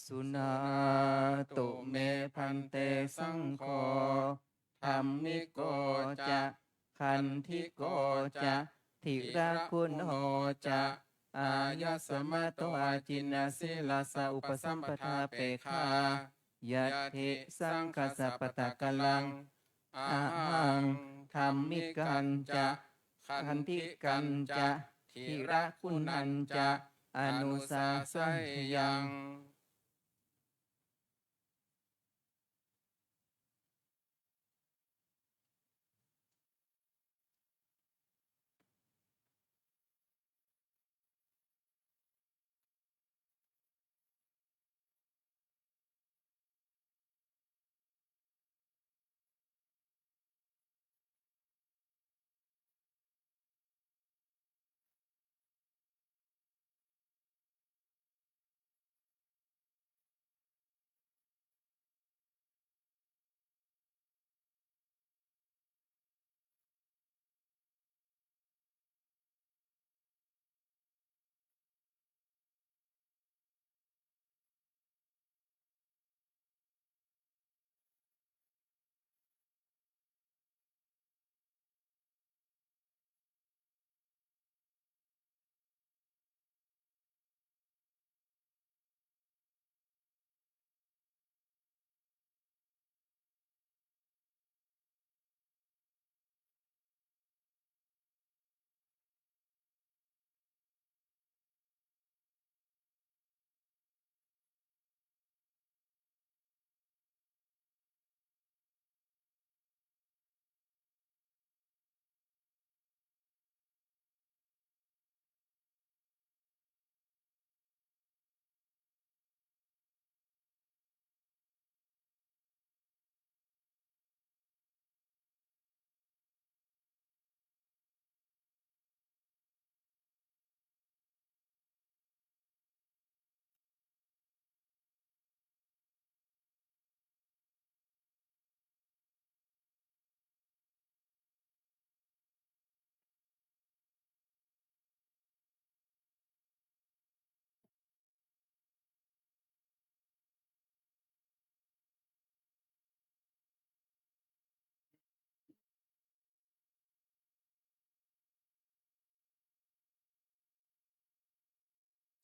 สุนาตุเมพันเตสังโฆธัมมิโกจะคันธิโกจะทิราคุณโหจะอายะสมะโตอาจินนาสิลาสะอุปสัมปทาเปคายะทิสังคสัปปตะกะลังอาหังธัมมิกันจะคันธิกันจะทิราคุณันจะอนุสาสยยัง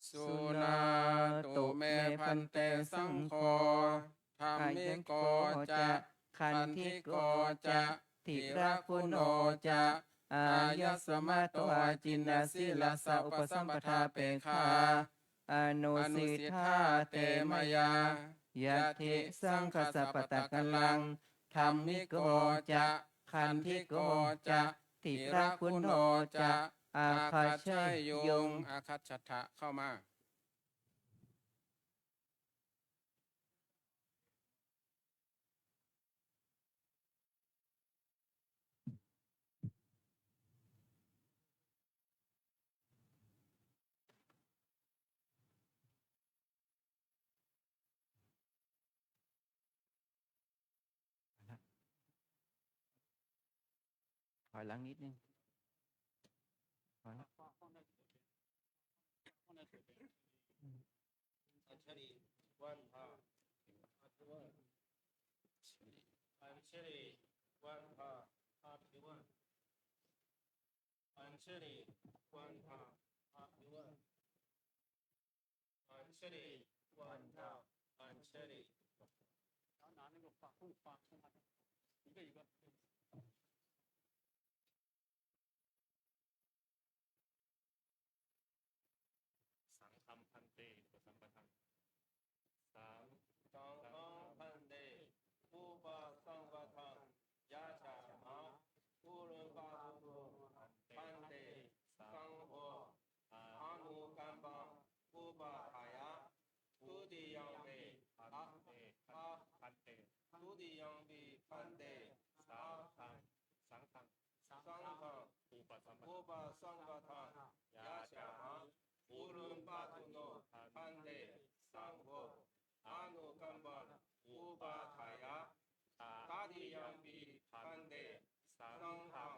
สุนาตุเมพันเตสังโฆธัมมิโกจะคันธิโกจะทิราคุณโอจะอายะสมะโตอาจินนาสิลาสะอุปสัมปทาเปคาอนุสิทธาเตมยายะทิสังคสัปปตะกะลังธัมมิโกจะคันธิโกจะทิราคุณโหจะอาคาชัยยง อาคัจฉทะเข้ามาถอยหลังนิดนึงถอยหลัง อัญชลีวันทาอาภิวันอัญชลีวันทาอาภิวันอัญชลีวันทาอาภิวันอัญชลีวันทาอัญชลี拿那个发一个一个。สังฆัมพันเตอุปสัมปทัง ติยังปิพันเตสังฆังอุปสัมปทานยาจามังปุรุปาทุโนพันเตสังโฆอนุกัมปันอุปาทายะตาติยังปิพันเตสังฆัง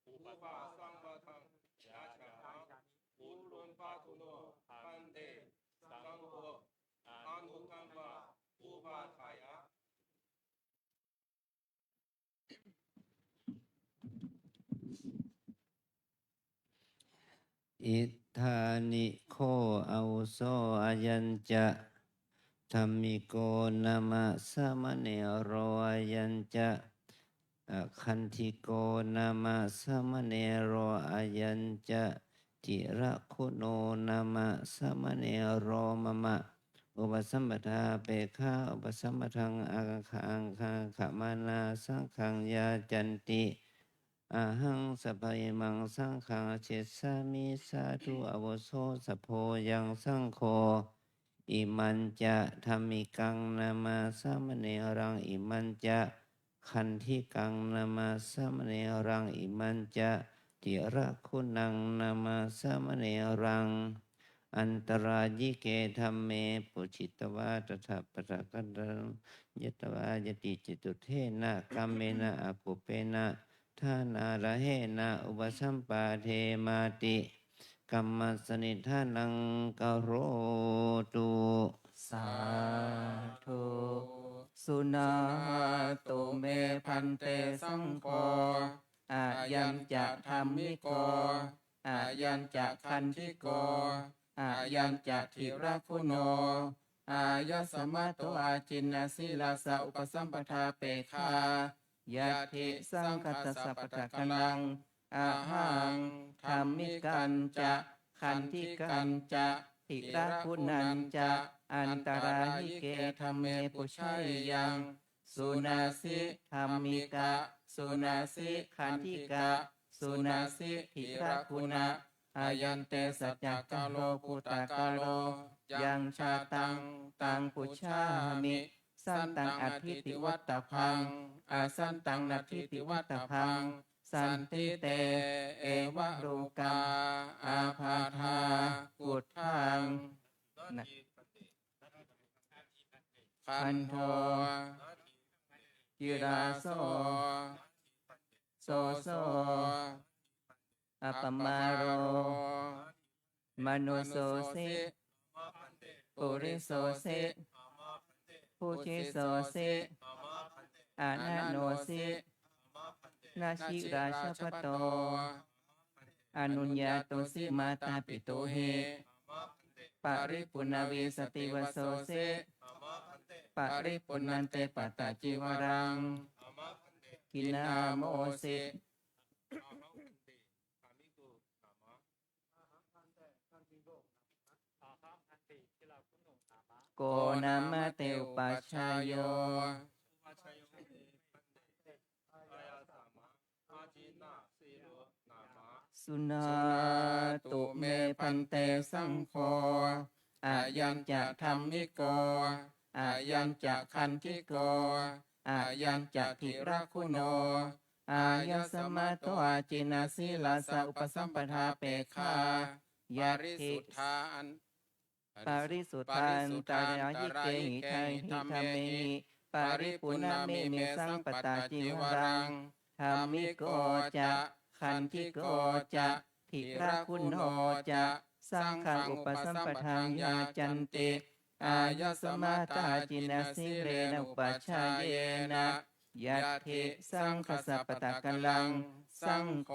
อุปสัมปทานยาจามังปุรุปาทุโนพันเตสังโฆอนุกัมปันอุปาทายะ อิธานิโคอาวุโสอายัญจะธรรมิโกนามะสามเณโรอายัญจะคันธิโกนามะสามเณโรอายัญจะจิระคุณโนนามะสามเณโรมะมะอุปสัมปทาเปฆาอุปสัมปทังอาคังคาขมานาสังขังยาจันติอาหังสัพพะมังสังฆังเจสามิสาธุอโวโสสัพโพยังสังโฆอิมันจะธรรมิกังนามาสามเณรังอิมันจะคันธิกังนามาสามเณรังอิมันจะติระคุณังนามาสามเณรังอันตรายิเกธัมเมปุจิตวาตถาปะกันตังยตวายติจิตุเทนะกัมเมนะอกุเปนะทานาระเหนะอุปสัมปาเทมาติกัมมัสนิทานังกโรตุ สาธุสุนาตุเมพันเตสังโฆอายัญจะธรรมิโกอายัญจะคันธิโกอายัญจะทิระคุโนอายสมัตโตอาจินนาสิลาสะอุปสัมปทาเปฆายะทิสังคัสสะปะทะกลังอาหังธรรมิกันจะคันธิกันจะทิระคุนันจะอันตราหิเกธัมเมปุชัยยังสุนาสิธรรมิกะสุนาสิคันธิกะสุนาสิทิระคุณะอายันเตสัจจกาโลปุตตะกาโลยังชาตังตังปุชามิสันตังอธิติวัตตพังอาสันตังนัตถิติวัตตพังสันติเตเอวะรูกาอาภาธากุฏทังคันโทกิราโสโสโสอัปปมาโรมนุโสสิปุริโสสิผู้ชิโสสิอานาโนสินาชิราชพโตอนุญญาโตสิมาตาปิโตเฮปริปุณวีสติวโสสิปริปุณันเตปัตตาจิวรังกินาโมสิโกนามะเตอุปัชฌายโยสุนาตุเมพันเตสังโฆอายัญจะธัมมิโกอายัญจะคันธิโกอายัญจะทิระคุโนอายสมัตโตอาจินาสิลาสะอุปสัมปทาเปฆายาริสุทธาปาริสุทธานตารายิเกหิไทยหิธรรมเมหิปาริปุณเมเมสังปตาจิวรังธรรมิโกจะคันธิโกจะทิระคุณโนจะสังฆังอุปสัมปทังยาจันติอายสมาตาจินาสิเรนะอุปัชฌายเยนะยัตถิสังคสัปปะตะกัลลังสังโฆ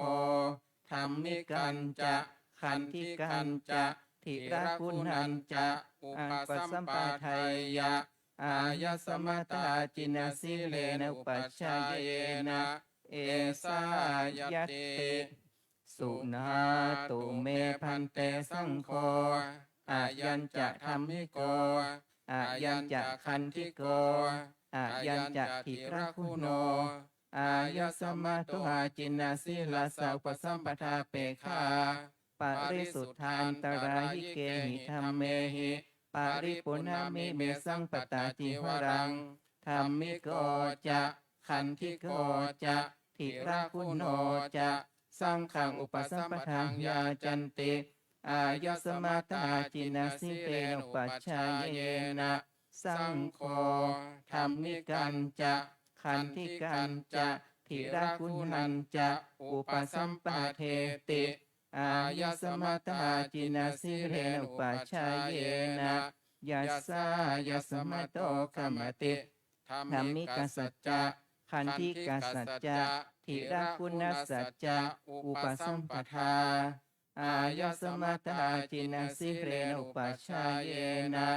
ธัมมิกันจะคันธิกันจะทิระคุณันจะอุปสัมปทายะอายสมาตาจินาสิเรนะอุปัชฌายเยนะเอสายติสุนาตุเมพันเตสังโฆอายัญจะธัมมิโกอายัญจะคันธิโกอายัญจะทิระคุโนอายสมัตโตอาจินาสิลาสะอุปสัมปทาเปฆาปริสุทธานตราหิเกหิธรรมเมหิปริปุณเมเมสังปตาจิวรัง ธัมมิโกจะขันธิโกจะทิราคุโนจะสังฆังอุปสัมปทังยาจันติอายสมาตาจินาสิเรนุปัชฌายเยนะสังโฆธัมมิกันจะขันธิกันจะทิราคุนันจะอุปสัมปะเทติอายสมาตาจินาสิเรนุปัชฌายเยนะยัสสายัสมะโตกัมมติธัมมิกัสสัจจะขันธิกัสสัจจะทิราคุณสัจจะอุปสัมปทาอายสมาตาจินาสิเรนุปัชฌายเยนะ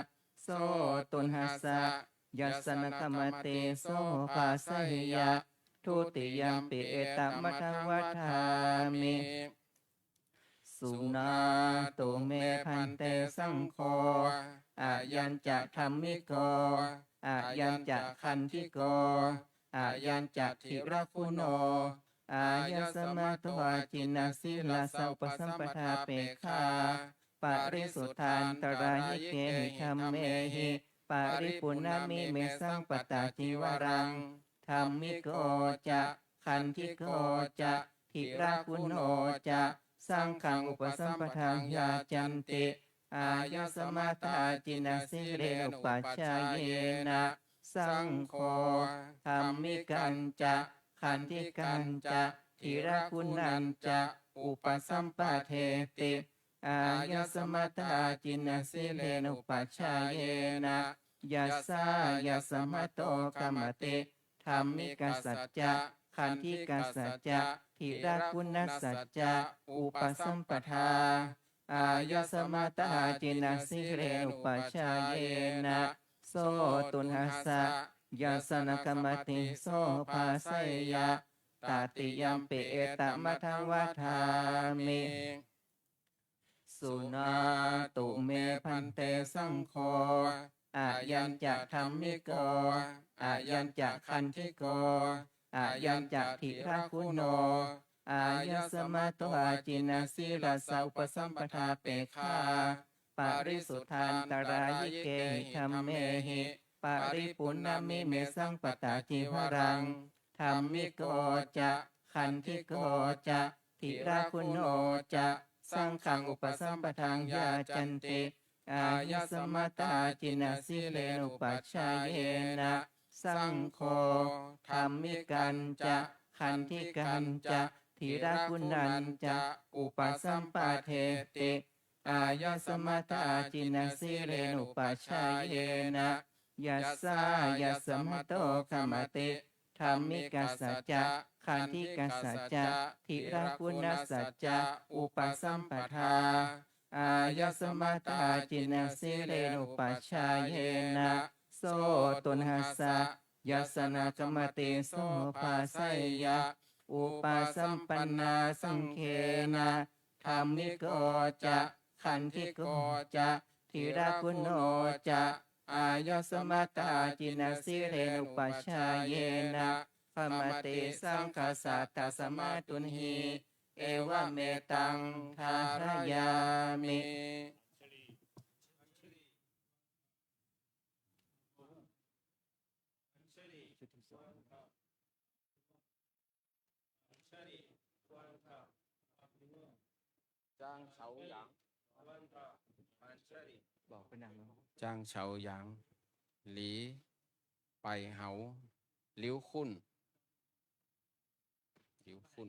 โสตุนหัสสะยัสสนกรรมเตโสภาสหิยะทุติยัมปิเอตมัทวัฏามิสุนาตุเมพันเตสังโฆอายัญจะธัมมิโกอายัญจะขันธิโกอายัญจะทิราคุโนอายสมาตวาจินาสิลาสาอุปสัมปทาเปคาปริสุทธานตรายเกหิธัมเมหิปริปุณณมิเมสังปตาจิวรังธัมมิโกจะขันธิโกจะทิราคุโนจะสังฆังอุปสัมปทังยาจันติอายสมาตาจินาสิเรนุปัชฌายเยนะสังโฆธัมมิกันจะขันธิกันจะทิราคุนันจะอุปสัมปะเทติอายสมาตาจินาสิเรนุปัชฌายเยนะยัสสายัสมะโตกัมมติธัมมิกัสสัจจะขันธิกัสสัจจะทิราคุณสัจจะอุปสัมปทาอายสมาตาจินาสิเรนุปัชฌายเยนะโสตุนหัสสะยัสสนกรรมติโสภาสยะตติยัมปิเอตมัทวัฏามิสุนาตุเมพันเตสังโฆอายัญจะธัมมิโกอายัญจะขันธิโกอายัญจะทิราคุโนอายสมาตวาจินาสิลาสาอุปสัมปทาเปคาปริสุทธานตรายเกหิธัมเมหิปริปุณณมิเมสังปตาจิวรังธัมมิโกจะขันธิโกจะทิราคุโนจะสังฆังอุปสัมปทังยาจันติอายสมาตาจินาสิเรนุปัชฌายเยนะสังโฆธัมมิกันจะขันธิกันจะทิราคุนันจะอุปสัมปะเทติอายสมาตาจินาสิเรนุปัชฌายเยนะยัสสายัสมะโตกัมมติธัมมิกัสสัจจะขันธิกัสสัจจะทิราคุณสัจจะอุปสัมปทาอายสมาตาจินาสิเรนุปัชฌายเยนะโสตุนหัสสะยัสสนกรรมติโสภาสยะอุปสัมปันนาสังเขนะธัมมิโกจะขันธิโกจะทิราคุโนจะอายสมาตาจินาสิเรนุปัชฌายเยนะภมติสังฆสัตตสมาตุนหิเอวะเมตังทารยามิจ้างเฉาหยาง บอกไปนั่งแล้ว จ้างเฉาหยางหลีไปเหาลิ้วคุ้นลิ้วคุ้น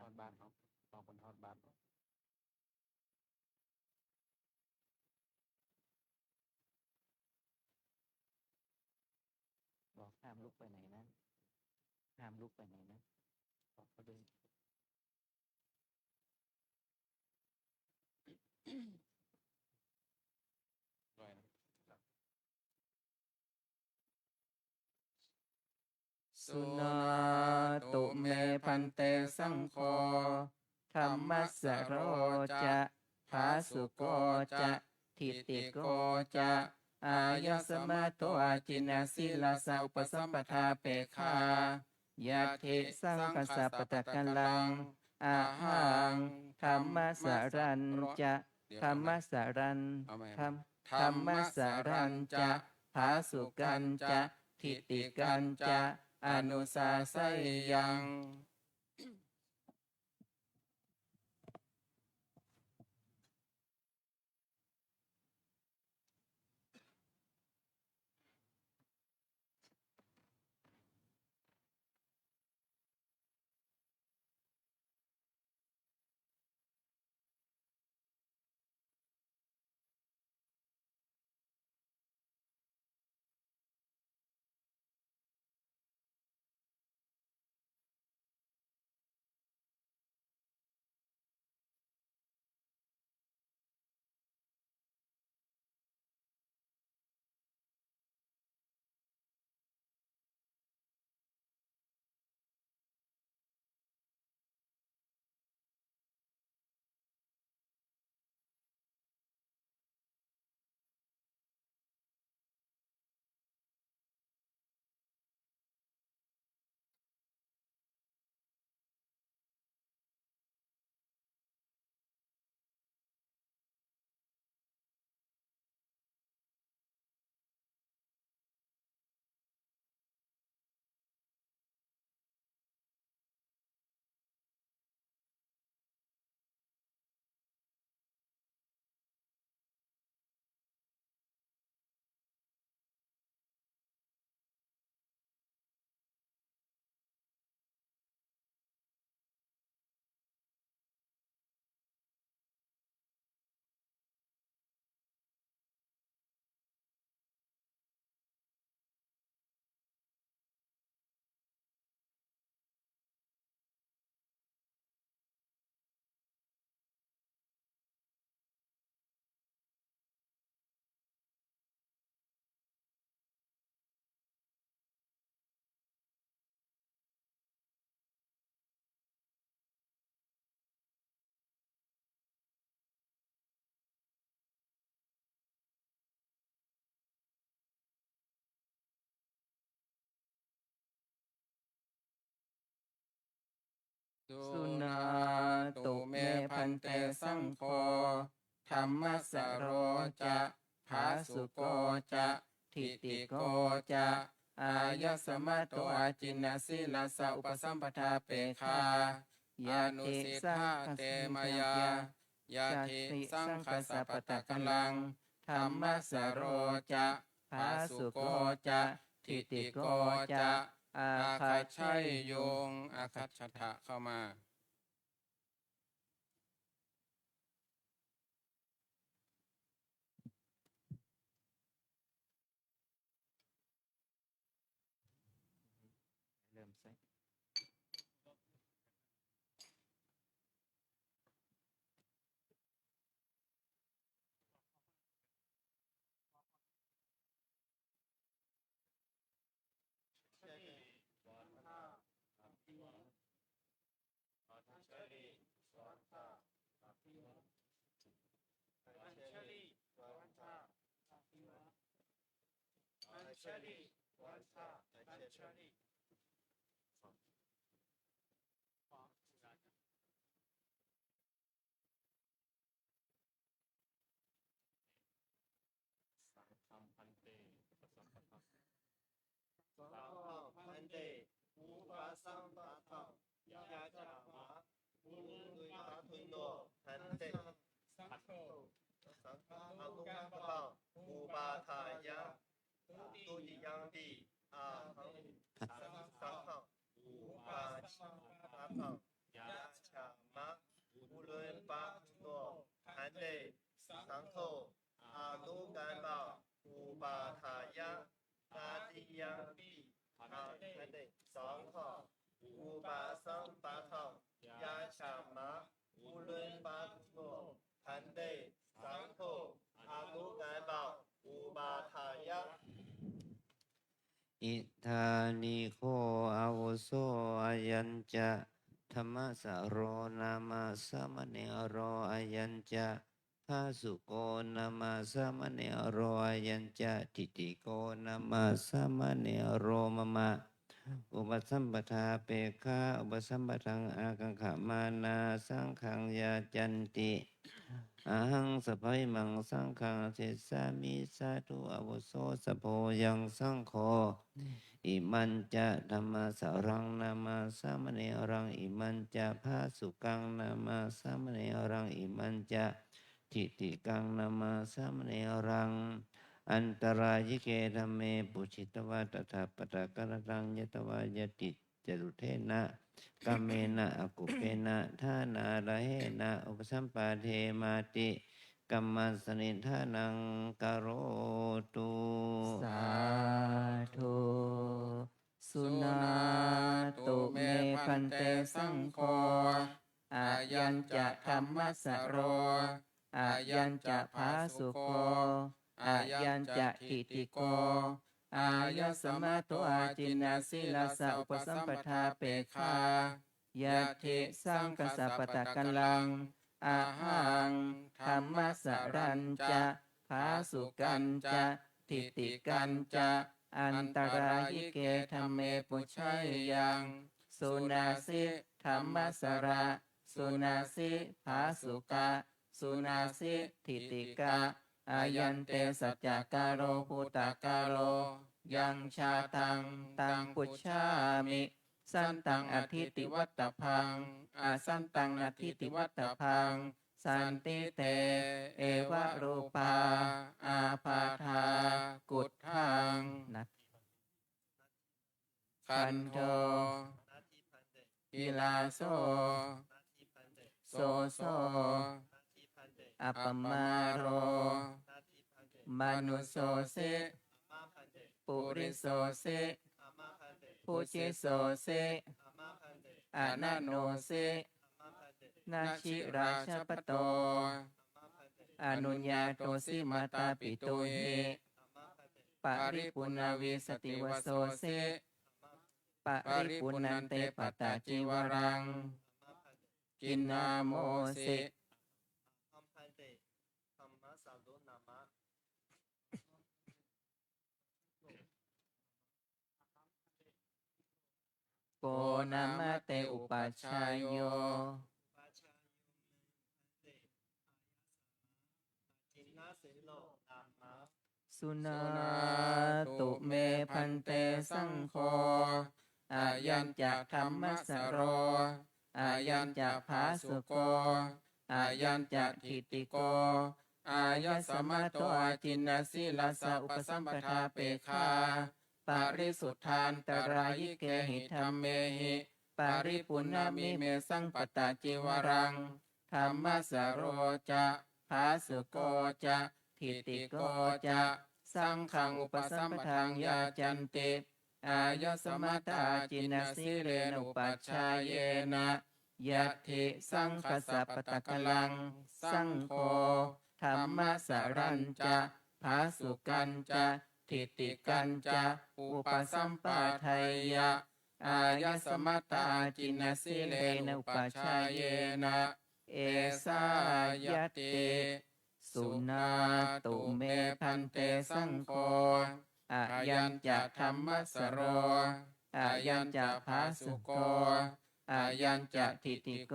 ทอดบาทเอาเอาคนทอดบาท บอกห้ามลุกไปไหนนะห้ามลุกไปไหนนะบอกเขาด้วย ด้วยนะสุนาตุเมพันเตสังโฆธัมมัสสโรจะ ภาสุโกจะทิติโกจะอายสมะโตอาจินาสิลาสาอุปสัมปทาเปคายะทิสังคสัปปะตะกัลลังอาหังธรรมสารัญจะธรรมสารัญธรรมสารัญจะภาสุกันจะทิติกันจะอนุสาสยัง สุนาตุเมพันเตสังโฆธรรมสโรจะภาสุโกจะทิติโกจะอายสมะโตอาจินนาสิลาสาอุปสัมปทาเปคายานุสิทธาเตมายายาทิสังคสัปปะตะกัลลังธรรมสโรจะภาสุโกจะทิติโกจะอาคัจฉัยโยงอาคัจฉทะเข้ามาเริ่มใส่ พันเตอุปสัมปทานยาจามะอุลุยปาทุนโนพันเตสังโฆสังฆานุกัมปังอุปาทายะตุติยังปิอาหังสังฆังอุปาสัมปทานยาจามะอุลุยปาทุนโนพันเตสังโฆอนุกัมปังอุปาทายะตาติยังปิพันเตสังฆังอุปาสัมปทานยาชามะอุลุยปาทุโนพันเตสังโฆอนุกัมปังอุปาทายะ อิธานิโคอาวุโสอายัญจะธรรมสโรนามาสมเนโรอายัญจะ ภาสุโกนามาสามเณโรยัญจะทิฏฐิโกนามาสามเณโรมะมะอุปสัมปทาเปฆาอุปสัมปทังอากังขมานาสังขังยาจันติอาหังสะภัยมังสังขังเทสามิสาธุอาวุโสสะโพยังสังโฆอิมันจะธรรมสรังนามาสามเณรังอิมันจะภาสุกังนามาสามเณรังอิมันจะทิฏฐิกังนามาสามเณรังอันตรายเกธรรมเมปุชิตวะตถาปตะกรตังยตวายติจตุเทนะกัมเมนะอกุเปนะทานาระเหนะอุปสัมปาเทมาติกัมมัสนิทานังกโรตุ สาธุสุนาตุเมพันเตสังโฆอายัญจะธรรมสโรอายัญจะภาสุโกอายัญจะทิฏฐิโกอายะสมะโตอาจินนาสิลาสะอุปสัมปทาเปฆายะทิสังคสัปปตะกัลลังอาหังธรรมสรัญจะภาสุกันจะทิฏฐิกันจะอันตรายเกธรรมเมปุชัยยังสุนาสิธรรมสระสุนาสิภาสุกะสุนาสิทิฏฐิกะอายันเตสัจจการโรภูตากาโรยังชาตังตังปุชชามิสันตังอธิติวัตตพังอาสันตังอธิติวัตตพังสันติเตเอวะรูปาอาปาทากุฏทังนัตคันโทกิลาโสโสโสอัปปมาโรมนุโสเสปุริโสเสปุจิโสเสอนันโนเสนาชิราชปโตอนุญญาโตสิมาตาปิโตเฮปริปุณวิสติวโสเสปริปุณันเตปตาจิวรังกินนาโมเสโกนามะเตอุปัชฌายโยสุนาตุเมพันเตสังโฆอายัญจะธรรมสโรอายัญจะภาสุโกอายัญจะทิฏฐิโกอายะสมะโตอาจินนาสิลาสะอุปสัมปทาเปฆาปาริสุทธานตรายเกหิธรรมเมหิปาริปุณณมิเมสังปตาจิวรังธรรมสโรจะภาสุโกจะทิฏฐิโกจะสังขังอุปสัมปทังยาจันติอายะสมัตตาจินสิเรนุปัชฌายเยนะยะทิสังคสัปปตะกลังสังโฆธรรมสรัญจะภาสุกันจะทิฏฐิกันจะอุปสัมปาทัยยะอายะสมัตตาจินสิเรนุปัชฌายเยนะเอสายะติสุนาตุเมพันเตสังโฆอายัญจะธรรมสโรอายัญจะภาสุโกอายัญจะทิฏฐิโก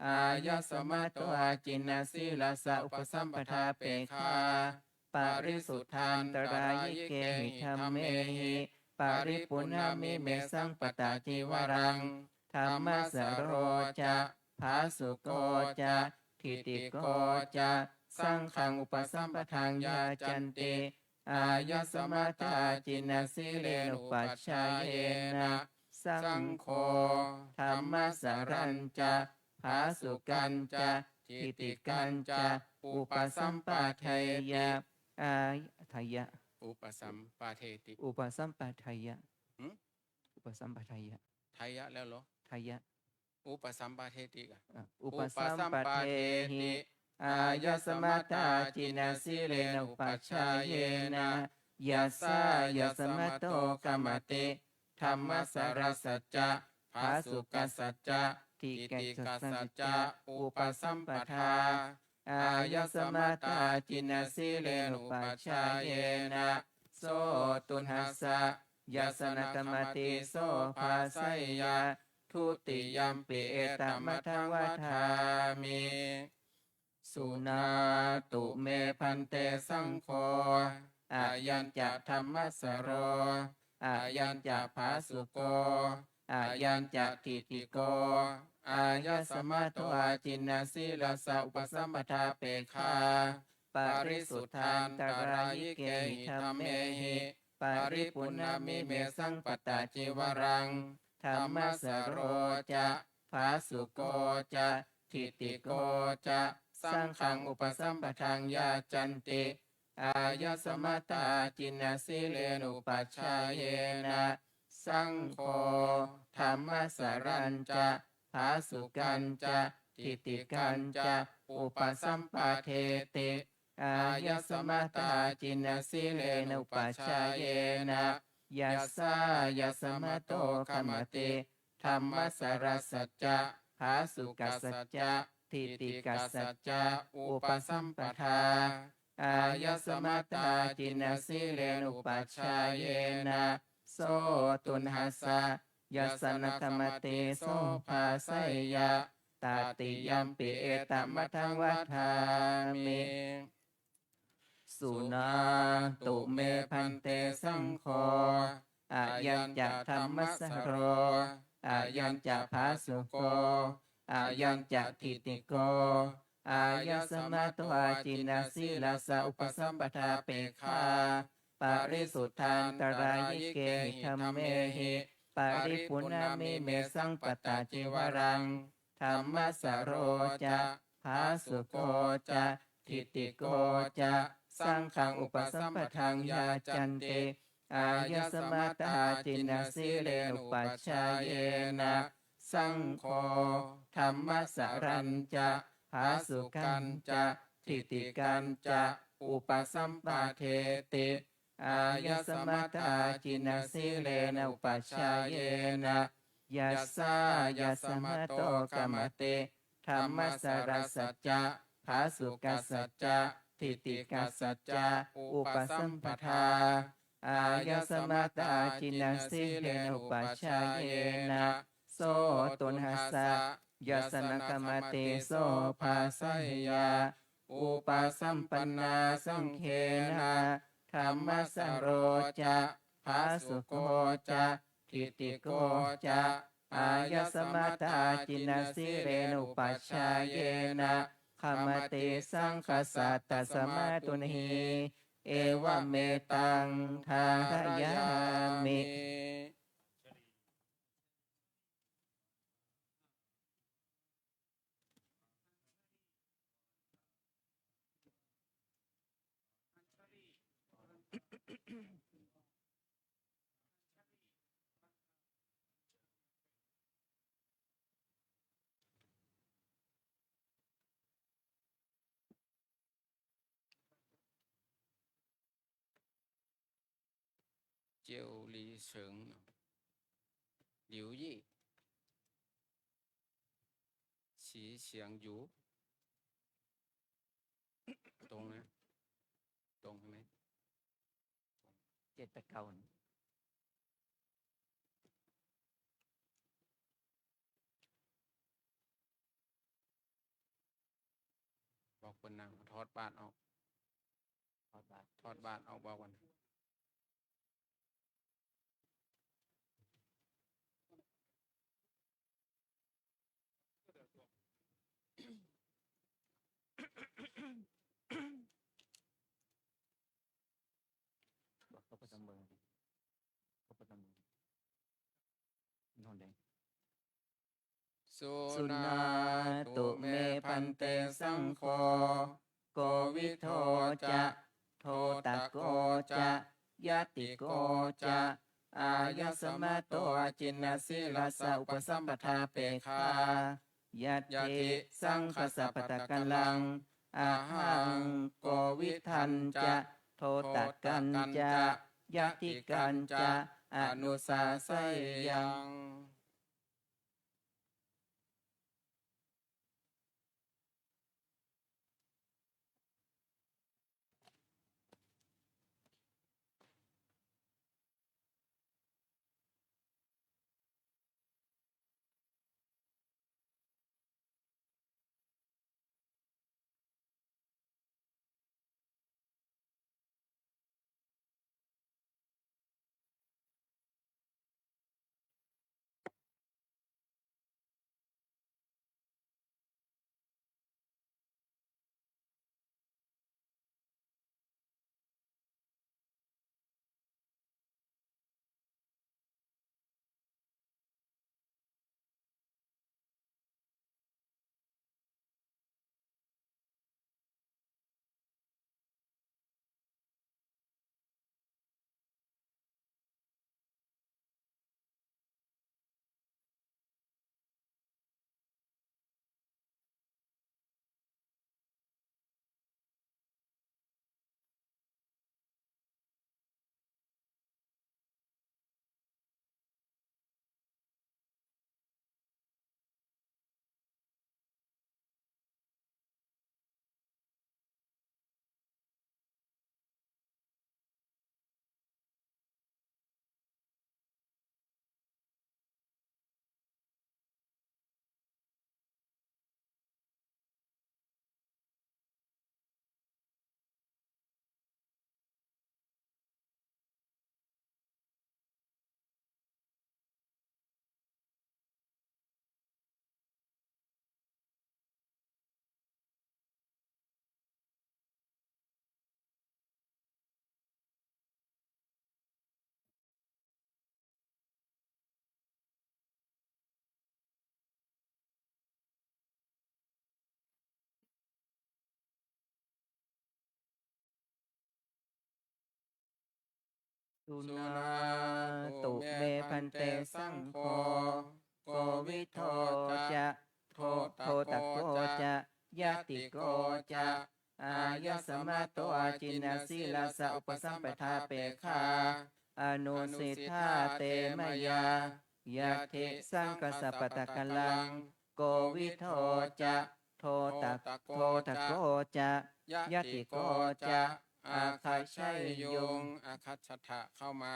อายะสมัตโตอาจินนาสิลาสะอุปสัมปทาเปฆาปาริสุทธานตรายเกหิธรรมเมหิปาริปุณณมิเมสังปตาจิวรังธรรมสโรจะภาสุโกจะทิฏฐิโกจะสังขังอุปสัมปทังยาจันติอายะสมัตตาจินนาสิเรนุปัชฌายเยนะสังโฆธรรมสรัญจะภาสุกันจะทิฏฐิกันจะอุปสัมปาทัยยะอาทัยยะ อุปสัมปาเทติ อุปสัมปทัยยะ หืม อุปสัมปทัยยะ ไทยะแล้วเหรอ ทัยยะ อุปสัมปาเทติกะ อุปสัมปเทหิอายะสมัตตาจินนาสิเรนุปัชฌายเยนะยัสสายะสมัตโตกัมมติธรรมสารสัจจะภาสุกัสสัจจะทิฏฐิกัสสัจจะอุปสัมปทา อายสมัตตาจินสีเลนุปัชฌายเนะโสตุนหัสสะยาสนกรรมติโสภาไสยะทุติยัมปิเอตัมมทังวัฏามิสุนาตุเมพันเตสังโฆอายัญจะธรรมสโรอายัญจะภาสุโกอายัญจะทิฏฐิโกอายสมัตโตอาจินนาสีลสะอุปสัมปทาเปคาปาริสุทธานตรายเกหิธรรมเมหิปาริปุณณมิเมสังปตาจิวรังธรรมสโรจะภาสุโกจะทิฏฐิโกจะสังฆังอุปสัมปทังยาจันติอายสมัตตาจินนาสีเลนุปัชฌายนะสังโฆธรรมสรัญจะภาสุกันจะทิฏฐิกันจะอุปสัมปาเทติอายสมัตตาจินนาสีเลนุปัชฌายนะยัสสายสมัตโตคมติธรรมสรัสสัจจะภาสุกัสสัจจะทิฏฐิกัสสัจจะอุปสัมปทาอายสมัตตาจินนาสีเลนุปัชฌายนะโสตุนหัสสะยัสสนกรรมติโสภาไสยะตาติยัมปิเอตัมมทังวัฏามิสุนาตุเมพันเตสังโฆอายัญจะธรรมสโรอายัญจะภาสุโกอายัญจะทิฏฐิโกอายสมัตโตอาจินนาสีลสะอุปสัมปทาเปคาปาริสุทธานตรายเกหิธรรมเมหิปาริปุณณมิเมสังปตาจิวรังธรรมสโรจะภาสุโกจะทิฏฐิโกจะสังฆังอุปสัมปทังยาจันติอายสมัตตาจินนาสีเลนุปัชฌายนะสังโฆธรรมสรัญจะภาสุกันจะทิฏฐิกันจะอุปสัมปาเทติอายสมัตตาจินนาสีเลนะอุปัชฌายนะยัสสายสมัตโตกมติธรรมสรัสสัจจะภาสุกัสสัจจะทิฏฐิกัสสัจจะอุปสัมปทาอายสมัตตาจินนาสีเลนะอุปัชฌายนะโสตุนหัสสะยัสสนกรรมติโสภาไสยะอุปสัมปันนาสังเขนะธรรมสโรจะภาสุโกจะทิฏฐิโกจะอายสมัตตาจินนาสีเลนุปัชฌายนะขมติสังคสัตตสมาตุนหิเอวเมตังทารยามิ เจียวหลีเฉิงหลิวยี่ฉีเฉียงอยู่ตรงนะตรงใช่ไหม 7 8 9บอกคนนางทอดบาทออกทอดบาทออกบอกวันบอกเขาประจำมือเขาประจำมือโน่นเด้ สุ สุ นา นา ตุ ตุ เม เม พั พั น น เต เต สั สั ง ง โฆ โฆ โก โก วิ วิ โท โท จะ จะ โท โท ตะ ตะ โก โก จะ จะ ยะติ ติ โก โก จะ จะ อา อาย ส ส มะ มะ โต โต อา อา จิ จิ น น นา นา สี สี ลา ลา สะ สะ อุ อุ ป ป สั สั ม ม ป ป ทา ทา เป เป คา คายะ ยะ ติ ติ สั สั ง ง ค ค สั สั พ พ พ พ ตะ ตะ กั กั น น ลั ลั ง ง อา อา หั หั ง ง โก โก วิ วิ ทั ทั น น จะ จะ โทตะกันจะ ยะ ติ ติ กั กัน น จะ จะ อ อ นุ นุ สา สา ไส ไส ยั ยัง ง สุนาตุเมพันเตสังโฆโกวิโทจะโทตะโกจะยะติโกจะอายะสมะโตอาจินนาสีลาสะอุปสัมปทาเปคาอนุสิทธาเตมยายะเทสังกสัปปตะกลังโกวิโทจะโทตะโกจะยะติโกจะอาคาชัยโยง อาคัตชทะเข้ามา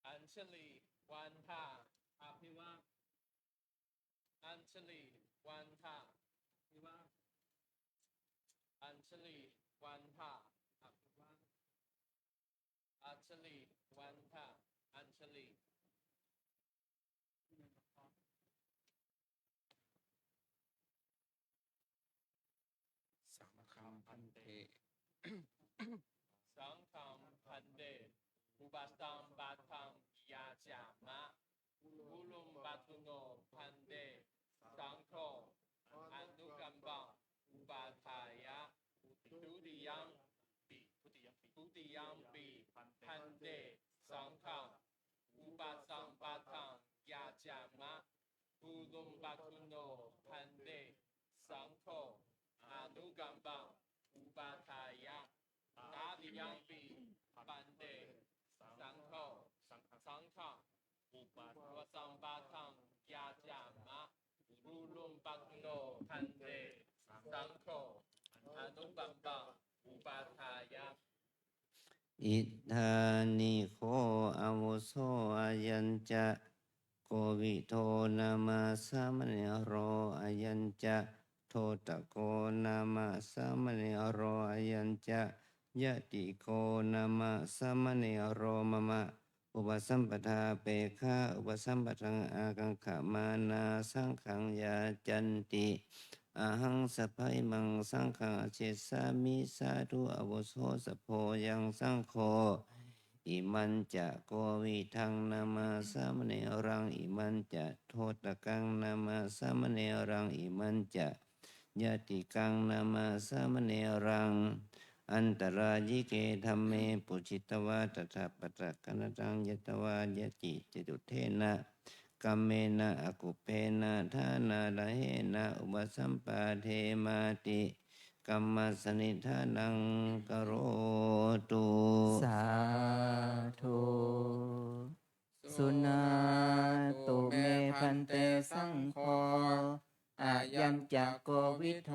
อัญชลีวันทาอภิวาอัญชลีวันทาอภิวาอัญชลีวันทาอภิวาอัญชลีวันทาอัญชลี สังฆัมพันเต สังฆัมพันเตอุปสัมปทังยาจามะอุลุมปัตุโนพันเตสังโฆอนุกัมปังอุปาทายะทุติยัมปีพันเตสังฆัมอุปสัมปทังยาจามะอุลุมปัตุโนพันเตสังโฆอนุกัมปังอุปาทายะตาติยังปีปันเตสังโฆสังฆะอุปสัมปทังยาจามะรูลุมปัตโนพันเตสังโฆอนุกัมปังอุปาทายะ อิทานิโคอาวุโสอายัญจะโกวิโทนามาสามเณโรอายัญจะโทตะโกนามาสามเณโรอายัญจะยะติโกนามาสามเณโรมะมะอุปสัมปทาเปฆะอุปสัมปทังอากังขมานาสังขังยาจันติอาหังสัพพะมังสังฆังอเชสามิสาธุอวุโสสัพโพยังสังโฆอิมันจะโกวิทังนามาสามเณรังอิมันจะโทตกังนามาสามเณรังอิมันจะยะติกังนามาสามเณรังอันตรายิเกธัมเมปุจิตวาตถาปตะกนตังยตวายติจตุเทนะกัมเมนะอกุเพนะทานาละเหนะอุปสัมปาเทมาติกัมมัสนิทานังกโรตุ สาธุสุนาตุเมพันเตสังโฆอายัญจะโกวิโท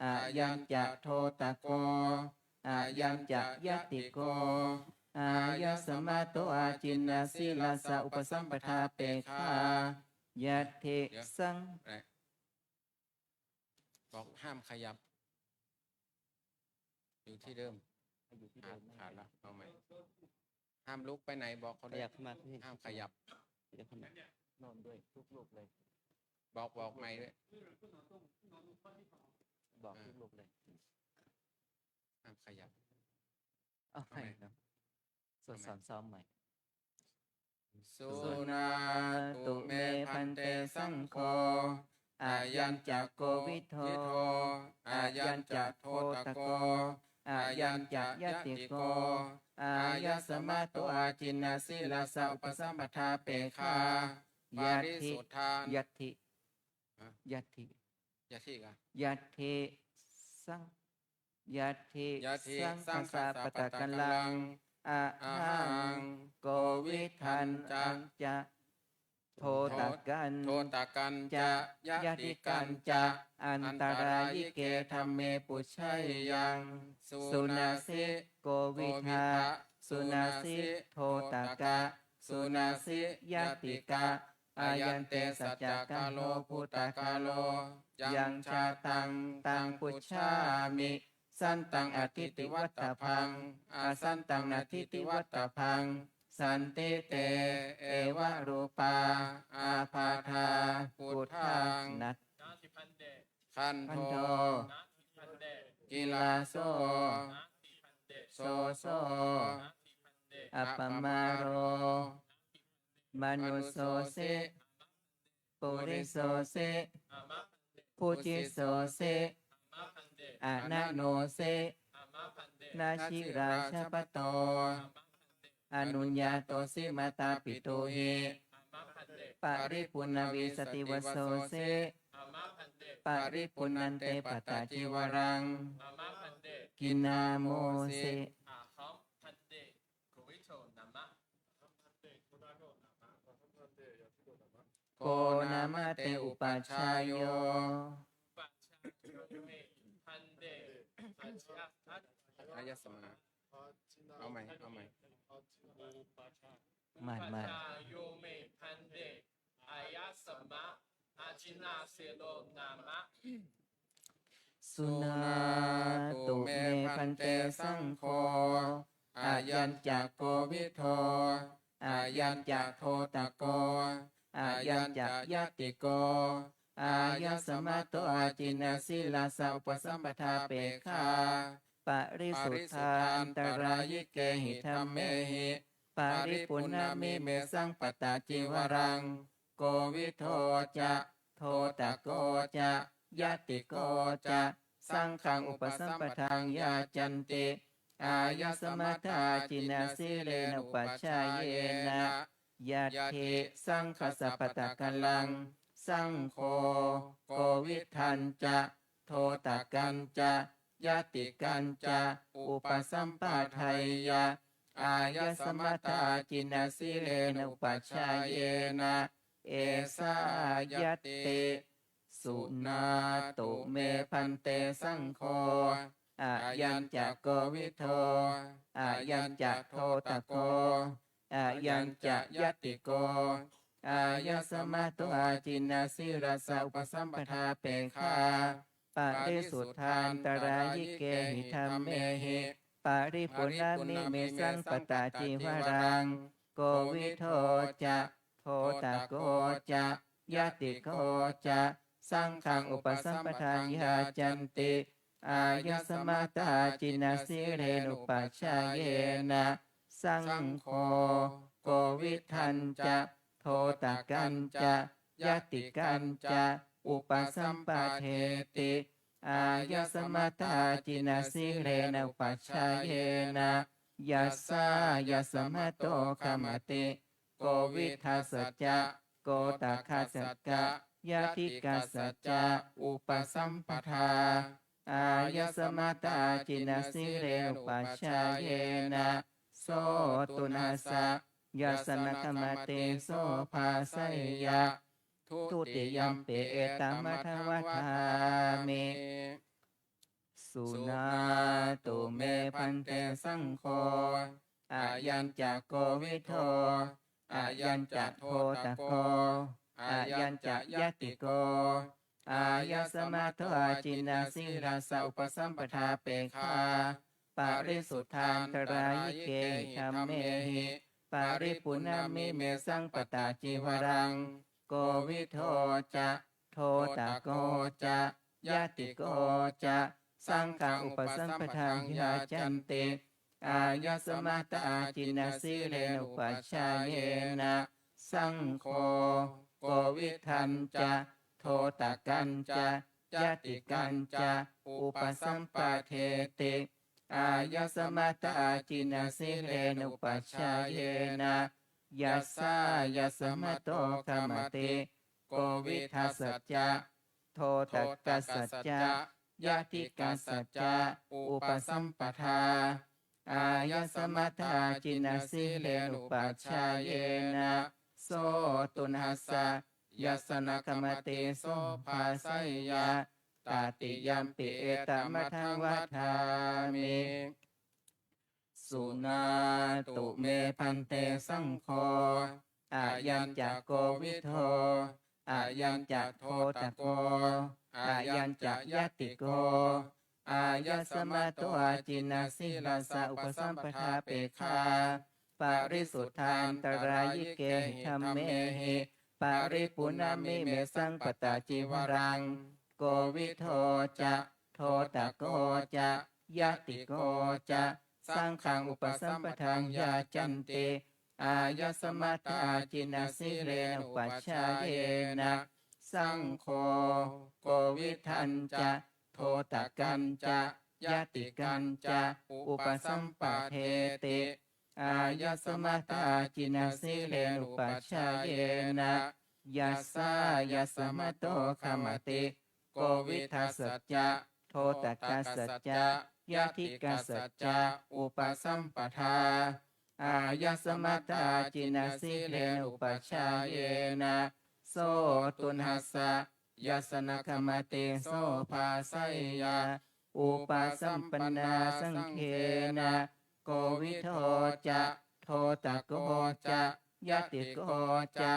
อายัญจะโทตะโกอายัญจะยะติโกอายะสมะโตอาจินนาสีลาสะอุปสัมปทาเปคายะเทสัง บอกห้ามขยับ อยู่ที่เดิมขาดละเอาใหม่ห้ามลุกไปไหนบอกเขา ข ด้วย ยับเข้ามาพี่ ห้ามขยับ ขยับเข้ามา นอนด้วยทุกลูกเลย บอกใหม่ด้วย บอกทุกลูกเลย ห้ามขยับ เอาใหม่ครับสดสอนซ้อมใหม่ สุ สุ นา นาตุเมพันเตสังโฆอายัญจะโกวิโทอายัญจะโทตะโกอายัญจะยะติโกอายะสมะโตอาจินนาสีลาสะอุปสัมปทาเปคา ปาย ะ ริ ทิ สุทธาน ยัตถิ ฮะ ยัตถิ อย่าที่กะ ยัตถิสังยัตถิ ยะทิ สัง สัง กั คั ส ส สะ สะ ป ป ตะ ตะ กั กั น น ลั ลั ง ง อะ อา หั หั ง ง โกวิทันอันจะโทตะกัน โทตะกัน จะ จะ ยะ ติ ติ กั กัน น จะ จะอันตรายิเกธรรมเมปุชัยยังสุนาสิโกวิทาสุนาสิโทตกะสุนาสิยะติกะอายันเตสัจจกาโลพุตตกาโลยังชาตังตังปุชชามิสันตังอธิติวัตตพังอาสันตังนาทิติวัตตพัง สันติเตเอวะรูปาอาภาธาพุทธัง นัต นาทิพันเต คัน พัน โท โท นาทิพันเต กิลาโส นาทิพันเต โสโส นาทิพันเต อัปปมาโรมนุสโสเสปุริโสเส อามาพันเต พุจิโสเส อามาพันเต อานาโนเส อามาพันเต นาชิราชปโต อามาพันเต อนุญญาโตสิมาตาปิโตหิ อามาพันเต ปริปุณวิสติวโสเส อามาพันเต ปริปุณันเตปตาจิวรัง อามาพันเต กินาโมเส อาหัมพันเตกุวิโชนามะ โกนามะเตอุปัชฌายโย ปัจฉาโยเมพันเตปัจฉาทัต อายสมาเอาใหม่เอาใหม่ มัน ปัจฉาโยเมพันเตอายะสมะอาจินาเสโลนามะ สุนาตุเมพันเตสังโฆอายัญจักโกวิโทอายัญจักโทตะโกอายัญจักยติโกอายะสมัตโตอาจินาสิลาสาอุปสัมปทาเปคาปริสุทธานตรายิเกหิธรรมเมหิปริปุณณมิเมสังปตาจิวรังโกวิโทจะโทตะโกจะยติโกจะสังฆังอุปสัมปทังยาจันติอายะสมัทธาจินาสิเลนะอุปัชฌายเยนะยะทิสังฆสัพพตะกัลลังสังโฆโกวิทันจะโทตะกันจะยติกันจะอุปสัมปาทัยยะอายะสมัทธาจินาสิเลนะอุปัชฌายเยนะเอสายะติสุนาตุเมพันเตสังโฆอายัญจักโกวิโทอายัญจักโทตะโกอายัญจักยติโกอายะสมัตโตอาจินาสิราสาอุปสัมปทาเปคาปริสุทธานตรายิเกหิธรรมเมหิปริปุณณมิเมสังปตาจิวรังโกวิโทจะโทตะโกจะยติโกจะสังฆังอุปสัมปทานยาจันติอายะสมัตตาจินาสิเรนุปัชฌายเยนะสังโฆโกวิทันจะโทตะกันจะยติกันจะอุปสัมปาเทติอายะสมัตตาจินาสิเรนุปัชฌายเยนะยัสสายะสมัตโตขมติโกวิทัสสจะโกตะคัสสจะยติกัสสจะอุปสัมปทาอายะสมัตตาจินาสิเรนุปัชฌายเยนะโสตุนัสสะยาสนะธรรมเตโสภาสัยยะทุติยัมเปเอตัมมัทวัฏามิสุนาตุเมพันเตสังโฆอายัญจักโกวิโทอายัญจักโทตะโกอายัญจักยติโกอายะสมัตโตอาจินาสิราสาอุปสัมปทาเปคาปริสุทธานตรายิเกหิธรรมเมหิปริปุณณมิเมสังปตาจิวรังโกวิโทจะโทตะโกจะยติโกจะสังฆังอุปสัมปทังยาจันติอายะสมัตตาจินาสิเรนุปัชฌายเยนะสังโฆโกวิทันจะโทตะกันจะยติกันจะอุปสัมปาเทติอายะสมัตตาจินาสิเรนุปัชฌายเยนะยัสสายะสมัตโตขมติโกวิทัสสจะโทตะกัสสจะยติกัสสจะอุปสัมปทาอายะสมัตตาจินาสิเรนุปัชฌายเยนะโสตุนัสสะยัสนะกมติโสภาสัยยะตาติยัมปิเอตัมมัทวัฏามิสุนาตุเมพันเตสังโฆอายัญจักโกวิโทอายัญจักโทตะโกอายัญจักยติโกอายะสมัตโตอาจินาสิลาสาอุปสัมปทาเปคาป ปริสุทธานตรายิเกหิธัมเมหิปาริปุณามิเมสังปตาจิวรังโกวิโทจะโทตะโกจะยะติโกจะสังฆังอุปสัมปทังยาจันติอายสมัตตาจินาสิเรนอุปัชฌาเยนะสังโฆโกวิทันจะโทตะกันจะยะติกันจะอุปสัมปะเทติอายสมัตตาจินาสิเรนอุปัชฌาเยนะยัสสายสมะโตขมติโกวิทัสสจะโทตกัสสจะยะทิกัสสจะอุปสัมปทาอายสมัตตาจินาสิเรนอุปัชฌาเยนะโสตุนหัสสะยัสนะขมติโสภาสัยยาอุปสัมปนาสังเคนะโกวิโทจะโทตะโกจะยะติโกจะ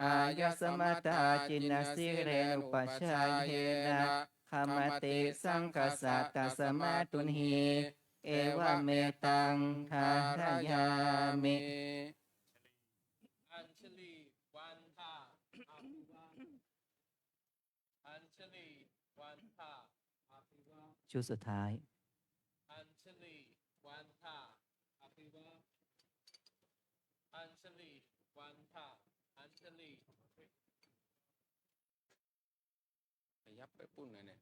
อายสมัตตาจินาสิเรนอุปัชฌาเยนะขมติสังคสัตตสมาตุนหีเอวเมตังทารยามิ อัญชลีวันทาอภิวาอัญชลีวันทาอภิวา ชุดสุดท้าย อัญชลีวันทาอภิวาอัญชลีวันทาอัญชลี ขยับไปปุ้นหน่อยเนี่ย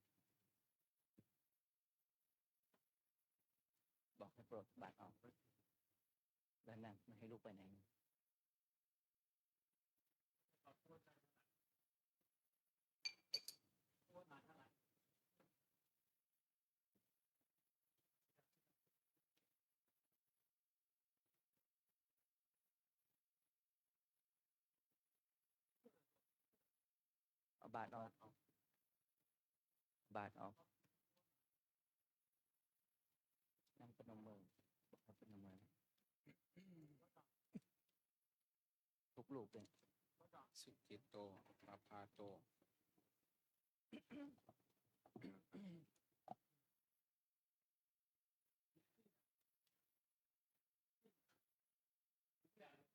บอกให้ปลดบัตรออกแล้วนั่นไม่ให้ลูกไปไหน เอาบาทออก บาทออก นั่งพนมมือบอกให้พนมมือทุกลูกเลย สุจิตโตปาพาโต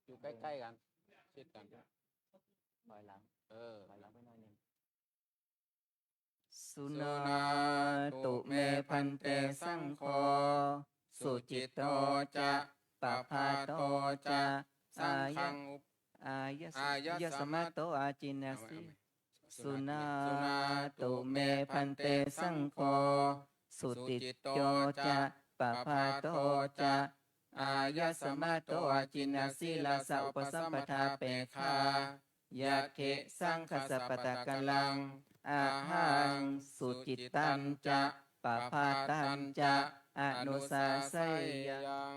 อยู่ใกล้ๆกันชิดกัน ถอยหลัง เออ ถอยหลังไปหน่อยหนึงสุนาตุเมพันเตสังโฆสุจิตโตจะปะพาโตจะสัง อาย ฆังอุป อายส อายส ยสมะโตอาจินา เอาไว้ สิ เอาไว้ สุนาตุเมพันเตสังโฆสุติโตจะปะพาโตจะอายสมะโตอาจินาสิลาสะอุปสัมปทาเปคายะเทสังคสปตะกัลลังอาหังสุจิตตันจะปะพาตันจะอนุสาสยยัง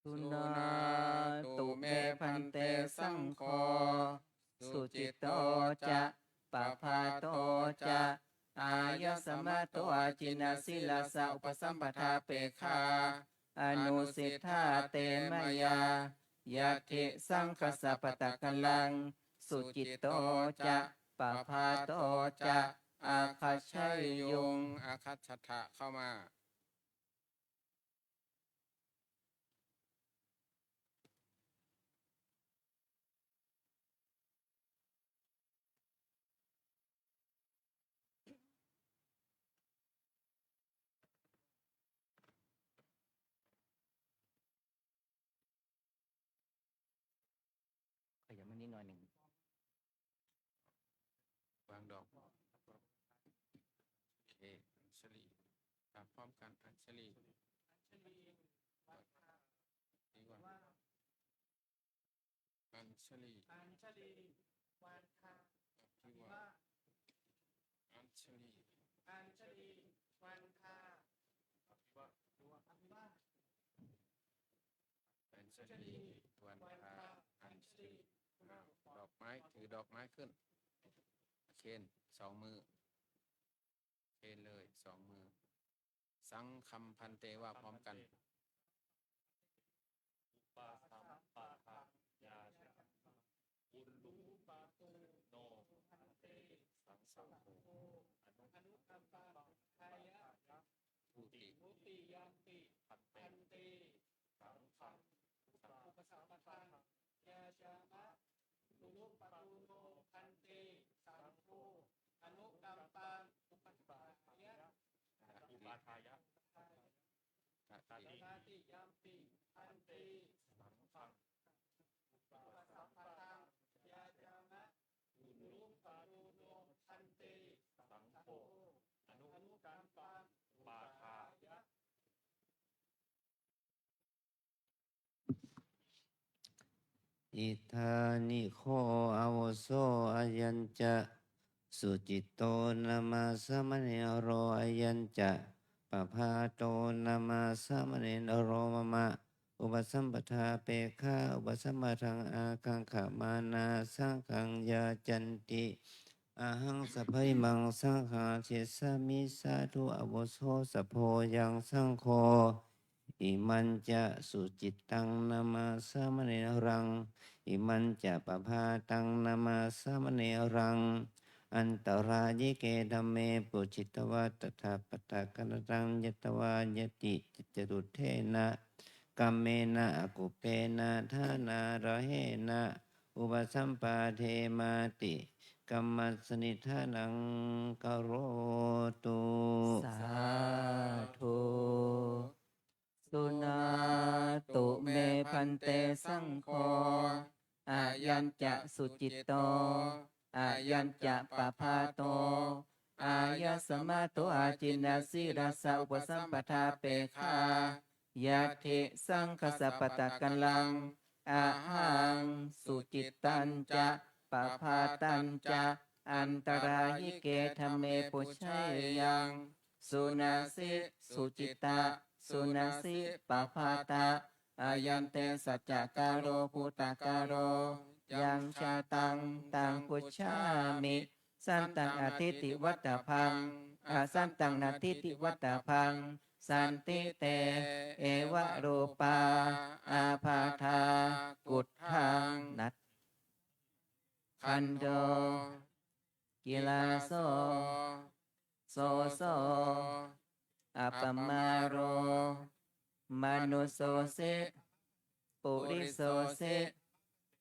สุนาตุเมพันเตสังโฆสุจิตโตจะปะพาโตจะอายสมะโตอาจินาสิลาสะอุปสัมปทาเปคาอนุสิทธาเตมยายะทิสังคสัปปตะกัลลังสุจิตโตจะปะพาโตจะอาคัชชัยยุง อาคัตชัตถะเข้ามาขยับมานิดหน่อยหนึ่ง วางดอกโอเคอัญชลีตามพร้อมกันอัญชลีดีกว่าอัญชลีที่ว่าอัญชลีอัญชลีวันทาอัญชลีดอกไม้ถือดอกไม้ขึ้นเคนสองมือเคนเลยสองมือสังคำพันเตว่าพร้อมกัน ปาสัมปะทะยาชะอุลลุปะตุโนพันเตสังสังโฆอนุกัมปะทายะ ทุติ มุติยัมปิพันเตสังฆังอุปสัมปทะยาชามะอุลุปะตุโนพันเตสังโฆอนุกัมปังอุปสัมปทายะอุปาทายะ ทัต ตั ติ ติยัมปิพันเตสังฆังอุปสัมปทายาจามะอุลุปะตุโนพันเตสังโฆอนุกัมปังปาทายะ อิธานิโคอาวุโสอายัญจะสุจิตโตนามาสมเนโรอายัญจะปะพาโตนามาสมเนโรมะมะอุปสัมปทาเปฆาอุปสัมปทังอาคังขมานาสังขังยาจันติอาหังสัพพิมังสังฆาเชสามิสาธุอาวุโสสัพโพยังสังโฆอิมันจะสุจิตตังนามาสมเนรังอิมันจะปะพาตังนามาสมเนรังอันตรายิเกธัมเมปุจิตวะตถาปตะกนตังยตวายติจิตตุเทนะกัมเมนะอกุเปนะทานาระเหนะอุปสัมปาเทมาติกัมมัสนิทานังกโรตุ สาธุสุนาตุเมพันเตสังโฆอายัญจะสุจิตโตอายัญจะปะพาโตอายสมะโตอาจินาสิราสะอุปสัมปทาเปคายะทิสังคสัปปตะกัลลังอาหังสุจิตตัญจะปะพาตัญจะอันตรายิเกธัมเมปุชัยยังสุนาสิสุจิตตาสุนาสิปะพาตาอายันเตสัจจการโรปุตตะการโรยังชาตังตังพุชามิสันตังอธิติวัตตพังอาสันตังนาทิติวัตตพังสันติเตเอวะโรปาอาภาธากุฏทังนัตคันโดกิลาโสโสโสอัปปมาโรมนุโสเสปุริโสเส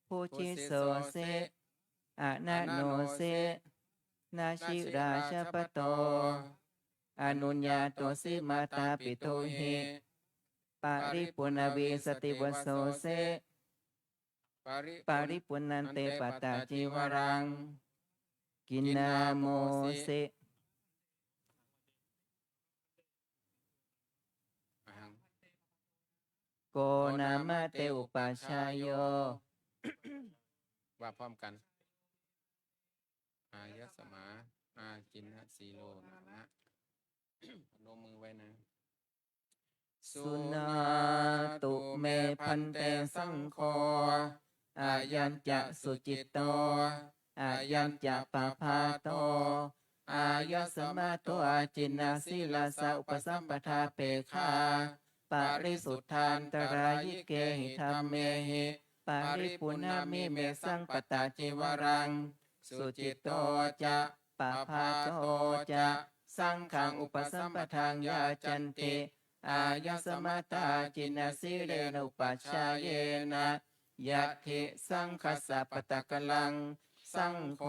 ผู้ชิโสเสอะนะโนเสนาชิราชปโตอนุญญาโตสิมาตาปิโตหิปาริปุณวีสติวโสเสปาริปุณันเตปตาจิวรังกินนาโมเสโกนามะเตอุปัชฌายโย ว่าพร้อมกัน อายสมาอาจินนะสีโลนะนะ ลงมือไว้นะ สุนาตุเม พันเตสังโฆอายัญจะสุจิตโตอายัญจะปะพาโตอายสมะโตอาจินนาสิลาสะอุปสัมปทาเปคาปาริสุทธานตรายิเกหิธรรมเมหิปาริปุณามิเมสังปตาจิวรังสุจิตโตจะปะพาโตจะสังขังอุปสัมปทานยาจันติอายสมะตาจินนาสิเรนอุปัชฌาเยนะยะทิสังคัสสะปตะกลังสังโฆ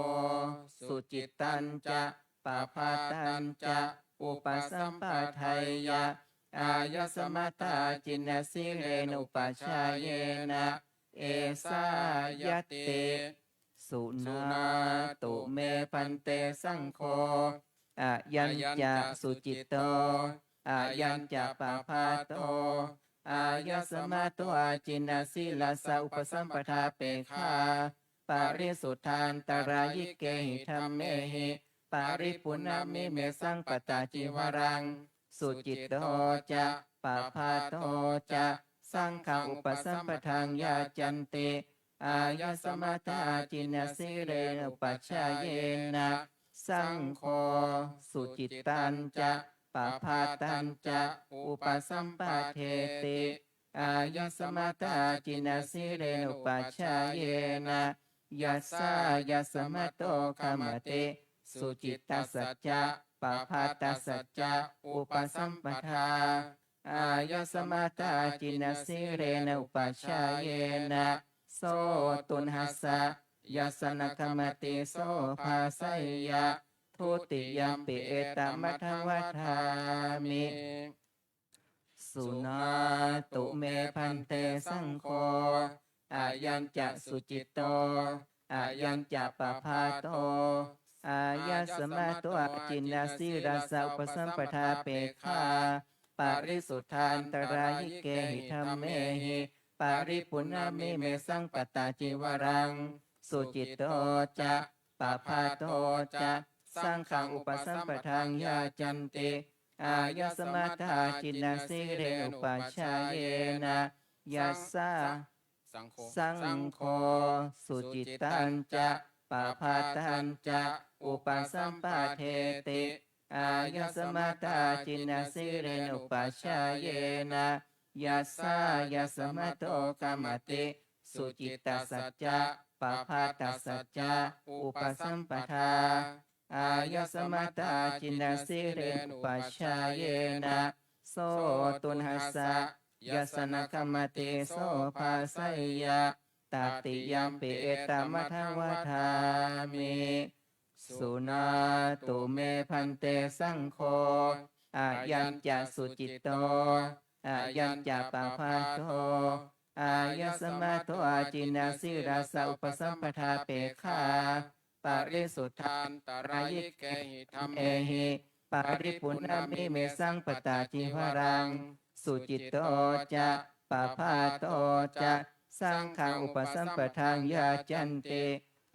สุจิตตัญจะปะพาตัญจะอุปสัมปทายะอายสมตาจินนสิเรนุปัชฌาเยนะเอสายตติสุนาตุเมพันเตสังโฆอายัญจะสุจิตโตอายัญจะปะพาโตอายสมะโตอาจินนสิลาสะอุปสัมปทาเปคาปาริสุทธานตรายิเกหิธรรมเมหิปาริปุณามิเมสังปตาจิวรังสุจิตโตจะปะพาโตจะสังฆาอุปสัมปทานยาจันติอายสมตาจินสิเรนุปัชฌาเยนะสังโฆสุจิตตัญจะปะพาตัญจะอุปสัมปะเทติอายสมตาจินสิเรนุปัชฌาเยนะยัสสะยัสสมะโตคามเตสุจิตตัสสะจะปะพาตัสสะจะอุปสัมปทาอายสมตาจินสิเรนุปัชฌาเยนะโสตุนหัสสะยัสสนคมติโสภาสัยยะทุติยัมปิเอตมัทวัฏามิสุนาตุเมพันเตสังโฆอายัญจะสุจิตโตอายัญจะปะพาโตอายสมะโตอาจินนาสิราสะอุปสัมปทาเปคาปาริสุทธานตรายิเกหิธรรมเมหิปาริปุณามิเมสังปตาจิวรังสุจิตโตจะปะพาโตจะสังขังอุปสัมปทานยาจันติอายสมตาจินนาสิเรนุปัชฌาเยนะยัสสะสังโฆสุจิตตัญจะปะพาตัญจะอุปสัมปะเทติอายสมตาจินนาสิเรนุปัชฌาเยนะยัสสะยัสสมะโตกามติสุจิตตัสสะจะปะพาตัสสะจะอุปสัมปทาอายสมตาจินนาสิเรนุปัชฌาเยนะโสตุนหัสสะยัสสนคมติโสภาสัยยะตติยัมปิเอตมัทวัฏามิสุนาตุเมพันเตสังโฆอายัญจะสุจิตโตอายัญจะปะพาโตอายสมะโตอาจินนาสิราสะอุปสัมปทาเปคาปาริสุทธานตรายิเกหิธรรมเอหิปาริปุณามิเมสังปตาจิวรังสุจิตโตจะปะพาโตจะสังฆาอุปสัมปทานยาจันติ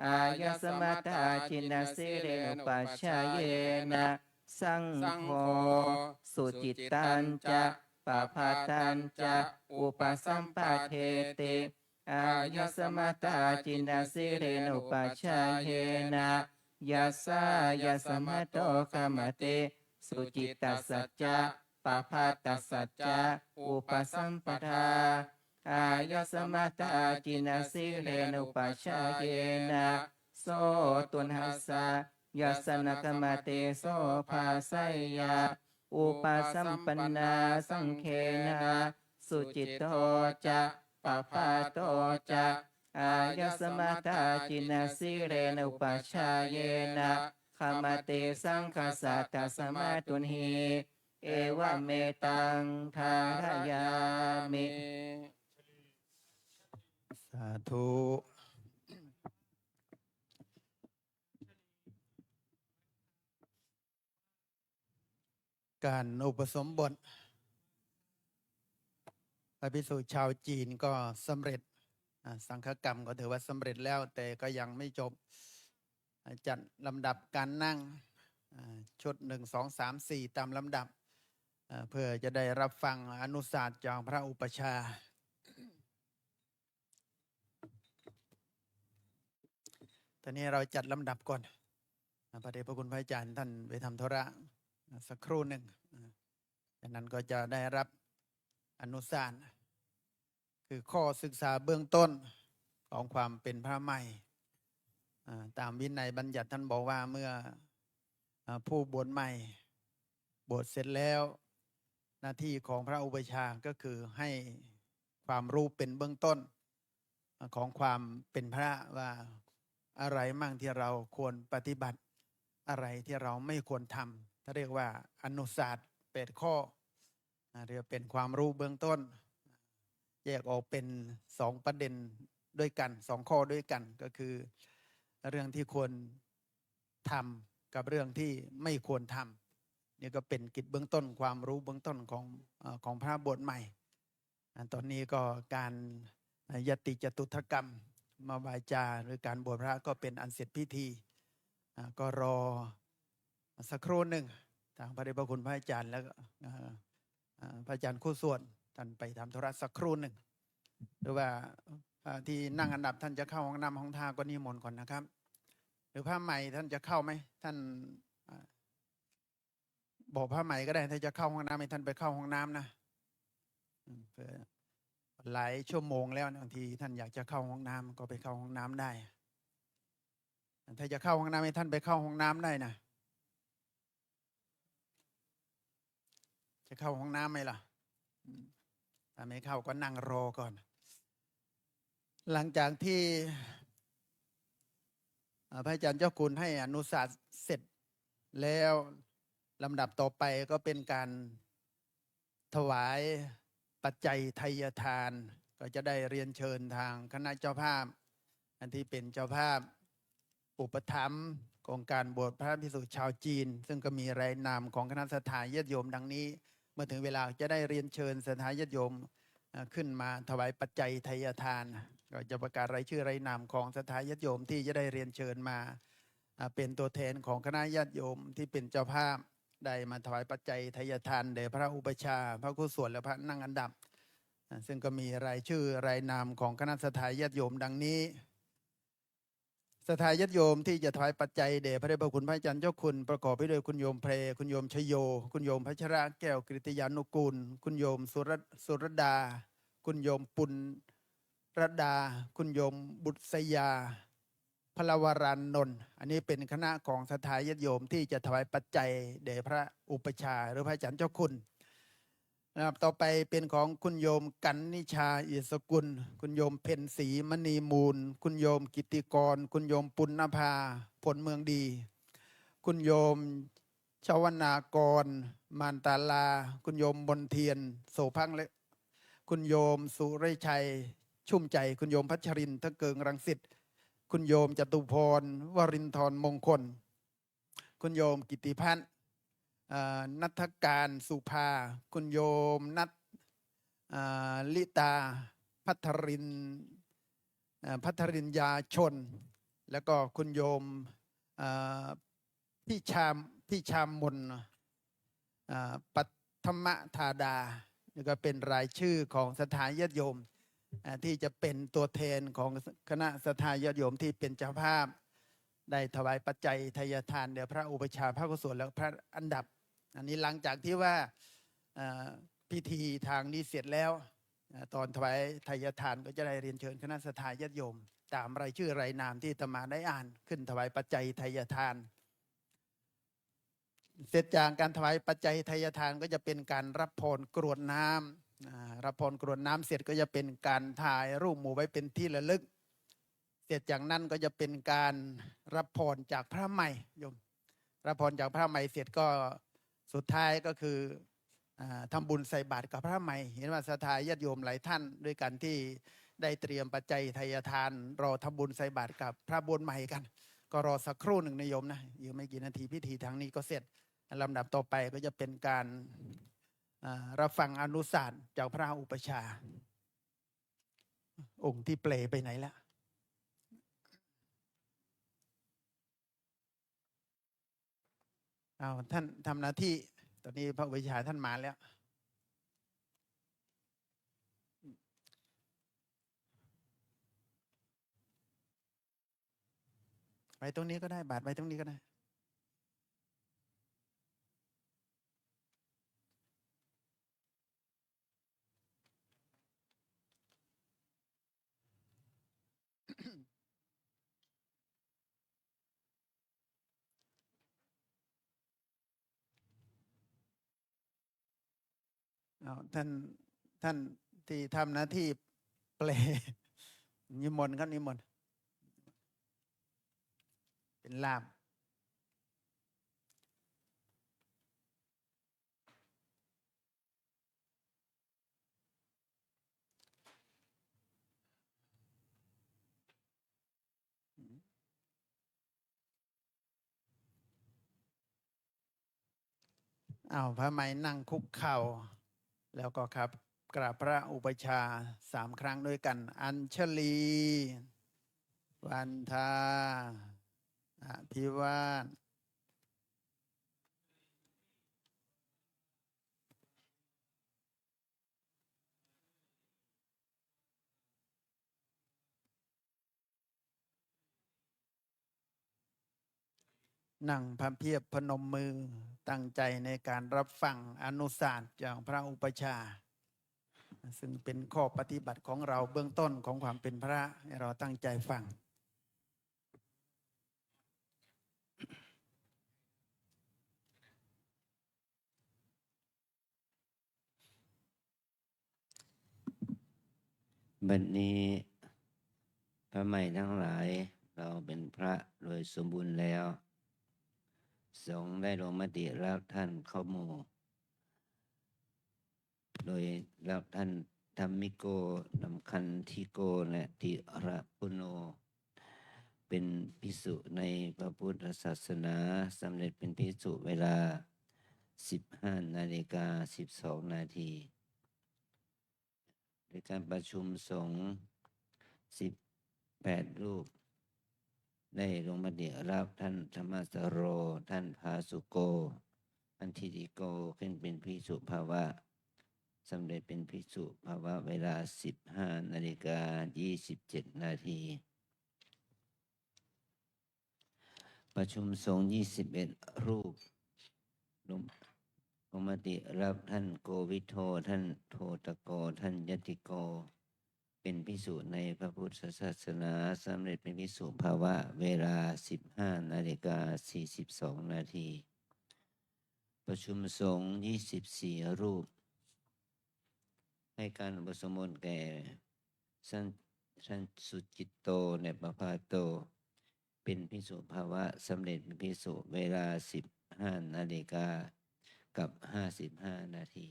อายสมตาจินนาสิเรนุปัชฌาเยนะสังโฆสุจิตตัญจะปะพาตัญจะอุปสัมปะเทติอายสมตาจินนาสิเรนุปัชฌาเยนะยัสสะยัสสมะโตคามติสุจิตตัสสะจะปะพาตัสสะจะอุปสัมปทาอายสมตาจินนาสิเรนุปัชฌาเยนะโสตุนหัสสะยัสสนคมติโสภาสัยยะอุปสัมปันนาสังเขนะสุจิตโตจะปะพาโตจะอายสมตาจินนาสิเรนุปัชฌาเยนะขมติสังฆสัตตสมาตุนหิเอวะเมตังทารยามิ สาธุการอุปสมบทพระภิกษุชาวจีนก็สำเร็จสังฆกรรมก็ถือว่าสำเร็จแล้ว แต่ก็ยังไม่จบจัดลำดับการนั่งชุด1 2 3 4ตามลำดับเพื่อจะได้รับฟังอนุสาสน์จากพระอุปชฌาย์ ตอนนี้เราจัดลำดับก่อนพระเดชพระคุณพระอาจารย์ท่านไปทำธุระสักครู่หนึ่งจากนั้นก็จะได้รับอนุสารคือข้อศึกษาเบื้องต้นของความเป็นพระใหม่ตามวินัยบัญญัติท่านบอกว่าเมื่อผู้บวชใหม่บวชเสร็จแล้วหน้าที่ของพระอุปชฌาย์ก็คือให้ความรู้เป็นเบื้องต้นของความเป็นพระว่าอะไรมั่งที่เราควรปฏิบัติอะไรที่เราไม่ควรทำถ้าเรียกว่าอนุศาสตร์8 ข้อเรียกเป็นความรู้เบื้องต้นแยกออกเป็น2 ประเด็นด้วยกัน2 ข้อด้วยกันก็คือเรื่องที่ควรทำกับเรื่องที่ไม่ควรทำนี่ก็เป็นกิจเบื้องต้นความรู้เบื้องต้นของพระบวชใหม่ตอนนี้ก็การยติจตุถกรรมมาวายจาหรือการบวชพระก็เป็นอันเสร็จพิธีก็รอสักครู่หนึ่งทางพระเดชพระคุณพระอาจารย์แล้วพระอาจารย์คู่ส่วนท่านไปทำธุระสักครู่หนึ่งหรือว่าที่นั่งอันดับท่านจะเข้าห้องน้ำห้องท่าก็นิมนต์ก่อนนะครับหรือผ้าใหม่ท่านจะเข้าไหมท่านบอกผ้าใหม่ก็ได้ถ้าจะเข้าห้องน้ำให้ท่านไปเข้าห้องน้ำนะหลายชั่วโมงแล้วบางทีท่านอยากจะเข้าห้องน้ำก็ไปเข้าห้องน้ำได้ถ้าจะเข้าห้องน้ำให้ท่านไปเข้าห้องน้ำได้นะจะเข้าห้องน้ำไหมล่ะถ้าไม่เข้าก็นั่งรอก่อน หลังจากที่พระอาจารย์เจ้าคุณให้อนุสาสน์เสร็จแล้วลำดับต่อไปก็เป็นการถวายปัจจัยไทยทานก็จะได้เรียนเชิญทางคณะเจ้าภาพอันที่เป็นเจ้าภาพอุปถัมภ์ของการบวชพระภิกษุชาวจีนซึ่งก็มีรายนามของคณะศรัทธาญาติโยมดังนี้เมื่อถึงเวลาจะได้เรียนเชิญศรัทธาญาติโยมขึ้นมาถวายปัจจัยไทยทานก็จะประกาศรายชื่อรายนามของศรัทธาญาติโยมที่จะได้เรียนเชิญมาเป็นตัวแทนของคณะญาติโยมที่เป็นเจ้าภาพได้มาถวายปัจจัยไทยทานแด่พระอุปชฌาย์พระคู่ส่วนและพระนั่งอันดับซึ่งก็มีรายชื่อรายนามของคณะศรัทธาญาติโยมดังนี้ศรัทธาญาติโยมที่จะถวายปัจจัยแด่พระเดชพระคุณพระอาจารย์เจ้าคุณประกอบไปด้วยคุณโยมเพลคุณโยมชโยคุณโยมพัชระแก้วกฤติยานุกูลคุณโยมสุรดาคุณโยมปุณรดาคุณโยมบุตรสยาพลวรานนท์อันนี้เป็นคณะของศรัทธาญาติโยมที่จะถวายปัจจัยแด่พระอุปชฌาย์หรือพระอาจารย์เจ้าคุณนะครับต่อไปเป็นของคุณโยมกันนิชาอิสกุลคุณโยมเพ็ญศรีมณีมูลคุณโยมกิติกรคุณโยมปุณณภาผลเมืองดีคุณโยมชวนากรมานตาลาคุณโยมบนเทียนโสพังและคุณโยมสุริชัยชุ่มใจคุณโยมพัชรินทร์เกิงรังสิตคุณโยมจตุพรวรินทร์มงคลคุณโยมกิติพันธ์นัทการสุภาคุณโยมนัทลิตาพัทรินยาชนแล้วก็คุณโยมพี่ชามมนปัทมธาดานี่ก็เป็นรายชื่อของศรัทธาญาติโยมที่จะเป็นตัวแทนของคณะศรัทธาญาติโยมที่เป็นเจ้าภาพได้ถวายปัจจัยไทยทานแด่พระอุปชฌาย์พระกุศลและพระอันดับอันนี้หลังจากที่ว่าพิธีทางนี้เสร็จแล้วตอนถวายไทยทานก็จะได้เรียนเชิญคณะศรัทธาญาติโยมตามรายชื่อรายนามที่อาตมาได้อ่านขึ้นถวายปัจจัยไทยทานเสร็จจากการถวายปัจจัยไทยทานก็จะเป็นการรับพรกรวดน้ำรับพรกรวดน้ำเสร็จก็จะเป็นการถ่ายรูปหมู่ไว้เป็นที่ระลึกเสร็จจากนั้นก็จะเป็นการรับพรจากพระใหม่โยมรับพรจากพระใหม่เสร็จก็สุดท้ายก็คือทำบุญใส่บาตรกับพระใหม่เห็นว่าศรัทธาญาติโยมหลายท่านด้วยกันที่ได้เตรียมปัจจัยไทยทานรอทำบุญใส่บาตรกับพระบวชใหม่กันก็รอสักครู่หนึ่งนะโยมนะอีกไม่กี่นาทีพิธีทางนี้ก็เสร็จลำดับต่อไปก็จะเป็นการรับฟังอนุสาสน์จากพระอุปชฌาย์องค์ที่เปลไปไหนแล้วเอาท่านทำหน้าที่ตอนนี้พระอุปชฌาย์ท่านมาแล้ว ไว้ตรงนี้ก็ได้ บาทไว้ตรงนี้ก็ได้ เอาท่านที่ทำหน้าที่แปล นิมนต์ครับนิมนต์เป็นล่าม อ้าวพระไหมนั่งคุกเข่า แล้วก็ครับ กราบพระอุปชฌาย์3 ครั้งด้วยกัน อัญชลี วันทาอภิวาทนั่งพับเพียบพนมมือตั้งใจในการรับฟังอนุสาสน์จากพระอุปชฌาย์ซึ่งเป็นข้อปฏิบัติของเราเบื้องต้นของความเป็นพระให้เราตั้งใจฟัง บัดนี้พระใหม่ทั้งหลายเราเป็นพระโดยสมบูรณ์แล้ว สงฆ์ได้ลงมติรับท่านเข้าหมู่ โดยรับท่านธรรมิโกนำคันธิโกและติระปุโน เป็นภิกษุในพระพุทธศาสนาสำเร็จเป็นภิกษุเวลา 15:12 นาทีโดยการประชุมสงฆ์18 รูป ได้ลงมติรับท่านธรรมสโร ท่านภาสุโก ท่านทิติโกขึ้นเป็นภิกษุภาวะสำเร็จเป็นภิกษุภาวะเวลา 15:27 นาทีประชุมสงฆ์21 รูปลงมติรับท่านโกวิโท ท่านโทตโก ท่านยติโก เป็นภิกษุในพระพุทธศาสนาสำเร็จเป็นภิกษุภาวะเวลา 15:42 นาทีประชุมสงฆ์24 รูป ให้การอุปสมบทแก่ท่านสุจิตโตและปภาโต เป็นภิกษุภาวะสำเร็จเป็นภิกษุเวลา 15:55 นาที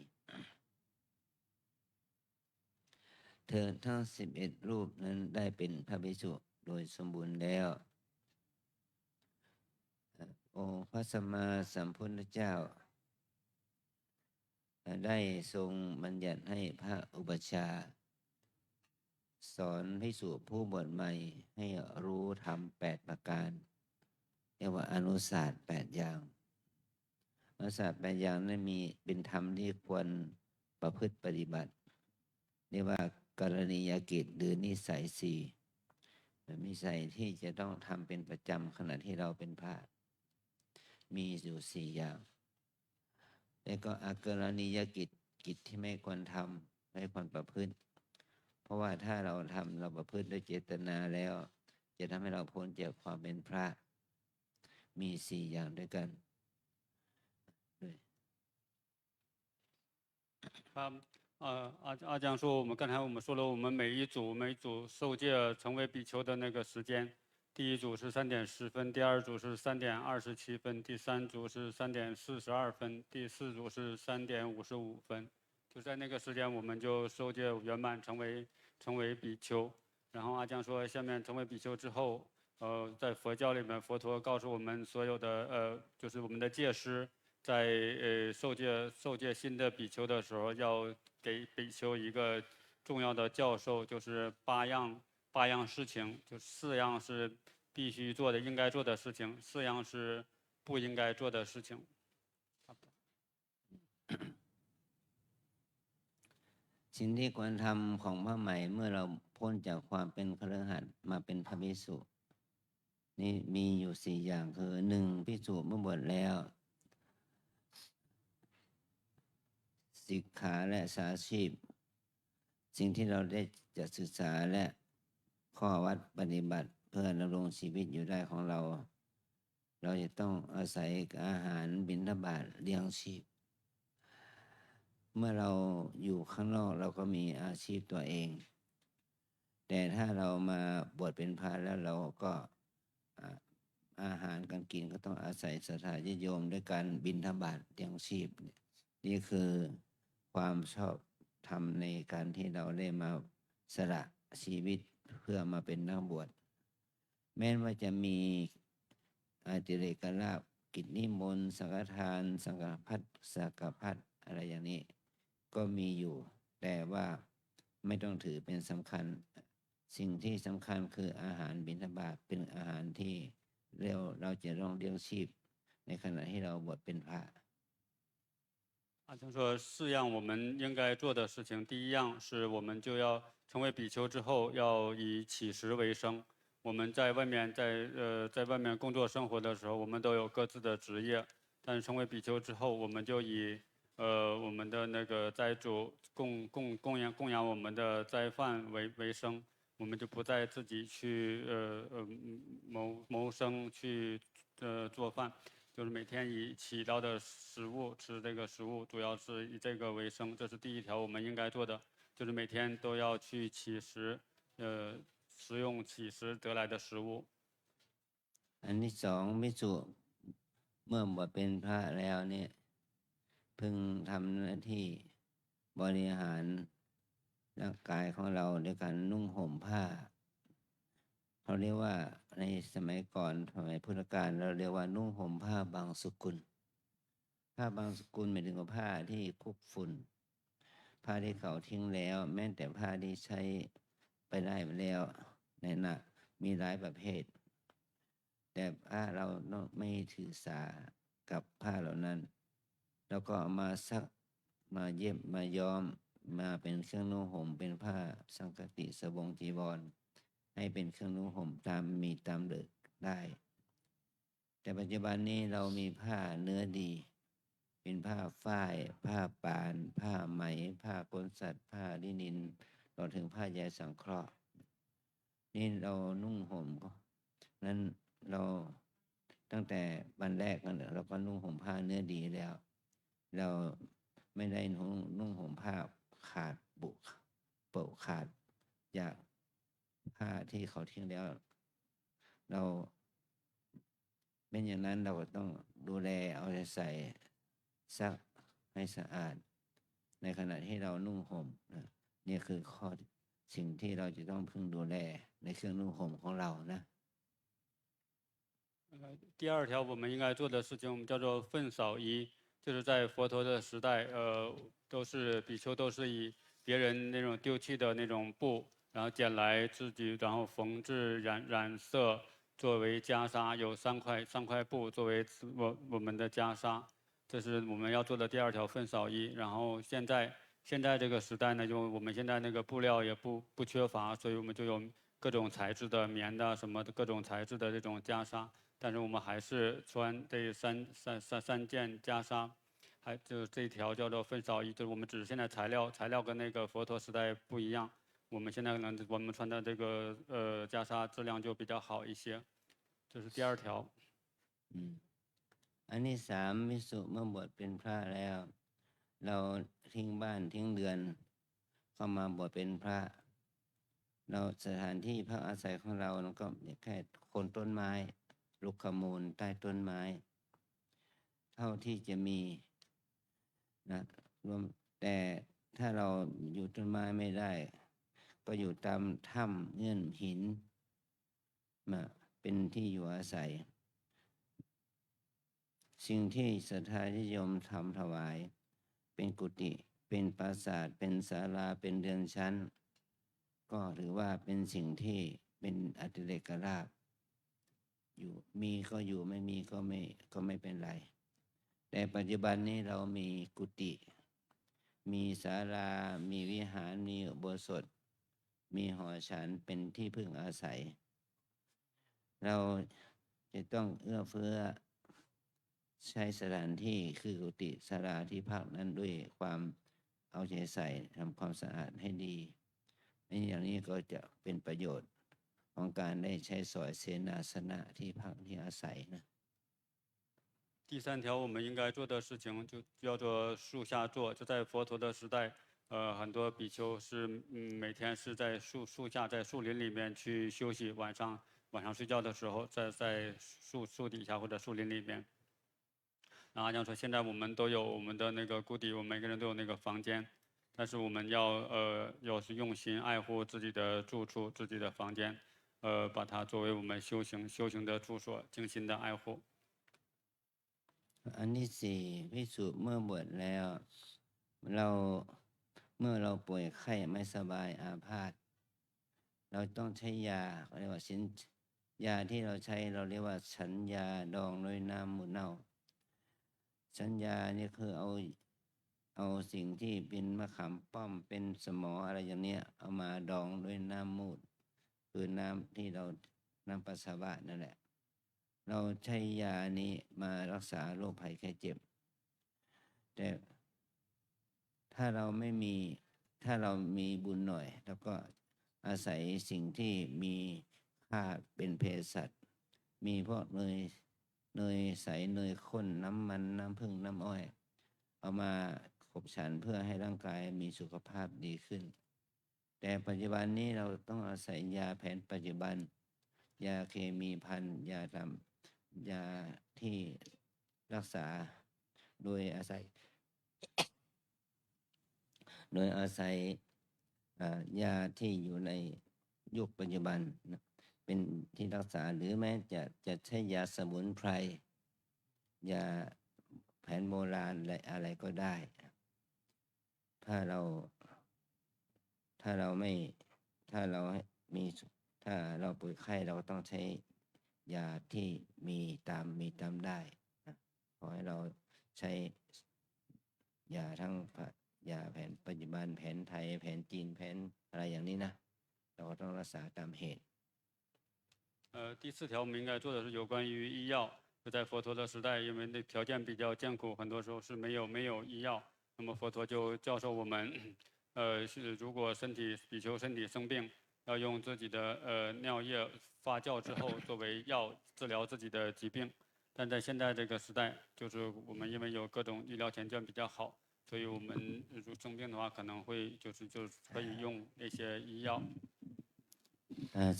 เธอทั้ง11 รูปนั้นได้เป็นพระภิกษุโดยสมบูรณ์แล้วโอพระสัมมาสัมพุทธเจ้าได้ทรงบัญญัติให้พระอุปัชฌาย์สอนภิกษุผู้บวชใหม่ให้รู้ธรรม8 ประการเรียกว่าอนุศาสตร์8 อย่างอนุศาสตร์8 อย่างนั้นมีเป็นธรรมที่ควรประพฤติปฏิบัติเรียกว่ากรณียกิจหรือนิสัย4นิสัยที่จะต้องทำเป็นประจำขณะที่เราเป็นพระมีอยู่4 อย่างแล้วก็อกรณียกิจที่ไม่ควรทำไม่ควรประพฤติเพราะว่าถ้าเราทำเราประพฤติด้วยเจตนาแล้วจะทำให้เราพ้นจากความเป็นพระมี4 อย่างด้วยกันครับ阿江说，刚才我们说了，我们每一组受戒成为比丘的那个时间，第一组是3:10，第二组是3:27，第三组是3:42，第四组是3:55，就在那个时间我们就受戒圆满成为比丘。然后阿江说，下面成为比丘之后，在佛教里面，佛陀告诉我们所有的就是我们的戒师。在受戒新的比丘的时候，要给比丘一个重要的教授，就是八样事情，就4样是必须做的、应该做的事情，4样是不应该做的事情。สิ่งที่ควรทำของพระใหม่เมื่อเราพ้นจากความเป็นคฤหัสถ์มาเป็นพระภิกษุ นี่มีอยู่สี่อย่างคือหนึ่งภิกษุเมื่อบวชแล้วสิกขาและสาชีพ สิ่งที่เราได้จะศึกษาและข้อวัดปฏิบัติเพื่อดำรงชีวิตอยู่ได้ของเรา เราจะต้องอาศัยอาหารบิณฑบาตเลี้ยงชีพ เมื่อเราอยู่ข้างนอกเราก็มีอาชีพตัวเอง แต่ถ้าเรามาบวชเป็นพระแล้วเราก็อาหารการกินก็ต้องอาศัยศรัทธาญาติโยมด้วยการบิณฑบาตเลี้ยงชีพ นี่คือความชอบธรรมในการที่เราได้มาสละชีวิตเพื่อมาเป็นนักบวช แม้ว่าจะมีอาติเรกลาภกิจนิมนต์สังฆทานสังฆพัฒสังฆพัฒอะไรอย่างนี้ก็มีอยู่ แต่ว่าไม่ต้องถือเป็นสำคัญ สิ่งที่สำคัญคืออาหารบิณฑบาตเป็นอาหารที่เราจะต้องเลี้ยงชีพในขณะที่เราบวชเป็นพระ 阿强说，四样我们应该做的事情，第一样是我们就要成为比丘之后，要以乞食为生。我们在外面在外面工作生活的时候，我们都有各自的职业，但是成为比丘之后，我们就以我们的那个斋主供养我们的斋饭为生，我们就不再自己去谋生去做饭。就是每天以起到的食物吃这个食物，主要是以这个为生，这是第一条我们应该做的，就是每天都要去乞食，食用乞食得来的食物。อันที่สองภิกษุเมื่อบวชเป็นพระแล้วเนี่ยพึงทำหน้าที่บริหารร่างกายของเราด้วยการนุ่งห่มผ้าเขาเรียกว่าในสมัยก่อนสมัยพุทธกาลเราเรียกว่านุ่งห่มผ้าบางสกุล ผ้าบางสกุลหมายถึงว่าผ้าที่คุกฝุ่น ผ้าที่เขาทิ้งแล้ว แม้แต่ผ้าที่ใช้ไปได้แล้วในน่ะมีหลายประเภท แต่ผ้าเราไม่ถือสากับผ้าเหล่านั้นแล้วก็เอามาซักมาเย็บมาย้อมมาเป็นเครื่องนุ่งห่มเป็นผ้าสังฆติสบงจีวรให้เป็นเครื่องนุ่งห่มตามเดิมได้ แต่ปัจจุบันนี้เรามีผ้าเนื้อดี เป็นผ้าฝ้ายผ้าป่านผ้าไหมผ้ากลสัตว์ผ้าลินินต่อถึงผ้าใยสังเคราะห์นี่เรานุ่งห่มนั้นเราตั้งแต่วันแรกกันเราก็นุ่งห่มผ้าเนื้อดีแล้ว เราไม่ได้นุ่งห่มผ้าขาดเปาขาดจากผ้าที่เขาทิ้งแล้ว เราเป็นอย่างนั้นเราก็ต้องดูแลเอาใจใส่ซักให้สะอาดในขณะที่เรานุ่งห่มนะนี่คือข้อสิ่งที่เราจะต้องพึงดูแลในเครื่องนุ่งห่มของเรานะ第二条我们应该做的事情，我们叫做粪扫衣，就是在佛陀的时代，都是比丘都是以别人那种丢弃的那种布，然后捡来自己，然后缝制染色作为袈裟，有三块布作为我们的袈裟，这是我们要做的第二条粪扫衣。然后现在这个时代呢，就我们现在那个布料也不缺乏，所以我们就有各种材质的棉的什么的各种材质的这种袈裟。但是我们还是穿这三件袈裟，还就这一条叫做粪扫衣，就是我们只是现在材料跟那个佛陀时代不一样，我们现在呢我们穿的这个袈裟质量就比较好一些，这是第二条。อันที่สามภิกษุเมื่อบวชเป็นพระแล้วเราทิ้งบ้านทิ้งเรือนเข้ามาบวชเป็นพระเราสถานที่พักอาศัยของเราก็แค่โคนต้นไม้ลูกขมูลใต้ต้นไม้เท่าที่จะมีนะรวมแต่ถ้าเราอยู่ต้นไม้ไม่ได้ก็อยู่ตามถ้ำเงื่อนหินมาเป็นที่อยู่อาศัยสิ่งที่ศรัทธาญาติโยมทำถวายเป็นกุฏิเป็นปราสาทเป็นศาลาเป็นเรือนชั้นก็ถือว่าเป็นสิ่งที่เป็นอติเรกลาภอยู่มีก็อยู่ไม่มีก็ไม่เป็นไรแต่ปัจจุบันนี้เรามีกุฏิมีศาลามีวิหารมีอุโบสถมีหอฉันเป็นที่พึ่งอาศัยเรา จะต้องเอื้อเฟื้อใช้สถานที่คือกุฏิศาลาที่พักนั้นด้วยความเอาใจใส่ทำความสะอาดให้ดีอย่างนี้ก็จะเป็นประโยชน์ของการได้ใช้สอยเสนาสนะที่พักที่อาศัยนะ 第三条，我们应该做的事情就叫做树下坐。就在佛陀的时代，很多比丘是每天是在树下，在树林里面去休息，晚上睡觉的时候，在树底下或者树林里面。然后阿江说，现在我们都有我们的那个谷底，我们每个人都有那个房间，但是我们要是用心爱护自己的住处、自己的房间，把它作为我们修行的住所，精心的爱护。 อันที่สี่ภิกษุเมื่อบวชแล้วเราเมื่อเราป่วยไข้ไม่สบายอาพาธเราต้องใช้ยาเรียกว่าสินยาที่เราใช้เราเรียกว่าฉันยาดองด้วยน้ำมูดเน่าฉันยานี่คือเอาสิ่งที่เป็นมะขามป้อมเป็นสมออะไรอย่างเนี้ยเอามาดองด้วยน้ำมูดคือน้ำที่เราน้ำปัสสาวะนั่นแหละเราใช้ยานี้มารักษาโรคภัยแค่เจ็บแต่ถ้าเรามีบุญหน่อยแล้วก็อาศัยสิ่งที่มีค่าเป็นเภสัชมีพวกเนยใสเนยข้นน้ำมันน้ำผึ้งน้ำอ้อยเอามาขบฉันเพื่อให้ร่างกายมีสุขภาพดีขึ้นแต่ปัจจุบันนี้เราต้องอาศัยยาแผนปัจจุบันยาเคมีพันยาที่รักษาโดยอาศัย ยาที่อยู่ในยุคปัจจุบันนะเป็นที่รักษาหรือแม้จะใช้ยาสมุนไพรยาแผนโบราณอะไรก็ได้ถ้าเราป่วยไข้เราต้องใช้ยาที่มีตามได้นะขอให้เราใช้ยาทั้งยาแผนปัจจุบันแผนไทยแผนจีนแผนอะไรอย่างนี้นะเราก็ต้องรักษาตามเหตุ第四条我们应该做的是有关于医药。就在佛陀的时代，因为那条件比较艰苦，很多时候是没有医药。那么佛陀就教授我们，如果比丘身体生病，要用自己的尿液发酵之后作为药治疗自己的疾病。但在现在这个时代，就是我们因为有各种医疗条件比较好，所以我们如果生病的话，可能会就是可以用那些医药。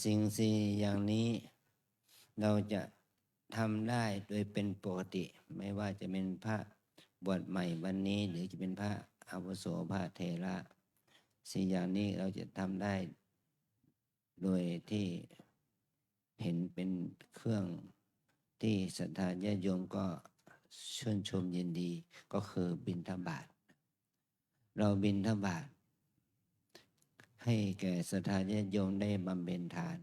สิ่งสี่อย่างนี้เราจะทำได้โดยเป็นปกติไม่ว่าจะเป็นพระบวชใหม่วันนี้หรือจะเป็นพระอาวุโสพระเถระสี่อย่างนี้เราจะทำได้โดยที่เห็นเป็นเครื่องที่ศรัทธาญาติโยมก็ชื่นชมยินดีก็คือบิณฑบาตเราบิณฑบาตให้แก่ศรัทธาญาติโยมได้บำเพ็ญทาน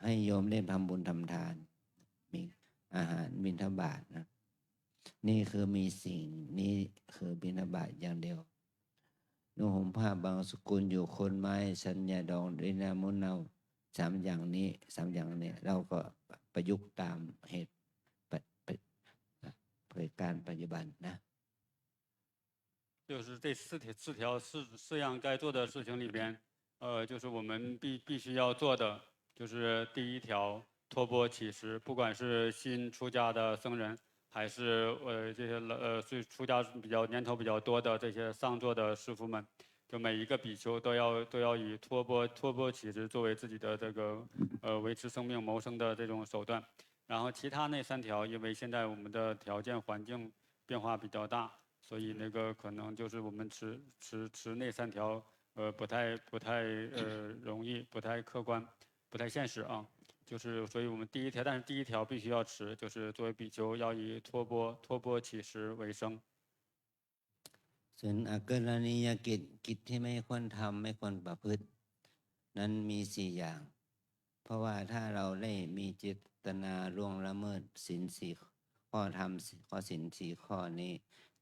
ให้โยมได้ทำบุญทำทานมีอาหารบิณฑบาตนะนี่คือมีสิ่งนี้คือบิณฑบาตอย่างเดียวนุ่งห่มผ้าบางสกุลอยู่คนไม้สัญญาดองด้วยน้ำมูดเน่าสามอย่างนี้เราก็ประยุกต์ตามเหตุการปัจจุบันนะ就是这四条四样该做的事情里边，就是我们必须要做的，就是第一条托钵乞食，不管是新出家的僧人，还是这些出家年头比较多的这些上座的师傅们，就每一个比丘都要以托钵乞食作为自己的这个维持生命谋生的这种手段。然后其他那三条，因为现在我们的条件环境变化比较大。所以那个可能就是我们持那三条，不太容易，不太客观，不太现实啊。就是所以我们但是第一条必须要持，就是作为比丘要以托钵乞食为生。ส่วนอักขระนิยกิจที่ไม่ควรทำไม่ควรประพฤตินั้นมีสี่อย่างเพราะว่าถ้าเราได้มีเจตนาล่วงละเมิดศีลสี่ข้อธรรมข้อศีลสี่ข้อนี้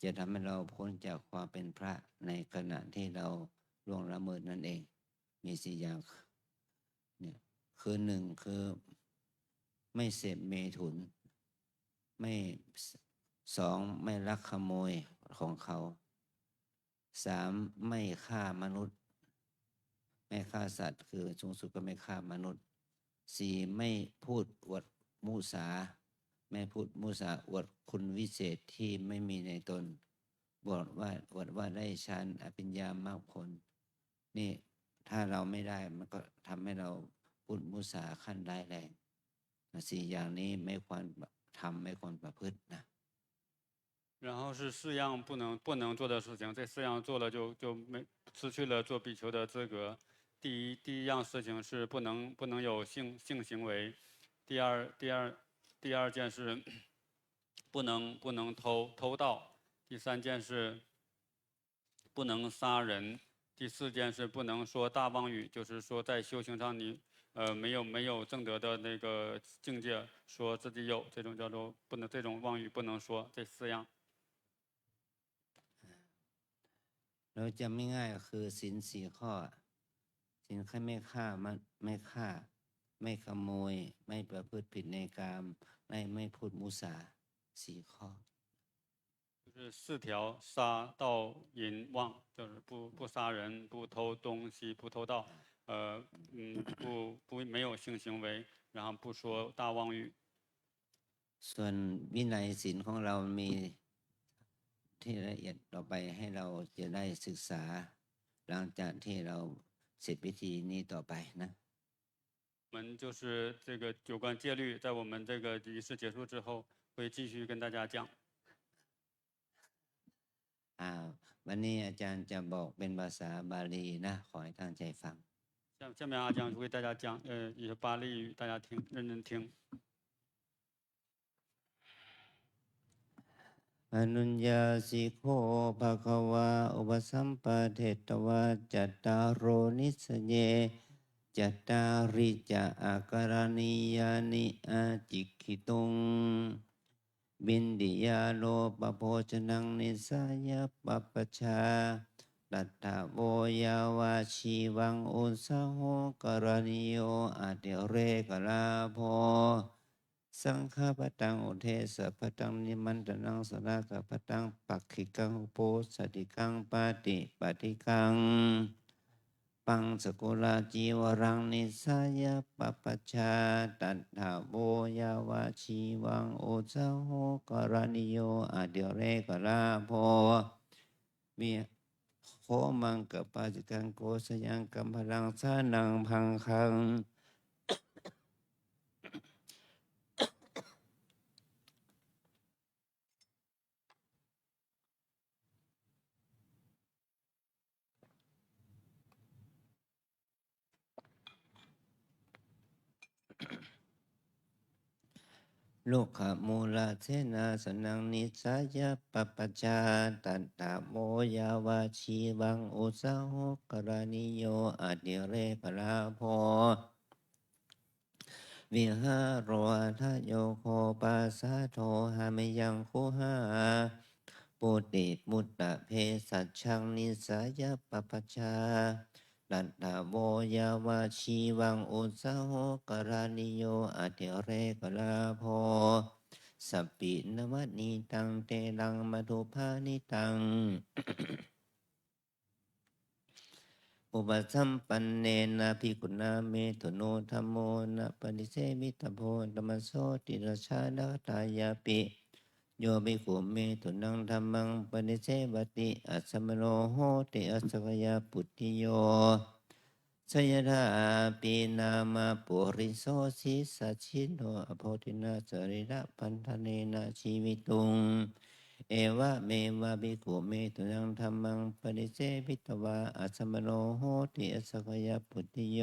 จะทำให้เราพ้นจากความเป็นพระในขณะที่เราล่วงละเมิดนั่นเองมีสี่อย่างเนี่ยคือหนึ่งคือ ไม่เสพเมถุน ไม่สองไม่ลักขโมยของเขาสามไม่ฆ่ามนุษย์ ไม่ฆ่าสัตว์คือสูงสุดก็ไม่ฆ่ามนุษย์สี่ไม่พูดอวดมุสา ไม่พูดมุสาอวดคุณวิเศษที่ไม่มีในตนบอกว่าอวดว่าได้ฌานอภิญญามรรคผลนี่ถ้าเราไม่ได้มันก็ทำให้เราพูดมุสาขั้นร้ายแรงสี่อย่างนี้ไม่ควรทำไม่ควรประพฤตินะ然后是四样不能做的事情，这四样做了就没失去了做比丘的资格。第一样事情是不能有性行为，第二件是不能偷盗，第三件是不能杀人，第四件是不能说大妄语，就是说在修行上你没有正德的那个境界，说自己有这种叫做不能这种妄语不能说，这四样。เราจำไม่ง่ายก็คือศีลสี่ข้อศีลแค่ไม่ฆ่าไม่ฆ่า ไม่ขโมย ไม่ประพฤติผิดในกามไม่พูดมุสาสี่ข้อ就是四条：杀、盗、淫、妄，就是不杀人，不偷东西，不偷盗，没有性行为，然后不说大妄语。ส่วนวินัยศีลของเรามีที่ละเอียดต่อไปให้เราจะได้ศึกษา หลังจากที่เราเสร็จพิธีนี้ต่อไปนะ我们就是这个有关戒律，在我们这个仪式结束之后，会继续跟大家讲。วันนี้อาจารย์จะบอกเป็นภาษาบาลีนะขอให้ตั้งใจฟัง下面阿江就为大家讲一些巴利语，大家认真听。อนุญญาสิโฆภะคะวาอุปสัมปะเทตวาจัตตารโรนิสเยจัตตาริจะอาการณิยานิอาจิกิตุงบินดิยาโลปโภชนังนิสายะปัปปชาตัตถะโวญาวาชีวังอุสาโหกรณิโยอาเดเรกลาโภสังฆปตังอุเทสะปตังนิมันตนังสนากปตังปักขิกังอุโปสติกังปฏิกังปังสกุลาจีวรังนิสายะปัปปชาตัตถะโวญาวาชีวังอุสาโหกรณิโยอาเดเรกลาโภมีโคมังกปาจิกังโกสยังกัมพลังสานังพังคังโลกขมูลาเทนาสนังนิสายะปัปปชาตัตถะโมยาวาชีวังอุสาโหกรณิโยอดิเรกลาโภวิหารโรทะโยโคปัสสะโทหามยังคุหาปุติมุตตะเพสัชชังนิสายะปัปปชาตัตถะโมยาวาชีวังอุสาโหกรณิโยอดิเรกลาโภสัพปินวนิตังเตลังมัทุภานิตัง อุปสัมปันเนนะภิกขุนาเมตุโนธัมโมนะปฏิเสวิตโพธัมมโสติรชานะตายาปิโยภิกขุเมตุนังธัมมังปฏิเสวติอัสสมโนโหติอัสสกยาปุตติโยสยถาปีนามาปุริโสสิสัชชิโนอโพธินาสริระพันธเนนะชีวิตุงเอวะเมวะภิกขุเมตุนังธัมมังปฏิเสวิตวาอัสสมโนโหติอัสสกยาปุตติโย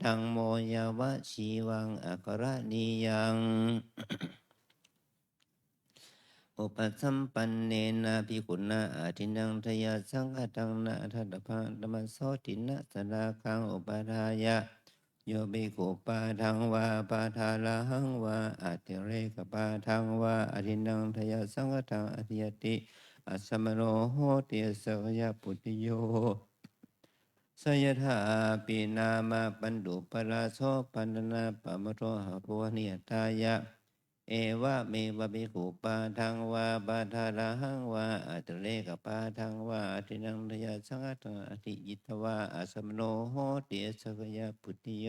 ธังโมยาวะชีวังอัครณียังอุปสัมปันเนนะภิกขุนาอาทินังทยาสังฆตังนะทัตถะพังธรรมโสตินะสราคังอุปทายะโยภิกขุปาทังวาปาทาลาหังวาอาติเรกปาทังวาอาทินังทยาสังฆตังอธิยติอัสสมโนโหติอัสสกยาปุตติโย สยถาปีนามาปันดุปราโสปันนาปะมะโรหะปุวนิยตายะเอวะเมวะภิกขุปาทังวาปาทาราหังวาอัตเลกปาทังวาอทินังทยาสังฆตังอธิยิตวาอาสมโนโหติสักยะพุทธิโย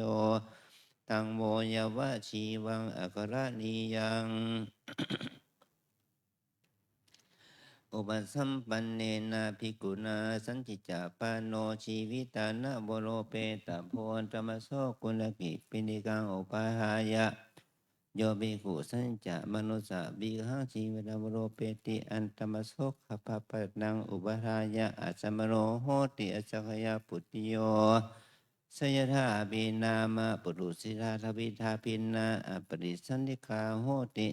ตังโมยวะชีวังอัครณียัง อุปสัมปันเนนะภิกขุนาสันติจาปาโนชีวิตานะโบโรเปตะโพนธรรมโสกุลกิปินิกังอุปาหายะโยภิกขุสันจะมนุสสะบิหังชีวิตาโบโรเปติอันธรรมโสขปะปะนังอุปาหายะอัสมโนโหติอสัคยาปุตติโยสยถาบินามะปุรุสิราทวิทาพินนาอปริสันติกาโหติ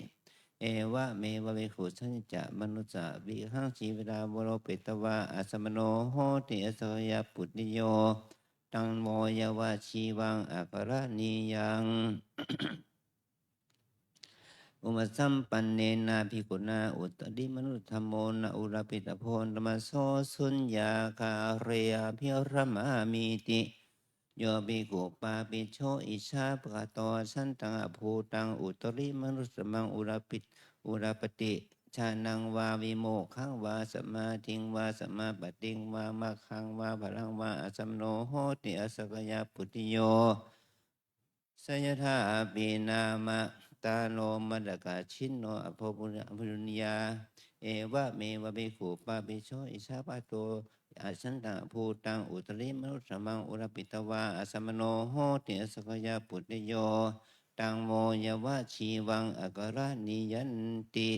เอวะเมวะเวขุสัญจะมนุสสะวิหังชีวดาโวโรเปตวาอาสมโนโหติอสยาปุตติโยตังโมยวะชีวังอัครณียังอุมสัมปันเนนะภิกขุนาอุตติมนุษธรรมโมนะอุรปิตโพนธรรมโสสุญญาคาเรยพิรมามิติโยภิกขุปาปิโชอิชาปะโตสันตังอภูตังอุตริมนุสสมังอุรปติชานังวาวิโมขังวาสมาธิงวาสมาปติงวามัคขังวาพลังวาอสัมโนโหติอสกยาปุตติโยสยถาปีนามะตาโนมัดกาชินโนอภพุญญาเอวะเมวะภิกขุปาปิโชอิชาปะโตอาชันตังภูตังอุตริมนุสสมังอุรปิตวาอสัมโนโหติอสกยาปุตติโยตังโมยวะชีวังอัครณียันติ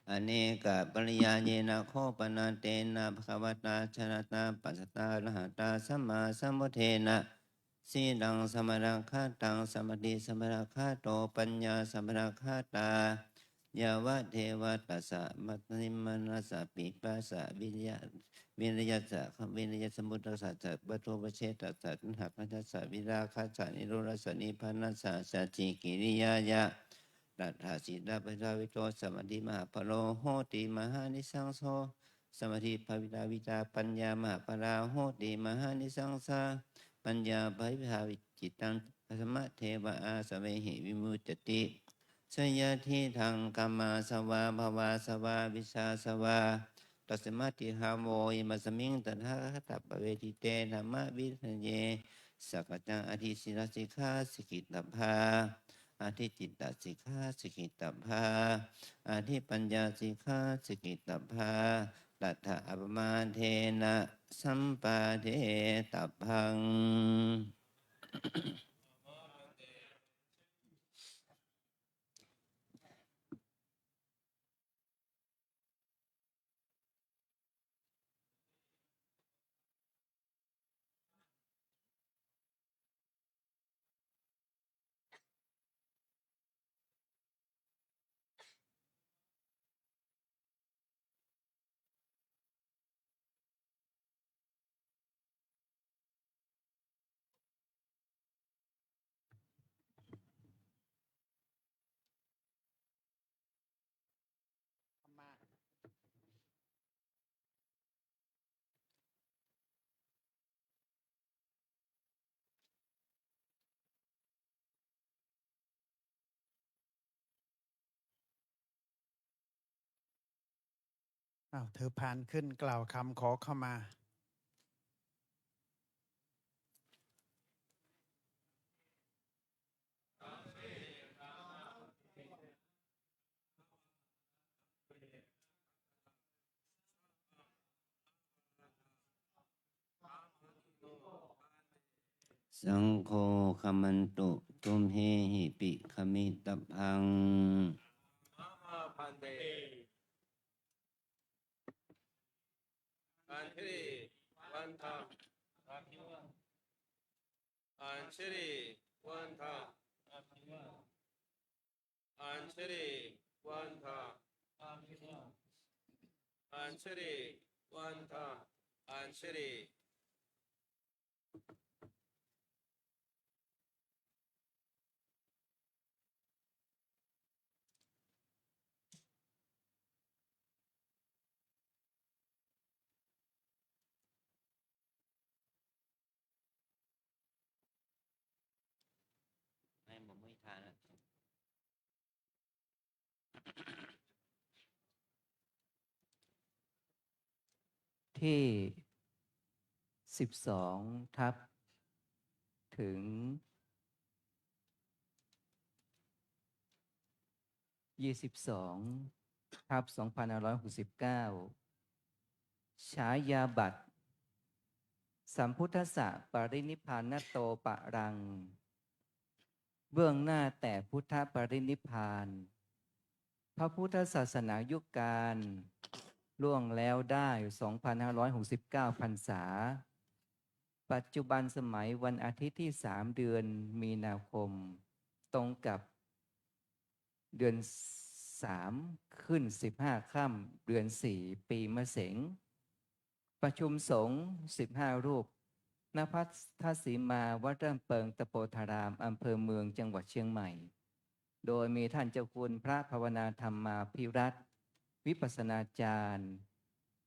อเนกปริยาเยนะโคปนาเตนะภควตาชนะตาปัสสตาระหะตาสัมมาสัมพุทเทนะสีดังสมรังคาตังสมติสมรังคาโตปัญญาสมรังคาตายาวะเทวตัสสะมัตติมนัสสะปิปัสสะวิริยะสะวิริยะสมุทธัสสะจัตปะโทปะเชตัสสะตัณหะคัจฉสะวิราคะสะนิโรธสะนิพพานัสสะสัจจิกิริยายะตัทธาสิตาปะทาวิโตสมาธิมหาพโลโหติมหานิสังโสสมาธิภาวิตาวิตาปัญญามหาพราโหติมหานิสังสาปัญญาภาวิภาวิจิตังสมะเทวะอาสเวหิวิมุตติสยทิทังกัมมาสวาภวาสวาวิชาสวาตัสมาติหาโมยมัสมิงตถาคตปเวทิเตธรรมวิทเยสักจังอธิศิลสิกขาสิกิตภาอธิจิตตสิกขาสิกิตภาอธิปัญญาสิกขาสิกิตภาตัทธะอัปมาเทนะสัมปาเทตัพพัง อ้าวเธอผ่านขึ้นกล่าวคำขอเข้ามา สังโฆขมันตุตุมเฮหิปิขมิตพัง พันเตอันเทริวันทาอันเชริวันทาอันเชริวันทาอันเชริวันทาอันเชริ ที่ 12 ทับถึง 22 ทับ 2569 ฉายาบัตร สัมพุทธัสสะปรินิพพานโตปะรัง เบื้องหน้าแต่พุทธปรินิพพาน พระพุทธศาสนายุคการล่วงแล้วได้ 2,569 พรรษา ปัจจุบันสมัยวันอาทิตย์ที่ 3 เดือนมีนาคม ตรงกับเดือน 3 ขึ้น 15 ค่ำเดือน 4 ปีมะเสง ประชุมสงฆ์15 รูป ณ พัทสีมาวัดเริ่มเปิงตะโพธาราม อำเภอเมืองจังหวัดเชียงใหม่ โดยมีท่านเจ้าคุณพระภาวนาธรรมาภิรัตน์วิปัสสนาจารย์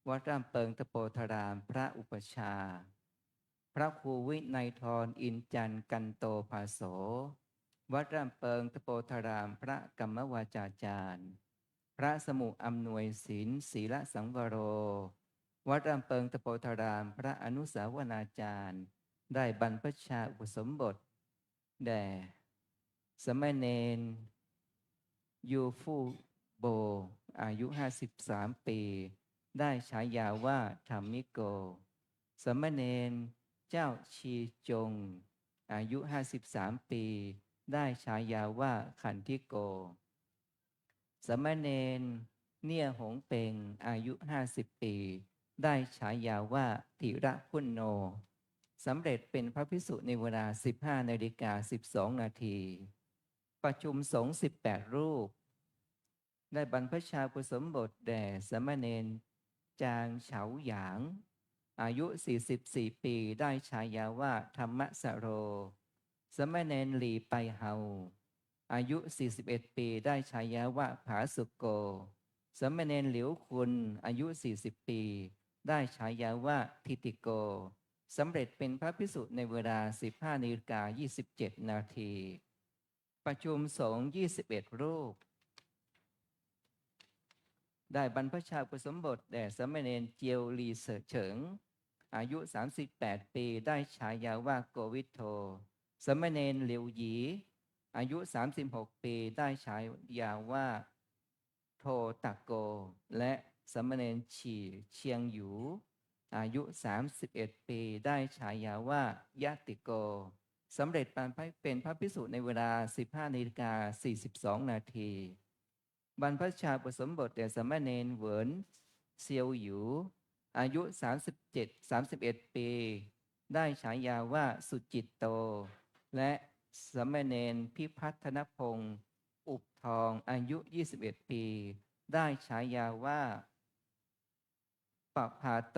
วัดร่ำเปิงตะโพธาราม พระอุปชฌาย์ พระครูวินัยธรอินจันทร์กันโตภาโส วัดร่ำเปิงตะโพธาราม พระกรรมวาจาจารย์ พระสมุอำนวยศีลศีลสังวโร วัดร่ำเปิงตะโพธาราม พระอนุสาวนาจารย์ ได้บรรพชาอุปสมบทแด่สมณเณรยูฟูโบ อายุ 53 ปี ได้ฉายาว่าธรรมิโก สมณเณรเจ้าชีจง อายุ 53 ปี ได้ฉายาว่าขันธิโก สมณเณรเนี่ยหงเปง อายุ 50 ปี ได้ฉายาว่าธิระพุนโน สำเร็จเป็นพระภิกษุในเวลา 15:12 นาที ประชุมสงฆ์18 รูป ได้บรรพชาอุปสมบทแด่สมณเณรจางเฉาหยาง อายุ 44 ปี ได้ฉายาว่าธรรมสโร สมณเณรหลีไปเฮา อายุ 41 ปี ได้ฉายาว่าผาสุโก สมณเณรหลิวคุณ อายุ 40 ปี ได้ฉายาว่าทิติโก สำเร็จเป็นพระภิกษุในเวลา 15:27 นาที ประชุมสงฆ์21 รูป ได้บรรพชาอุปสมบทแด่สมณเณรเจียวลีเฉิง อายุ 38 ปี ได้ฉายาว่าโกวิทโธ สมณเณรหลิวหยี อายุ 36 ปี ได้ฉายาว่าโทตะโก และสมณเณรฉี่เชียงหยู อายุ 31 ปี ได้ฉายาว่ายะติโก สำเร็จเป็นพระภิกษุในเวลา 15:42 นาที บรรพชาอุปสมบทแด่สมณเณรเหวินเซียวหยู อายุ 31 ปี ได้ฉายาว่าสุจิตโต และสมณเณรพิพัฒนพงศ์อุบทอง อายุ 21 ปี ได้ฉายาว่าปภาโต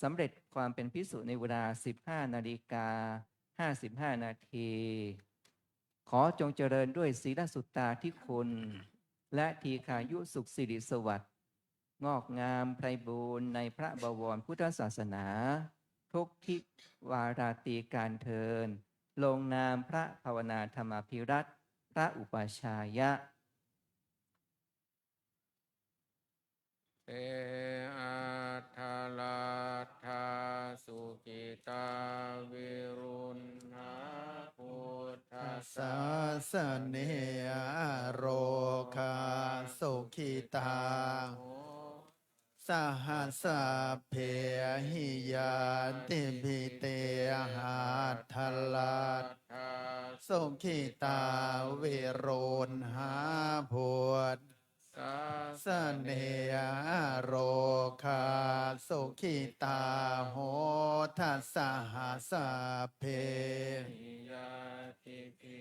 สำเร็จความเป็นภิกษุในเวลา 15:55 นาที ขอจงเจริญด้วยศีลสุตตาธิคุณ และทีฆายุสุขสิริสวัสดิ์งอกงามไพบูรณ์ในพระบวรพุทธศาสนา ทุกทิวาราตรีการเทิน ลงนามพระภาวนาธรรมาภิรัตน์พระอุปชฌายะ เตอาทาลาทาสุกิตาวิรุณหาพุทธัสสะ สาสเนโรคาสุขิตา สหัสสะเพหิยาติภิเตหาทลัต ทา สุขิตาวิโรณหาพุทธ สา สเนโรคาสุขิตาโหทัสสหัสสะเพ นิยาติภิ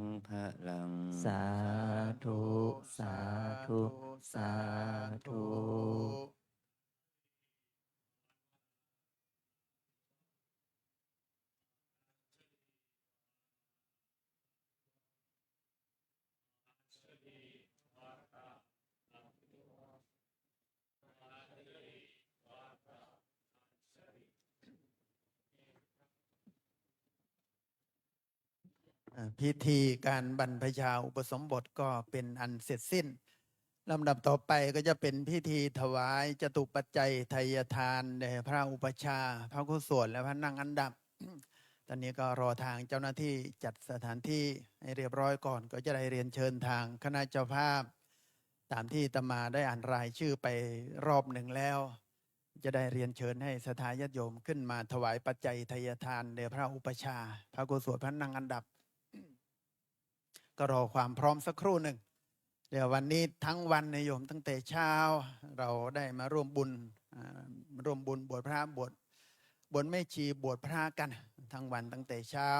งพะลัง สาธุ สาธุ สาธุ อ พิธีการบรรพชาอุปสมบทก็เป็นอันเสร็จสิ้นลำดับต่อไปก็จะเป็นพิธีถวายจตุปัจจัยไทยทานแด่พระอุปชฌาย์พระกุศลและพระนั่งอันดับ ตอนนี้ก็รอทางเจ้าหน้าที่จัดสถานที่ให้เรียบร้อยก่อน ก็จะได้เรียนเชิญทางคณะเจ้าภาพ ตามที่อาตมาได้อ่านรายชื่อไปรอบหนึ่งแล้ว จะได้เรียนเชิญให้ศรัทธาญาติโยมขึ้นมาถวายปัจจัยไทยทานแด่พระอุปชฌาย์พระกุศลพระนั่งอันดับ ก็รอความพร้อมสักครู่หนึ่ง เดี๋ยววันนี้ทั้งวันนะโยมตั้งแต่เช้าเราได้มาร่วมบุญบวชพระบวชแม่ชีบวชพระกันทั้งวันตั้งแต่เช้า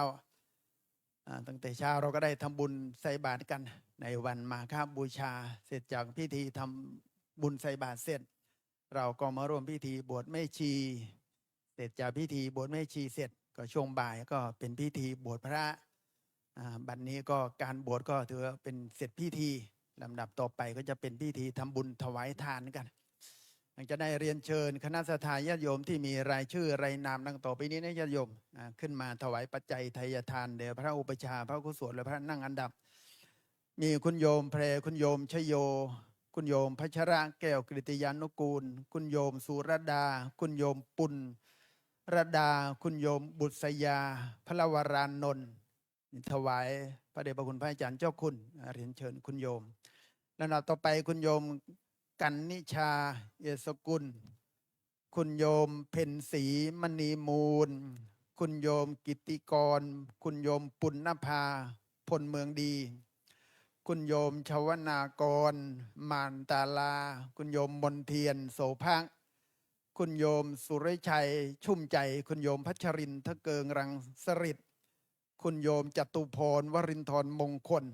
เราก็ได้ทำบุญใส่บาตรกันในวันมาฆบูชา เสร็จจากพิธีทำบุญใส่บาตรเสร็จ เราก็มาร่วมพิธีบวชแม่ชี เสร็จจากพิธีบวชแม่ชีเสร็จก็ช่วงบ่ายก็เป็นพิธีบวชพระบัดนี้ก็การบวชก็ถือว่าเป็นเสร็จพิธีลำดับต่อไปก็จะเป็นพิธีทำบุญถวายทานกันจะได้เรียนเชิญคณะสัตยาญาติโยมที่มีรายชื่อรายนามดังต่อไปนี้นะญาติโยมขึ้นมาถวายปัจจัยไทยทานแด่พระอุปชฌาย์พระกุศลและพระนั่งอันดับ มีคุณโยมแพรคุณโยมชโย คุณโยมพัชระแก้วกฤติยานุกูล คุณโยมสุรดา คุณโยมปุณรดา คุณโยมบุษยาพระวรานนท์ถวายพระเดชพระคุณพระอาจารย์เจ้าคุณเรียนเชิญคุณโยมลำดับต่อไปคุณโยมกันนิชาเอสกุล คุณโยมเพ็ญศรีมณีมูล คุณโยมกิตติกร คุณโยมปุณณภาพลเมืองดี คุณโยมชวนากรมานตาลา คุณโยมมนเทียนโสภักคุณโยมสุริชัยชุ่มใจ คุณโยมพัชรินทะเกิงรังสฤษดิ์คุณโยมจตุพรวรินทร์มงคล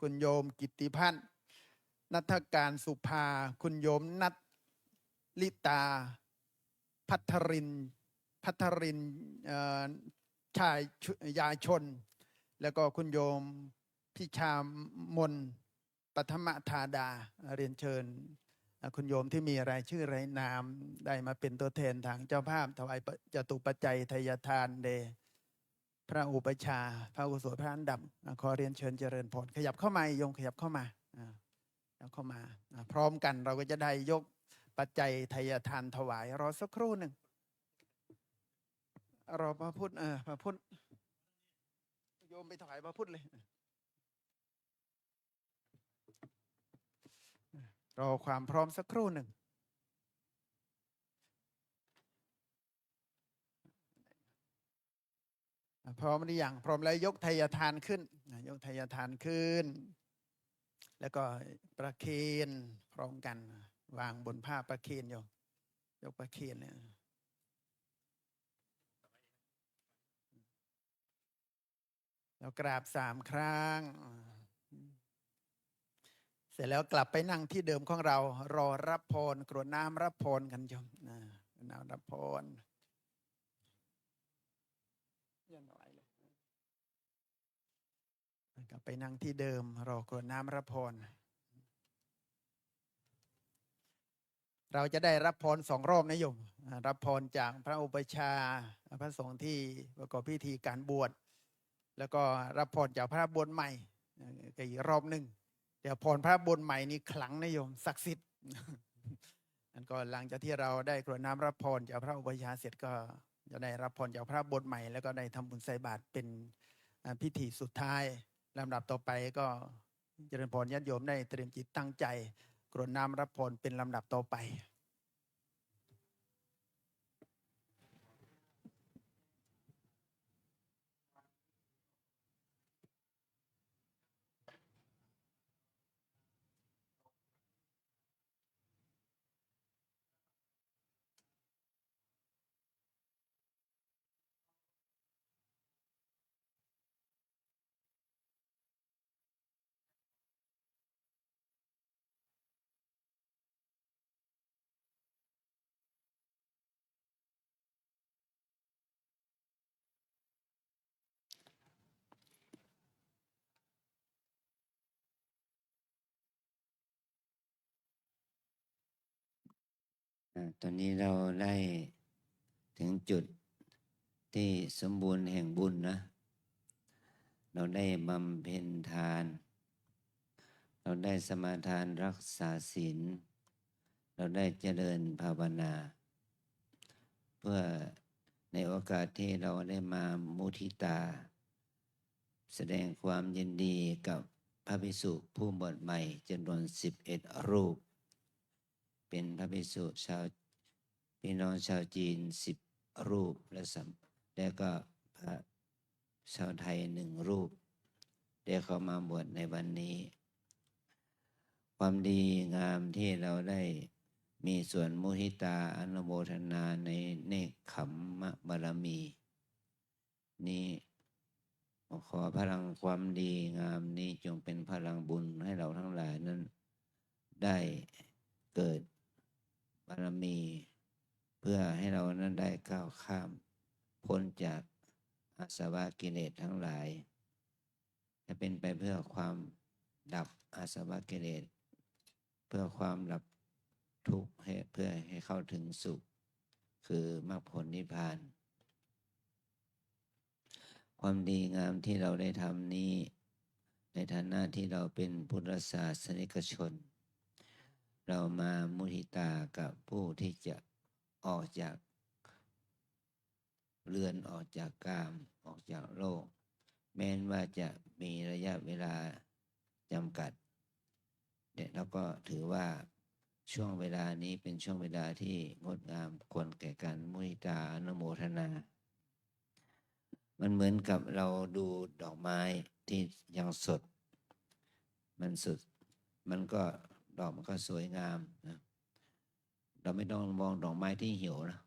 คุณโยมกิตติพันธ์นัทการสุภา คุณโยมนัทลิตาพัทรินชายยาชน แล้วก็คุณโยมพิชามนปัทมธาดาเรียนเชิญคุณโยมที่มีรายชื่อรายนามได้มาเป็นตัวแทนทางเจ้าภาพถวายจตุปัจจัยไทยทานเดพระอุปชฌาย์พระกุศลพระอันดับขอเรียนเชิญเจริญพรขยับเข้ามาโยมขยับเข้ามาพร้อมกันเราก็จะได้ยกปัจจัยไทยทานถวายรอสักครู่หนึ่งรอพระพุทธพระพุทธโยมไปถวายพระพุทธเลยรอความพร้อมสักครู่หนึ่งพร้อมหรือยังพร้อมแล้วยกไทยทานขึ้นยกไทยทานขึ้นแล้วก็ประเคนพร้อมกันวางบนผ้าประเคนโยมยกประเคนเนี่ยแล้วกราบ3 ครั้งเสร็จแล้วกลับไปนั่งที่เดิมของเรารอรับพรกรวดน้ำรับพรกันโยมน้ำรับพรกลับไปนั่งที่เดิมรอกรวดน้ำรับพรเราจะได้รับพร2 รอบนะโยมรับพรจากพระอุปชฌาย์พระสงฆ์ที่ประกอบพิธีการบวชแล้วก็รับพรจากพระบวชใหม่อีกรอบหนึ่งเดี๋ยวพรพระบวชใหม่นี่ขลังนะโยมศักดิ์สิทธิ์อันก็หลังจากที่เราได้กรวดน้ำรับพรจากพระอุปชฌาย์เสร็จก็จะได้รับพรจากพระบวชใหม่แล้วก็ได้ทำบุญใส่บาตรเป็นพิธีสุดท้ายลำดับต่อไปก็เจริญพรญาติโยมได้เตรียมจิตตั้งใจกรวดน้ำรับพรเป็นลำดับต่อไป ตอนนี้เราได้ถึงจุดที่สมบูรณ์แห่งบุญนะ เราได้บำเพ็ญทาน เราได้สมาทานรักษาศีล เราได้เจริญภาวนา เพื่อในโอกาสที่เราได้มามุทิตา แสดงความยินดีกับพระภิกษุผู้บวชใหม่จำนวน11 รูป เป็นพระภิกษุชาวพี่น้องชาวจีน10 รูปและก็พระชาวไทย1 รูปได้เข้ามาบวชในวันนี้ ความดีงามที่เราได้มีส่วนมุทิตาอนุโมทนาในเนกขัมมะบารมีนี้ขอพลังความดีงามนี้จงเป็นพลังบุญให้เราทั้งหลายนั้นได้เกิดบารมี เพื่อให้เรานั้นได้ก้าวข้ามพ้นจากอาสวะกิเลสทั้งหลายจะเป็นไปเพื่อความดับอาสวะกิเลสเพื่อความดับทุกข์เพื่อให้เข้าถึงสุขคือมรรคผลนิพพาน ความดีงามที่เราได้ทำนี้ในฐานะที่เราเป็นพุทธศาสนิกชน เรามามุทิตากับผู้ที่จะออกจากเรือนออกจากกามออกจากโลก แม้นว่าจะมีระยะเวลาจำกัดเราก็ถือว่าช่วงเวลานี้เป็นช่วงเวลาที่งดงามควรแก่การมุทิตาอนุโมทนา มันเหมือนกับเราดูดอกไม้ที่ยังสดมันก็ดอกมันก็สวยงามนะเราไม่ต้องมองดอกไม้ที่เหี่ยวนะ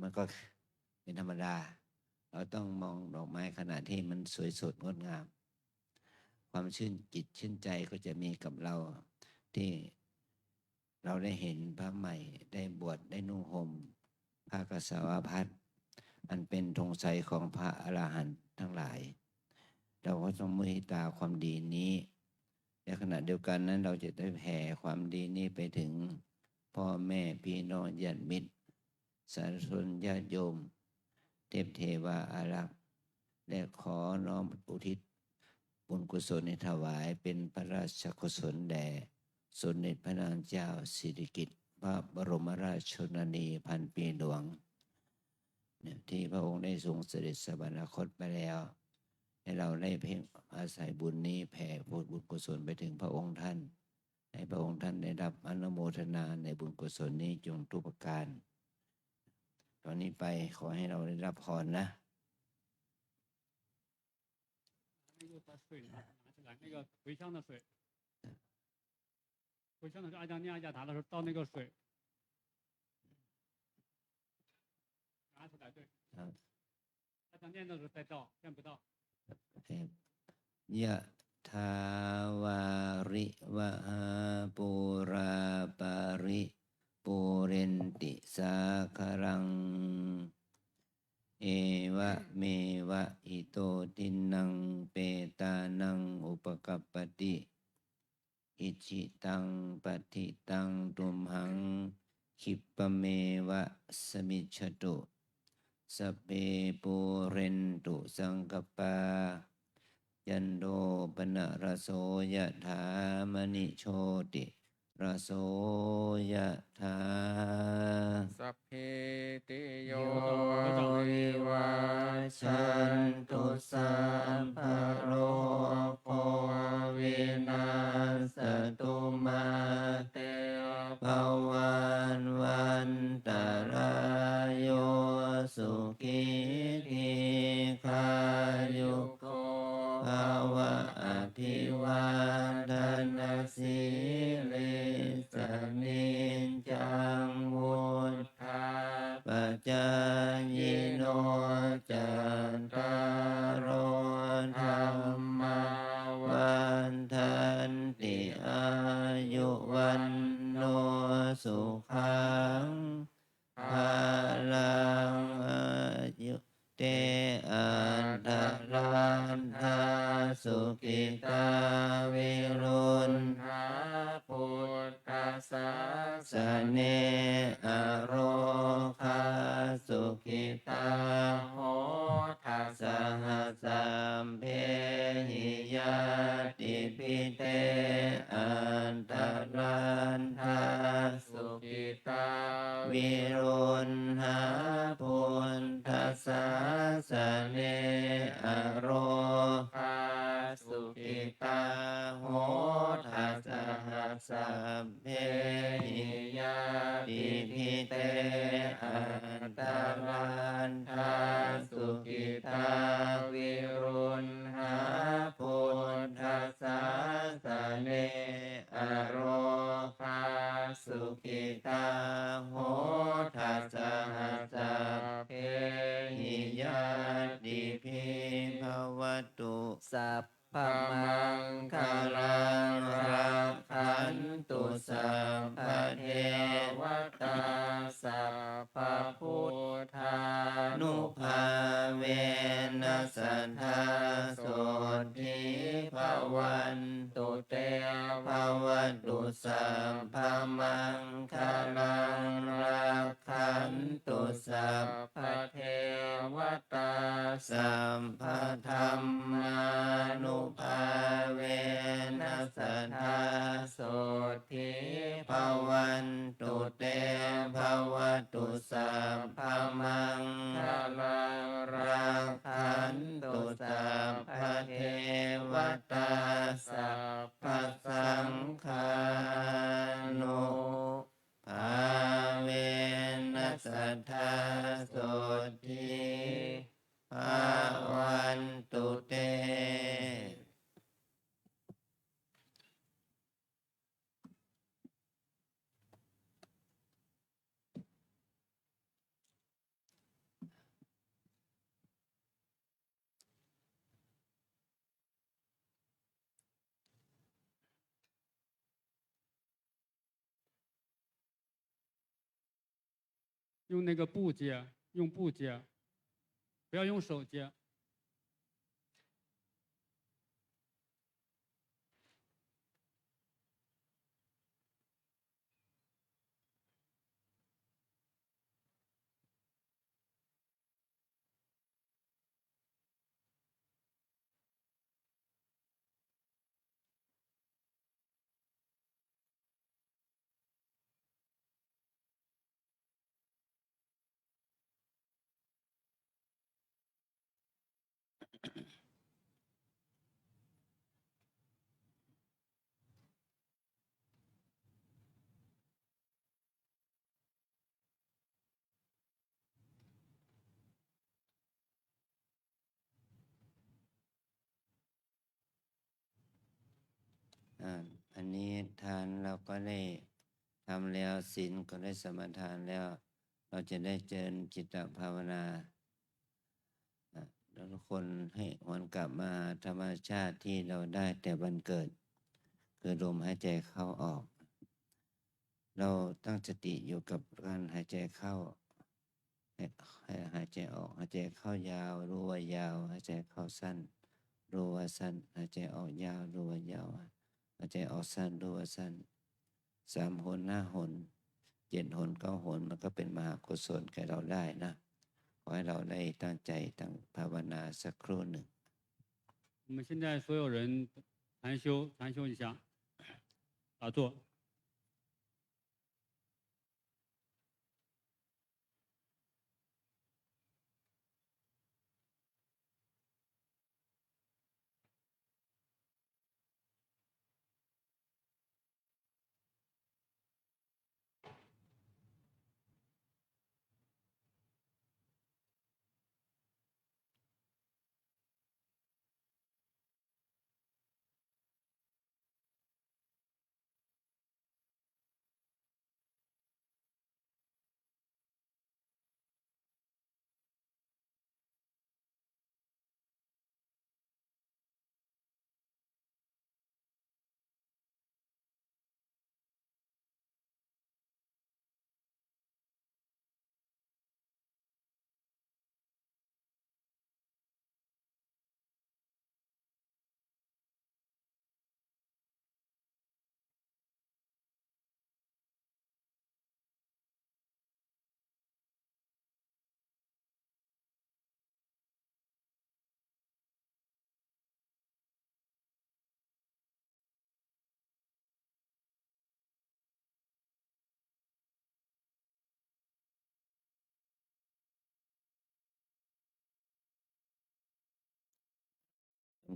มันก็เป็นธรรมดาเราต้องมองดอกไม้ขณะที่มันสวยสดงดงามความชื่นจิตชื่นใจก็จะมีกับเราที่เราได้เห็นพระใหม่ได้บวชได้นุ่งห่มผ้ากสาวพัสอันเป็นธงชัยของพระอรหันต์ทั้งหลายเราก็ต้องมุทิตาความดีนี้ในขณะเดียวกันนั้นเราจะได้แผ่ความดีนี้ไปถึงพ่อแม่พี่น้องญาติมิตรสาธุชนญาติโยมเทพเทวาอารักษ์และขอน้อมอุทิศบุญกุศลในถวายเป็นพระราชกุศลแด่สมเด็จพระนางเจ้าสิริกิติ์พระบรมราชชนนีพันปีหลวงที่พระองค์ได้ทรงเสด็จสวรรคตไปแล้วให้เราได้เพ่งอาศัยบุญนี้แผ่บุญกุศลไปถึงพระองค์ท่านให้พระองค์ท่านได้รับอนุโมทนาในบุญกุศลนี้จงทุกประการตอนนี้ไปขอให้เราได้รับพรนะ那个把水拿起来，那个回香的水，回香的时候，阿姜念阿加达的时候倒那个水，拿出来，对。阿姜念的时候再倒，现在不倒。ยะทาวาริวหาปุราปาริปุเรนติสาคารังเอวะเมวะอิโตทินังเปตานังอุปกัปปติอิจิตังปฏิตังตุมหังคิปปเมวะสมิจฉตุสพเพปุเรนตุสังกปายันโดปนะระโสยะถามณิโชติระโสยะถาสัพเพติโย วิวัชชันตุสัพพะโรโควินาศตุมาเตภวันวันตรายโยสุขิธิคายุโกภวะอภิวาทนาสิริสนิจจังวุฒาปัจจายโนจันตารโอธรรมวันทันติอายุวันโนสุขังภาลังอายุเตอันตรันทาสุขิตาวิรุณหาพุทธัสสะเนอโรคาสุขิตาโหทัสสะสัม ตรันทา สุกิตา วิรุณหาพุนทัสสะสะเนอโร คาสุกิตา โหทัสสะหัสสะเพหิยาติพิเตอันตรันทา สุกิตา วิรุณหา พุนทัสสะสะเนอโร คา สุกิตา โหทัสสะหัสสะ เพ หิยาติพิภวตุ สัพพ พ มัง คา คา ลั ลั ง ง รั รั ก ก ขั ขั น น ตุ ตุ สั สั พ พ พ พ เท เท ว ว ตา สัพพะพุทธา นุภาเวนัสสัทธาโสทิภวันตุเตภวันตุสัพพมังคลังรักขันตุสัพ พะเทวตา สัมภธรรมานุภาเวนัสสัทธา โสทิ ภวันตุเตภวตุสัพพมัง คลัง รักขันตุสัพพเทวตาสัพพสังฆานุภาเวนัสสัทธาโสทิภวันตุเต 用那个布接，用布接，不要用手接。อันนี้ทานเราก็ได้ทำแล้วศีลก็ได้สมาทานแล้ว เราจะได้เจริญจิตภาวนาแล้วทุกคนให้หวนกลับมาธรรมชาติที่เราได้แต่วันเกิด คือลมหายใจเข้าออก เราตั้งสติอยู่กับการหายใจเข้าให้หายใจออกหายใจเข้ายาวรู้ว่ายาวหายใจเข้าสั้นรู้ว่าสั้นหายใจออกยาวรู้ว่ายาวหายใจออกสั้นรู้ว่าสั้น3 หน 5 หน 7 หน 9 หนมันก็เป็นมหากุศลแก่เราได้นะขอให้เราได้ตั้งใจตั้งภาวนาสักครู่หนึ่ง我们现在所有人禅修一下，打坐。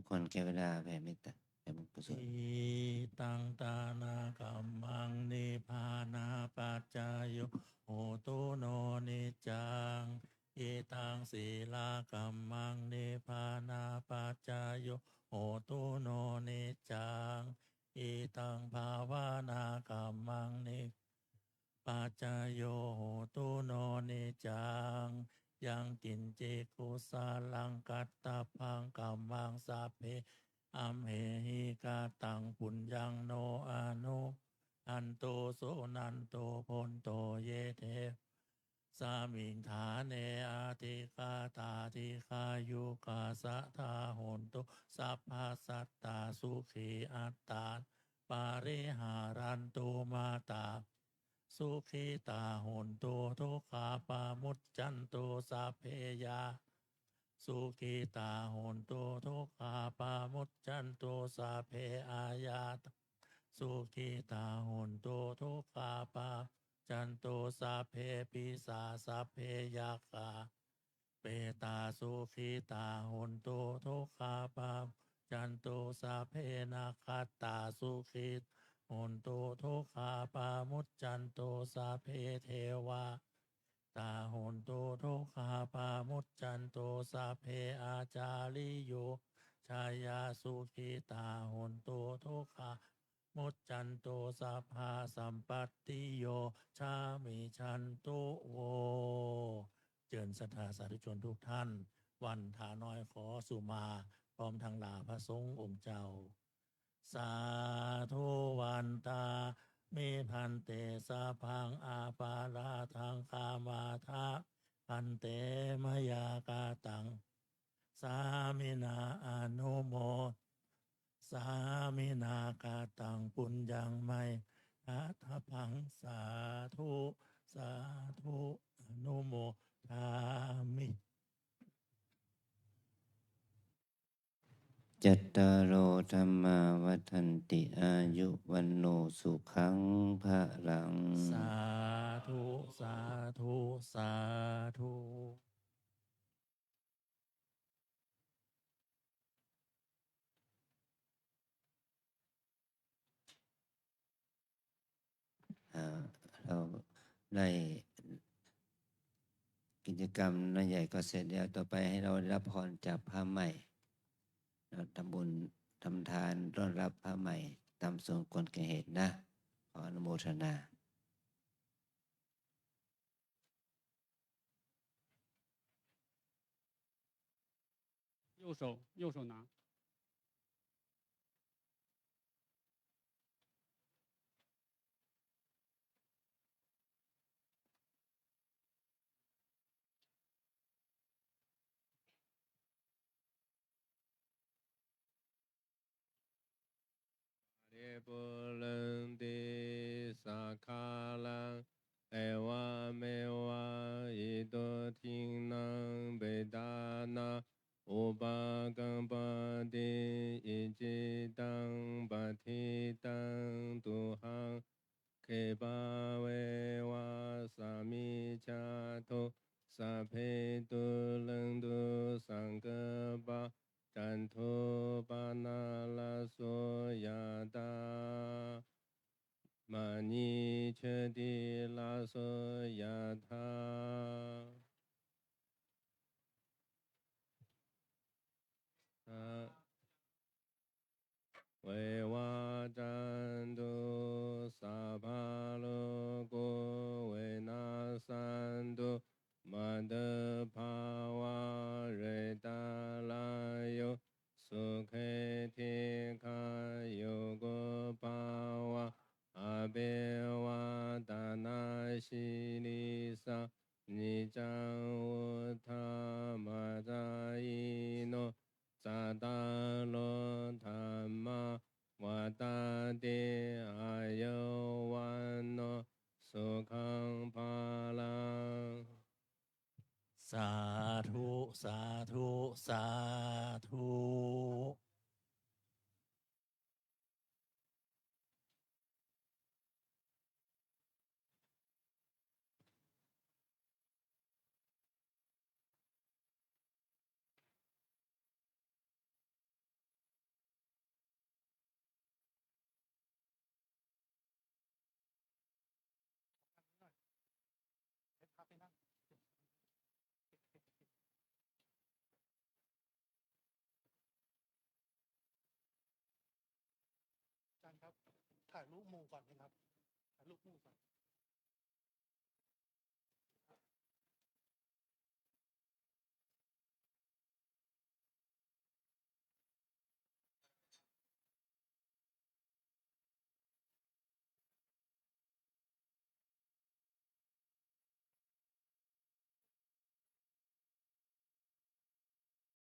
คนแก่เวลาแผ่เมตตาแผ่บุญกุศล อิตังตานากัมมังนิพพานาปัจจายโยโหตุโนนิจจังอิตังศีลากัมมังนิพพานาปัจจายโยโหตุโนนิจจังอิตังภาวนากัมมังนิปัจจายโยโหตุโนนิจจังยังกินจิกุสาลังกัตตะพังกัมมังสัพเพอัมเหหิกาตังปุญญังโนอานุอันโตโสนันโตพนโตเยเทสามิงฐานเนอาติกาตาติกายุกาสะทาโหนตุสัพพะสัตตาสุขีอัตตาปาริหารันตุมาตาสุขีตาโหนตุทุกขาปามุจจันตุสัพเพยาสุขีตาโหนตุทุกขาปามุจจันตุสัพเพอายาตสุขีตาโหนตุทุกขาปาจันตุสัพเพปิสาสัพเพยักขาเปตาสุขีตาโหนตุทุกขาปาจันตุสัพเพนาคตตาสุขีโหนตุทุกขาปามุจจันตุสัพเพเทวาตาโหนตุทุกขาปามุจจันตุสัพเพอาจาริโยชายาสุขีตาโหนตุทุกขามุจจันตุสัพพาสัมปัตติโยชามิชันตุโวเจริญศรัทธาสาธุชนทุกท่าน วันทาน้อยขอสุมาพร้อมทั้งลาพระสงฆ์องค์เจ้า สาธุวันตามิพันเตสะพังอาปาราทังคามาทะพันเตมยากาตังสามินาอนุโมสามินากาตังปุญญังไมทัทพังสาธุสาธุอนุโมทามิ จัตตารโอธรรมาวัฏันติอายุวันโนสุขังพระลัง สาธุ สาธุ สาธุ เราได้กิจกรรมน้อยใหญ่ก็เสร็จแล้วต่อไปให้เราได้รับพรจากพระใหม่เราทำบุญทำทานต้อนรับพระใหม่ตามสมควรแก่เหตุนะขออนุโมทนา右手拿。เดปุลันติสักขาลังเอวะเมวะอิโตทินังเบดานาอุปกัมปติอิจิตังปฏิตังตุหังเขปะเววะสามิจาโตสัพเพตุลังตุสังกปะจันโทปานาลาโสยาตามณีเชติลาโสยาธาเววาจันตุสัพพะโลกเวนัสสันตุมัตตภาวะเรตาลายโยสุเขทิคาโยโกภาวะอเบวะตานาชิลิสานิจังวุธามาจายโนสัตตาโลธรรมาวัตติอายุวันโนสุขังภาลัง สาธุ สาธุ สาธุ ถ่ายรูปหมู่ก่อนนะครับถ่ายรูปหมู่ก่อน